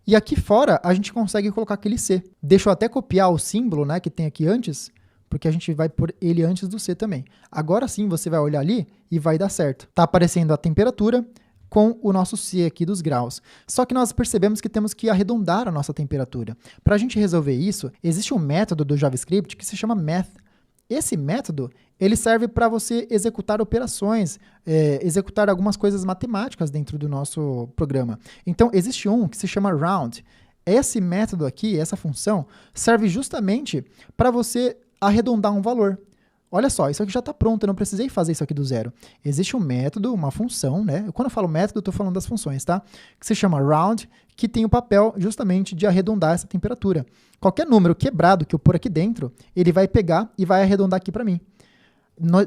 e aqui fora a gente consegue colocar aquele C. Deixa eu até copiar o símbolo, né, que tem aqui antes, porque a gente vai pôr ele antes do C também. Agora sim, você vai olhar ali e vai dar certo. Está aparecendo a temperatura com o nosso C aqui dos graus. Só que nós percebemos que temos que arredondar a nossa temperatura. Para a gente resolver isso, existe um método do JavaScript que se chama math. Esse método, ele serve para você executar operações, executar algumas coisas matemáticas dentro do nosso programa. Então, existe um que se chama round. Esse método aqui, essa função, serve justamente para você arredondar um valor. Olha só, isso aqui já está pronto, eu não precisei fazer isso aqui do zero. Existe um método, uma função, né? Quando eu falo método, eu estou falando das funções, tá? Que se chama round, que tem o papel justamente de arredondar essa temperatura. Qualquer número quebrado que eu pôr aqui dentro, ele vai pegar e vai arredondar aqui para mim.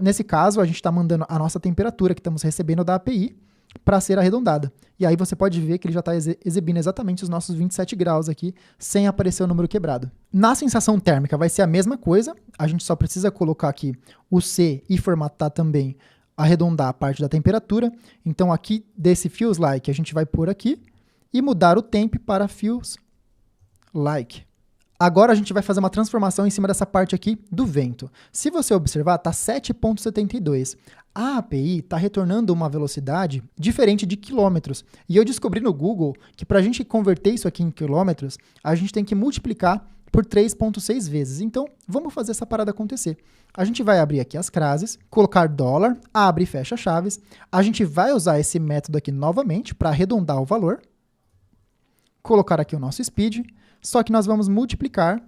Nesse caso, a gente está mandando a nossa temperatura que estamos recebendo da API para ser arredondada. E aí você pode ver que ele já está exibindo exatamente os nossos 27 graus aqui, sem aparecer o número quebrado. Na sensação térmica vai ser a mesma coisa, a gente só precisa colocar aqui o C e formatar também, arredondar a parte da temperatura. Então aqui desse feels like a gente vai pôr aqui e mudar o temp para feels like. Agora a gente vai fazer uma transformação em cima dessa parte aqui do vento. Se você observar, está 7,72. A API está retornando uma velocidade diferente de quilômetros. E eu descobri no Google que para a gente converter isso aqui em quilômetros, a gente tem que multiplicar por 3,6 vezes. Então, vamos fazer essa parada acontecer. A gente vai abrir aqui as crases, colocar dólar, abre e fecha chaves. A gente vai usar esse método aqui novamente para arredondar o valor. Colocar aqui o nosso speed, só que nós vamos multiplicar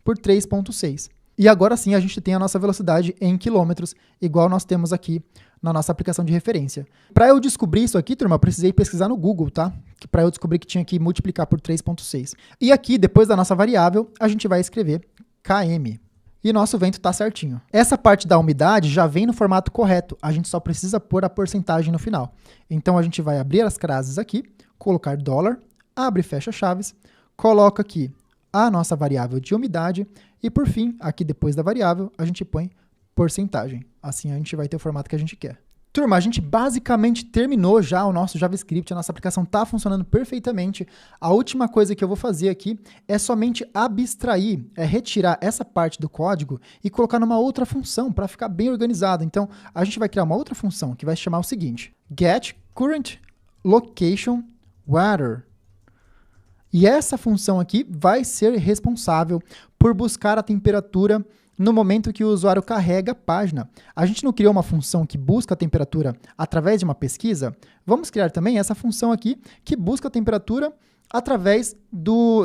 por 3,6. E agora sim a gente tem a nossa velocidade em quilômetros, igual nós temos aqui na nossa aplicação de referência. Para eu descobrir isso aqui, turma, eu precisei pesquisar no Google, tá? Para eu descobrir que tinha que multiplicar por 3,6. E aqui, depois da nossa variável, a gente vai escrever km. E nosso vento está certinho. Essa parte da umidade já vem no formato correto, a gente só precisa pôr a porcentagem no final. Então a gente vai abrir as crases aqui, colocar dólar, abre e fecha chaves, coloca aqui a nossa variável de umidade e, por fim, aqui depois da variável, a gente põe porcentagem. Assim a gente vai ter o formato que a gente quer. Turma, a gente basicamente terminou já o nosso JavaScript, a nossa aplicação está funcionando perfeitamente. A última coisa que eu vou fazer aqui é somente abstrair, retirar essa parte do código e colocar numa outra função para ficar bem organizado. Então, a gente vai criar uma outra função que vai se chamar o seguinte: get current location weather. E essa função aqui vai ser responsável por buscar a temperatura no momento que o usuário carrega a página. A gente não criou uma função que busca a temperatura através de uma pesquisa? Vamos criar também essa função aqui que busca a temperatura através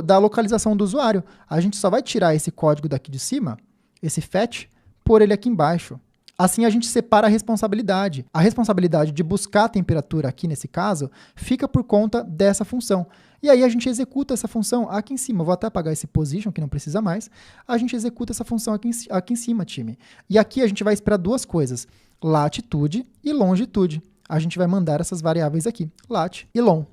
da localização do usuário. A gente só vai tirar esse código daqui de cima, esse fetch, pôr ele aqui embaixo. Assim a gente separa a responsabilidade. A responsabilidade de buscar a temperatura aqui nesse caso fica por conta dessa função. E aí a gente executa essa função aqui em cima. Eu vou até apagar esse position, que não precisa mais. A gente executa essa função aqui em cima, time. E aqui a gente vai esperar duas coisas: latitude e longitude. A gente vai mandar essas variáveis aqui, lat e long.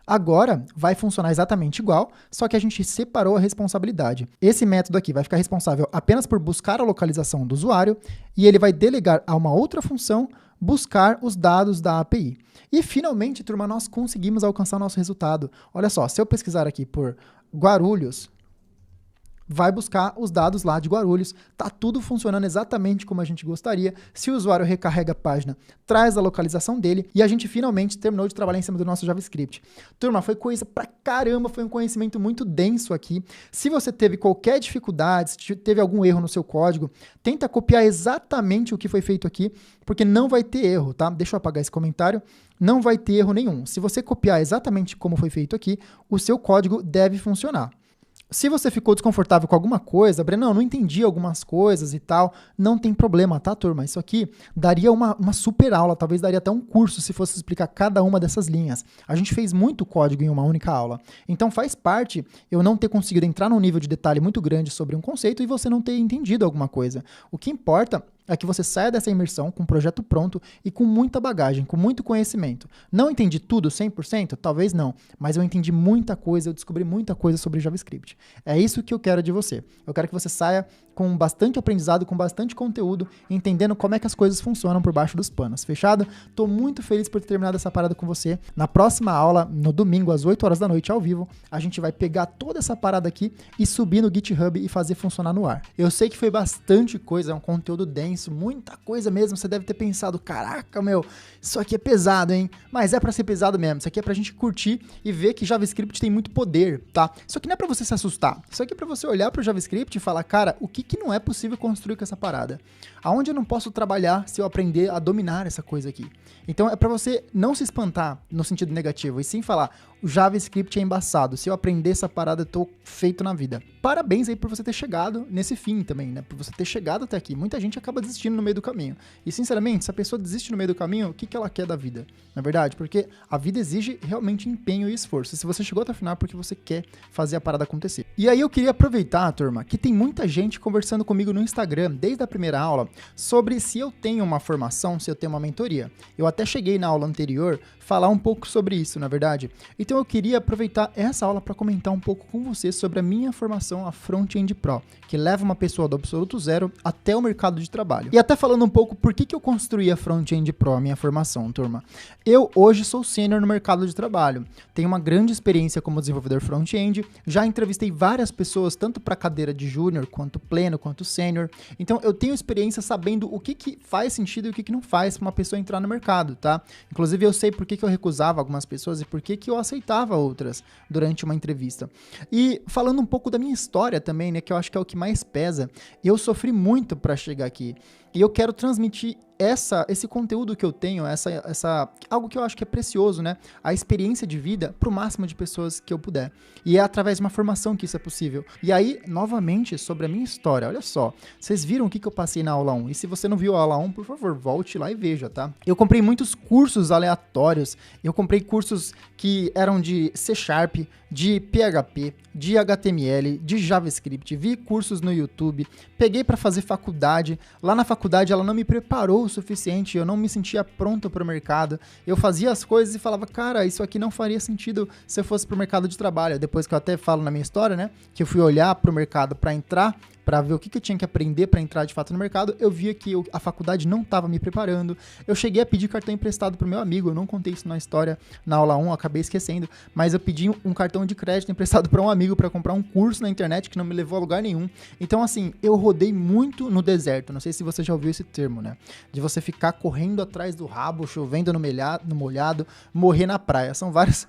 Agora vai funcionar exatamente igual, só que a gente separou a responsabilidade. Esse método aqui vai ficar responsável apenas por buscar a localização do usuário e ele vai delegar a uma outra função buscar os dados da API. E finalmente, turma, nós conseguimos alcançar o nosso resultado. Olha só, se eu pesquisar aqui por Guarulhos, vai buscar os dados lá de Guarulhos, tá tudo funcionando exatamente como a gente gostaria. Se o usuário recarrega a página, traz a localização dele e a gente finalmente terminou de trabalhar em cima do nosso JavaScript. Turma, foi coisa pra caramba, foi um conhecimento muito denso aqui. Se você teve qualquer dificuldade, se teve algum erro no seu código, tenta copiar exatamente o que foi feito aqui, porque não vai ter erro, tá? Deixa eu apagar esse comentário. Não vai ter erro nenhum. Se você copiar exatamente como foi feito aqui, o seu código deve funcionar. Se você ficou desconfortável com alguma coisa, Breno, não entendi algumas coisas e tal, não tem problema, tá, turma? Isso aqui daria uma super aula, talvez daria até um curso se fosse explicar cada uma dessas linhas. A gente fez muito código em uma única aula. Então faz parte eu não ter conseguido entrar num nível de detalhe muito grande sobre um conceito e você não ter entendido alguma coisa. O que importa é que você saia dessa imersão com o projeto pronto e com muita bagagem, com muito conhecimento. Não entendi tudo 100%? Talvez não, mas eu entendi muita coisa, eu descobri muita coisa sobre JavaScript. É isso que eu quero de você. Eu quero que você saia com bastante aprendizado, com bastante conteúdo, entendendo como é que as coisas funcionam por baixo dos panos. Fechado? Tô muito feliz por ter terminado essa parada com você. Na próxima aula, no domingo, às 8 horas da noite, ao vivo, a gente vai pegar toda essa parada aqui e subir no GitHub e fazer funcionar no ar. Eu sei que foi bastante coisa, é um conteúdo denso, muita coisa mesmo. Você deve ter pensado, caraca, meu, isso aqui é pesado, hein? Mas é pra ser pesado mesmo. Isso aqui é pra gente curtir e ver que JavaScript tem muito poder, tá? Isso aqui não é pra você se assustar. Isso aqui é pra você olhar pro JavaScript e falar, cara, o que não é possível construir com essa parada? Aonde eu não posso trabalhar se eu aprender a dominar essa coisa aqui? Então é pra você não se espantar no sentido negativo, e sim falar, o JavaScript é embaçado, se eu aprender essa parada eu tô feito na vida. Parabéns aí por você ter chegado nesse fim também, né? Por você ter chegado até aqui. Muita gente acaba desistindo no meio do caminho. E sinceramente, se a pessoa desiste no meio do caminho, o que ela quer da vida? Na verdade, porque a vida exige realmente empenho e esforço. E se você chegou até o final é porque você quer fazer a parada acontecer. E aí eu queria aproveitar, turma, que tem muita gente conversando comigo no Instagram, desde a primeira aula, sobre se eu tenho uma formação, se eu tenho uma mentoria. Eu até cheguei na aula anterior falar um pouco sobre isso, na verdade. E Então eu queria aproveitar essa aula para comentar um pouco com você sobre a minha formação a Front-End Pro, que leva uma pessoa do absoluto zero até o mercado de trabalho. E até falando um pouco por que eu construí a Front-End Pro, a minha formação, turma. Eu hoje sou sênior no mercado de trabalho, tenho uma grande experiência como desenvolvedor front-end, já entrevistei várias pessoas, tanto para a cadeira de júnior, quanto pleno, quanto sênior. Então eu tenho experiência sabendo o que faz sentido e o que não faz para uma pessoa entrar no mercado, tá? Inclusive eu sei por que eu recusava algumas pessoas e por que eu aceitava outras durante uma entrevista. E falando um pouco da minha história também, né, que eu acho que é o que mais pesa, eu sofri muito para chegar aqui. E eu quero transmitir esse conteúdo que eu tenho, algo que eu acho que é precioso, né? A experiência de vida para o máximo de pessoas que eu puder. E é através de uma formação que isso é possível. E aí, novamente, sobre a minha história, olha só. Vocês viram o que eu passei na aula 1? E se você não viu a aula 1, por favor, volte lá e veja, tá? Eu comprei muitos cursos aleatórios. Eu comprei cursos que eram de C#, de PHP, de HTML, de JavaScript. Vi cursos no YouTube. Peguei para fazer faculdade. Lá na faculdade ela não me preparou o suficiente, eu não me sentia pronto para o mercado. Eu fazia as coisas e falava, cara, isso aqui não faria sentido se eu fosse para o mercado de trabalho. Depois que eu até falo na minha história, né, que eu fui olhar para o mercado para entrar, para ver o que eu tinha que aprender para entrar de fato no mercado, eu via que a faculdade não estava me preparando. Eu cheguei a pedir cartão emprestado pro meu amigo, eu não contei isso na história na aula 1, acabei esquecendo, mas eu pedi um cartão de crédito emprestado para um amigo para comprar um curso na internet que não me levou a lugar nenhum. Então, assim, eu rodei muito no deserto, não sei se você já ouviu esse termo, né? De você ficar correndo atrás do rabo, chovendo no molhado, morrer na praia. São várias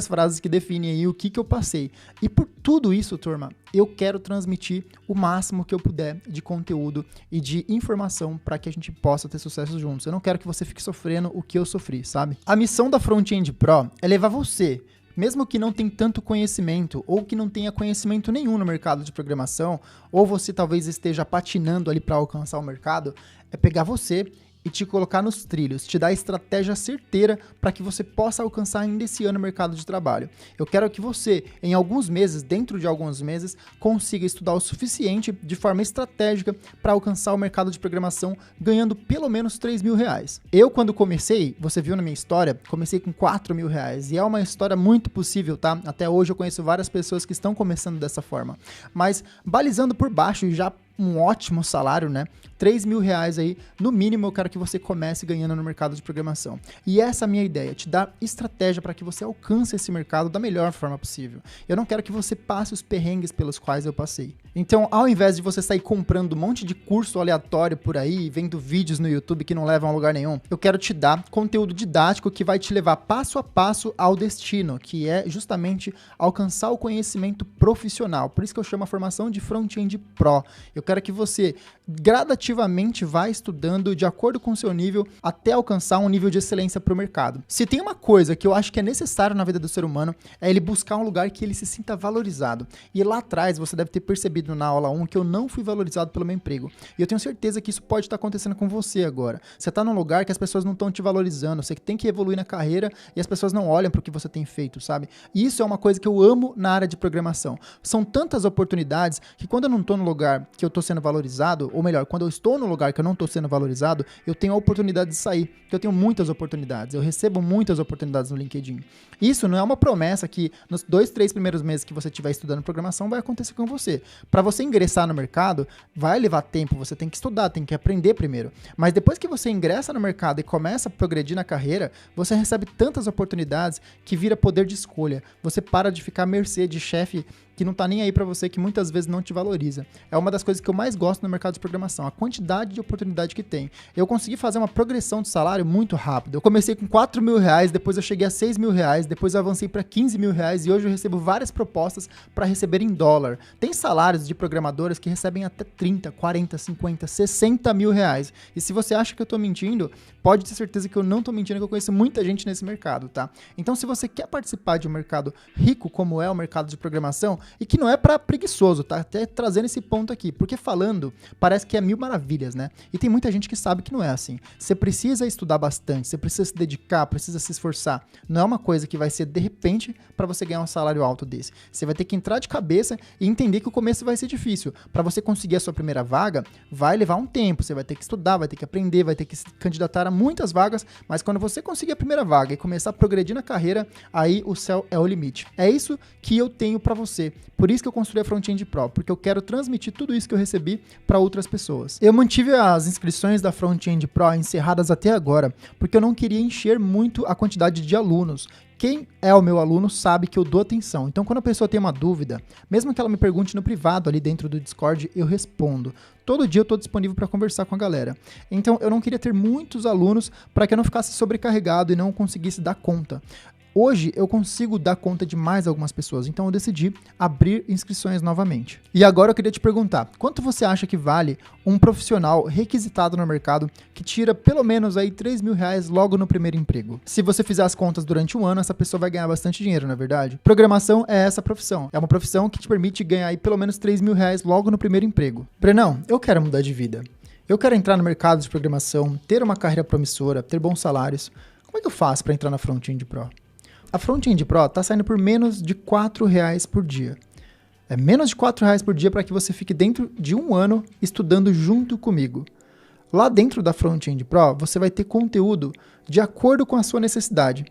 frases que definem aí o que eu passei. E por tudo isso, turma, eu quero transmitir o máximo que eu puder de conteúdo e de informação para que a gente possa ter sucesso juntos. Eu não quero que você fique sofrendo o que eu sofri, sabe? A missão da Front-End Pro é levar você, mesmo que não tenha tanto conhecimento ou que não tenha conhecimento nenhum no mercado de programação, ou você talvez esteja patinando ali para alcançar o mercado, é pegar você e te colocar nos trilhos, te dar a estratégia certeira para que você possa alcançar ainda esse ano o mercado de trabalho. Eu quero que você, em alguns meses, dentro de alguns meses, consiga estudar o suficiente de forma estratégica para alcançar o mercado de programação ganhando pelo menos R$3.000. Eu, quando comecei, você viu na minha história, comecei com R$4.000 e é uma história muito possível, tá? Até hoje eu conheço várias pessoas que estão começando dessa forma, mas balizando por baixo e já um ótimo salário, né? R$3.000 aí, no mínimo eu quero que você comece ganhando no mercado de programação. E essa é a minha ideia, te dar estratégia para que você alcance esse mercado da melhor forma possível. Eu não quero que você passe os perrengues pelos quais eu passei. Então, ao invés de você sair comprando um monte de curso aleatório por aí, vendo vídeos no YouTube que não levam a lugar nenhum, eu quero te dar conteúdo didático que vai te levar passo a passo ao destino, que é justamente alcançar o conhecimento profissional. Por isso que eu chamo a formação de Front-End Pro. Eu quero que você gradativamente vá estudando de acordo com o seu nível até alcançar um nível de excelência para o mercado. Se tem uma coisa que eu acho que é necessário na vida do ser humano, é ele buscar um lugar que ele se sinta valorizado. E lá atrás você deve ter percebido na aula 1 que eu não fui valorizado pelo meu emprego. E eu tenho certeza que isso pode estar acontecendo com você agora. Você está num lugar que as pessoas não estão te valorizando, você tem que evoluir na carreira e as pessoas não olham para o que você tem feito, sabe? E isso é uma coisa que eu amo na área de programação. São tantas oportunidades que quando eu não estou no lugar que eu estou sendo valorizado, ou melhor, quando eu estou no lugar que eu não estou sendo valorizado, eu tenho a oportunidade de sair, porque eu tenho muitas oportunidades, eu recebo muitas oportunidades no LinkedIn. Isso não é uma promessa que nos 2, 3 primeiros meses que você estiver estudando programação vai acontecer com você. Para você ingressar no mercado, vai levar tempo, você tem que estudar, tem que aprender primeiro. Mas depois que você ingressa no mercado e começa a progredir na carreira, você recebe tantas oportunidades que vira poder de escolha. Você para de ficar à mercê de chefe que não tá nem aí pra você, que muitas vezes não te valoriza. É uma das coisas que eu mais gosto no mercado de programação, a quantidade de oportunidade que tem. Eu consegui fazer uma progressão de salário muito rápido. Eu comecei com R$4.000, depois eu cheguei a R$6.000, depois eu avancei para R$15.000 e hoje eu recebo várias propostas para receber em dólar. Tem salários de programadores que recebem até 30, 40, 50, 60 mil reais. E se você acha que eu tô mentindo, pode ter certeza que eu não tô mentindo, que eu conheço muita gente nesse mercado, tá? Então, se você quer participar de um mercado rico como é o mercado de programação, e que não é pra preguiçoso, tá? Até trazendo esse ponto aqui, porque falando parece que é mil maravilhas, né? E tem muita gente que sabe que não é assim. Você precisa estudar bastante, você precisa se dedicar, precisa se esforçar. Não é uma coisa que vai ser de repente pra você ganhar um salário alto desse. Você vai ter que entrar de cabeça e entender que o começo vai ser difícil. Pra você conseguir a sua primeira vaga, vai levar um tempo, você vai ter que estudar, vai ter que aprender, vai ter que se candidatar a muitas vagas, mas quando você conseguir a primeira vaga e começar a progredir na carreira, aí o céu é o limite. É isso que eu tenho pra você. Por isso que eu construí a Front-End Pro, porque eu quero transmitir tudo isso que eu recebi para outras pessoas. Eu mantive as inscrições da Front-End Pro encerradas até agora, porque eu não queria encher muito a quantidade de alunos. Quem é o meu aluno sabe que eu dou atenção. Então, quando a pessoa tem uma dúvida, mesmo que ela me pergunte no privado ali dentro do Discord, eu respondo. Todo dia eu estou disponível para conversar com a galera. Então, eu não queria ter muitos alunos para que eu não ficasse sobrecarregado e não conseguisse dar conta. Hoje eu consigo dar conta de mais algumas pessoas, então eu decidi abrir inscrições novamente. E agora eu queria te perguntar, quanto você acha que vale um profissional requisitado no mercado que tira pelo menos aí R$3.000 logo no primeiro emprego? Se você fizer as contas durante um ano, essa pessoa vai ganhar bastante dinheiro, não é verdade? Programação é essa profissão. É uma profissão que te permite ganhar aí pelo menos R$3.000 logo no primeiro emprego. Brenão, eu quero mudar de vida. Eu quero entrar no mercado de programação, ter uma carreira promissora, ter bons salários. Como é que eu faço para entrar na Front-End Pro? A Front-End Pro está saindo por menos de R$4 por dia. É menos de R$4 por dia para que você fique dentro de um ano estudando junto comigo. Lá dentro da Front-End Pro, você vai ter conteúdo de acordo com a sua necessidade.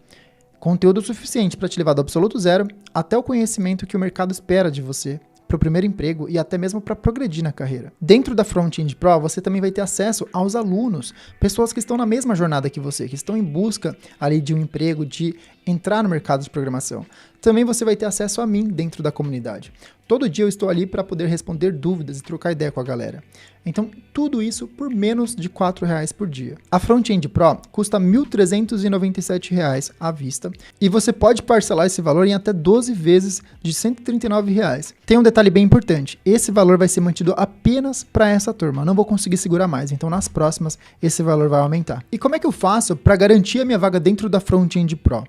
Conteúdo suficiente para te levar do absoluto zero até o conhecimento que o mercado espera de você para o primeiro emprego e até mesmo para progredir na carreira. Dentro da Front-End Pro, você também vai ter acesso aos alunos, pessoas que estão na mesma jornada que você, que estão em busca ali de um emprego, de entrar no mercado de programação. Também você vai ter acesso a mim dentro da comunidade. Todo dia eu estou ali para poder responder dúvidas e trocar ideia com a galera. Então, tudo isso por menos de R$4 por dia. A Front-End Pro custa R$1.397 à vista e você pode parcelar esse valor em até 12 vezes de R$139. Tem um detalhe bem importante, esse valor vai ser mantido apenas para essa turma, eu não vou conseguir segurar mais, então nas próximas esse valor vai aumentar. E como é que eu faço para garantir a minha vaga dentro da Front-End Pro?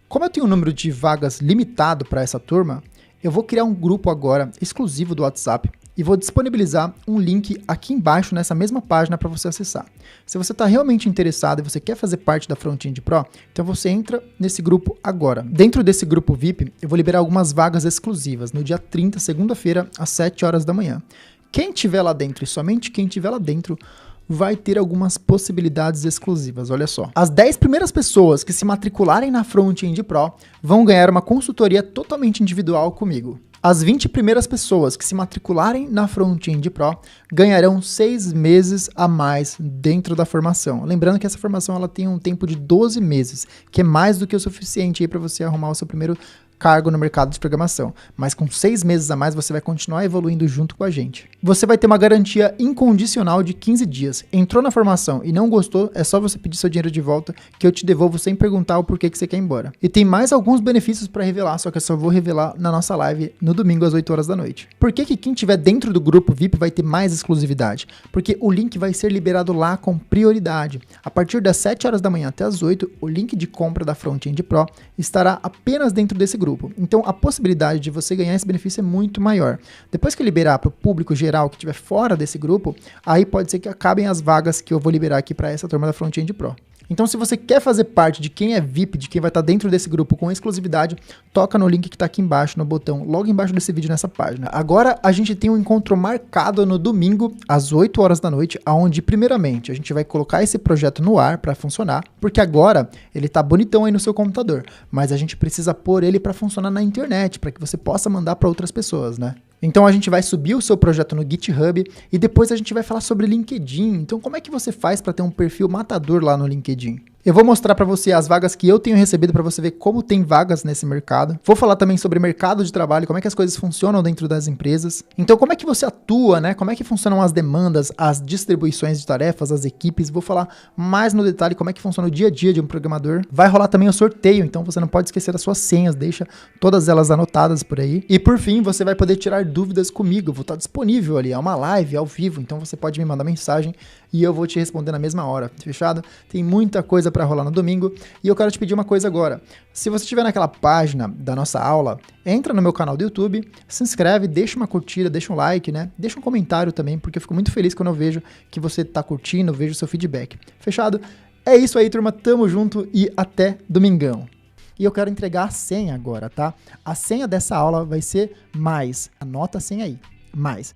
Como eu tenho um número de vagas limitado para essa turma, eu vou criar um grupo agora exclusivo do WhatsApp e vou disponibilizar um link aqui embaixo nessa mesma página para você acessar. Se você está realmente interessado e você quer fazer parte da Front-End Pro, então você entra nesse grupo agora. Dentro desse grupo VIP, eu vou liberar algumas vagas exclusivas no dia 30, segunda-feira, às 7 horas da manhã. Quem estiver lá dentro e somente quem estiver lá dentro vai ter algumas possibilidades exclusivas, olha só. As 10 primeiras pessoas que se matricularem na Front-End Pro vão ganhar uma consultoria totalmente individual comigo. As 20 primeiras pessoas que se matricularem na Front-End Pro ganharão 6 meses a mais dentro da formação. Lembrando que essa formação ela tem um tempo de 12 meses, que é mais do que o suficiente para você arrumar o seu primeiro cargo no mercado de programação, mas com 6 meses a mais você vai continuar evoluindo junto com a gente. Você vai ter uma garantia incondicional de 15 dias. Entrou na formação e não gostou, é só você pedir seu dinheiro de volta que eu te devolvo sem perguntar o porquê que você quer ir embora. E tem mais alguns benefícios para revelar, só que eu só vou revelar na nossa live no domingo às 8 horas da noite. Por que quem estiver dentro do grupo VIP vai ter mais exclusividade? Porque o link vai ser liberado lá com prioridade. A partir das 7 horas da manhã até as 8, o link de compra da Front-End Pro estará apenas dentro desse grupo. Então a possibilidade de você ganhar esse benefício é muito maior. Depois que eu liberar para o público geral que estiver fora desse grupo, aí pode ser que acabem as vagas que eu vou liberar aqui para essa turma da Front-End Pro. Então, se você quer fazer parte de quem é VIP, de quem vai estar dentro desse grupo com exclusividade, toca no link que está aqui embaixo, no botão, logo embaixo desse vídeo nessa página. Agora, a gente tem um encontro marcado no domingo, às 8 horas da noite, onde, primeiramente, a gente vai colocar esse projeto no ar para funcionar, porque agora ele está bonitão aí no seu computador, mas a gente precisa pôr ele para funcionar na internet, para que você possa mandar para outras pessoas, né? Então a gente vai subir o seu projeto no GitHub e depois a gente vai falar sobre LinkedIn. Então como é que você faz para ter um perfil matador lá no LinkedIn? Eu vou mostrar para você as vagas que eu tenho recebido para você ver como tem vagas nesse mercado. Vou falar também sobre mercado de trabalho, como é que as coisas funcionam dentro das empresas. Então como é que você atua, né? Como é que funcionam as demandas, as distribuições de tarefas, as equipes. Vou falar mais no detalhe como é que funciona o dia a dia de um programador. Vai rolar também o sorteio, então você não pode esquecer as suas senhas, deixa todas elas anotadas por aí. E por fim, você vai poder tirar dúvidas comigo. Eu vou estar disponível ali, é uma live ao vivo, então você pode me mandar mensagem e eu vou te responder na mesma hora. Fechado? Tem muita coisa para rolar no domingo. E eu quero te pedir uma coisa agora. Se você estiver naquela página da nossa aula, entra no meu canal do YouTube, se inscreve, deixa uma curtida, deixa um like, né? Deixa um comentário também, porque eu fico muito feliz quando eu vejo que você tá curtindo, vejo o seu feedback. Fechado? É isso aí, turma. Tamo junto e até domingão. E eu quero entregar a senha agora, tá? A senha dessa aula vai ser mais. Anota a senha aí. Mais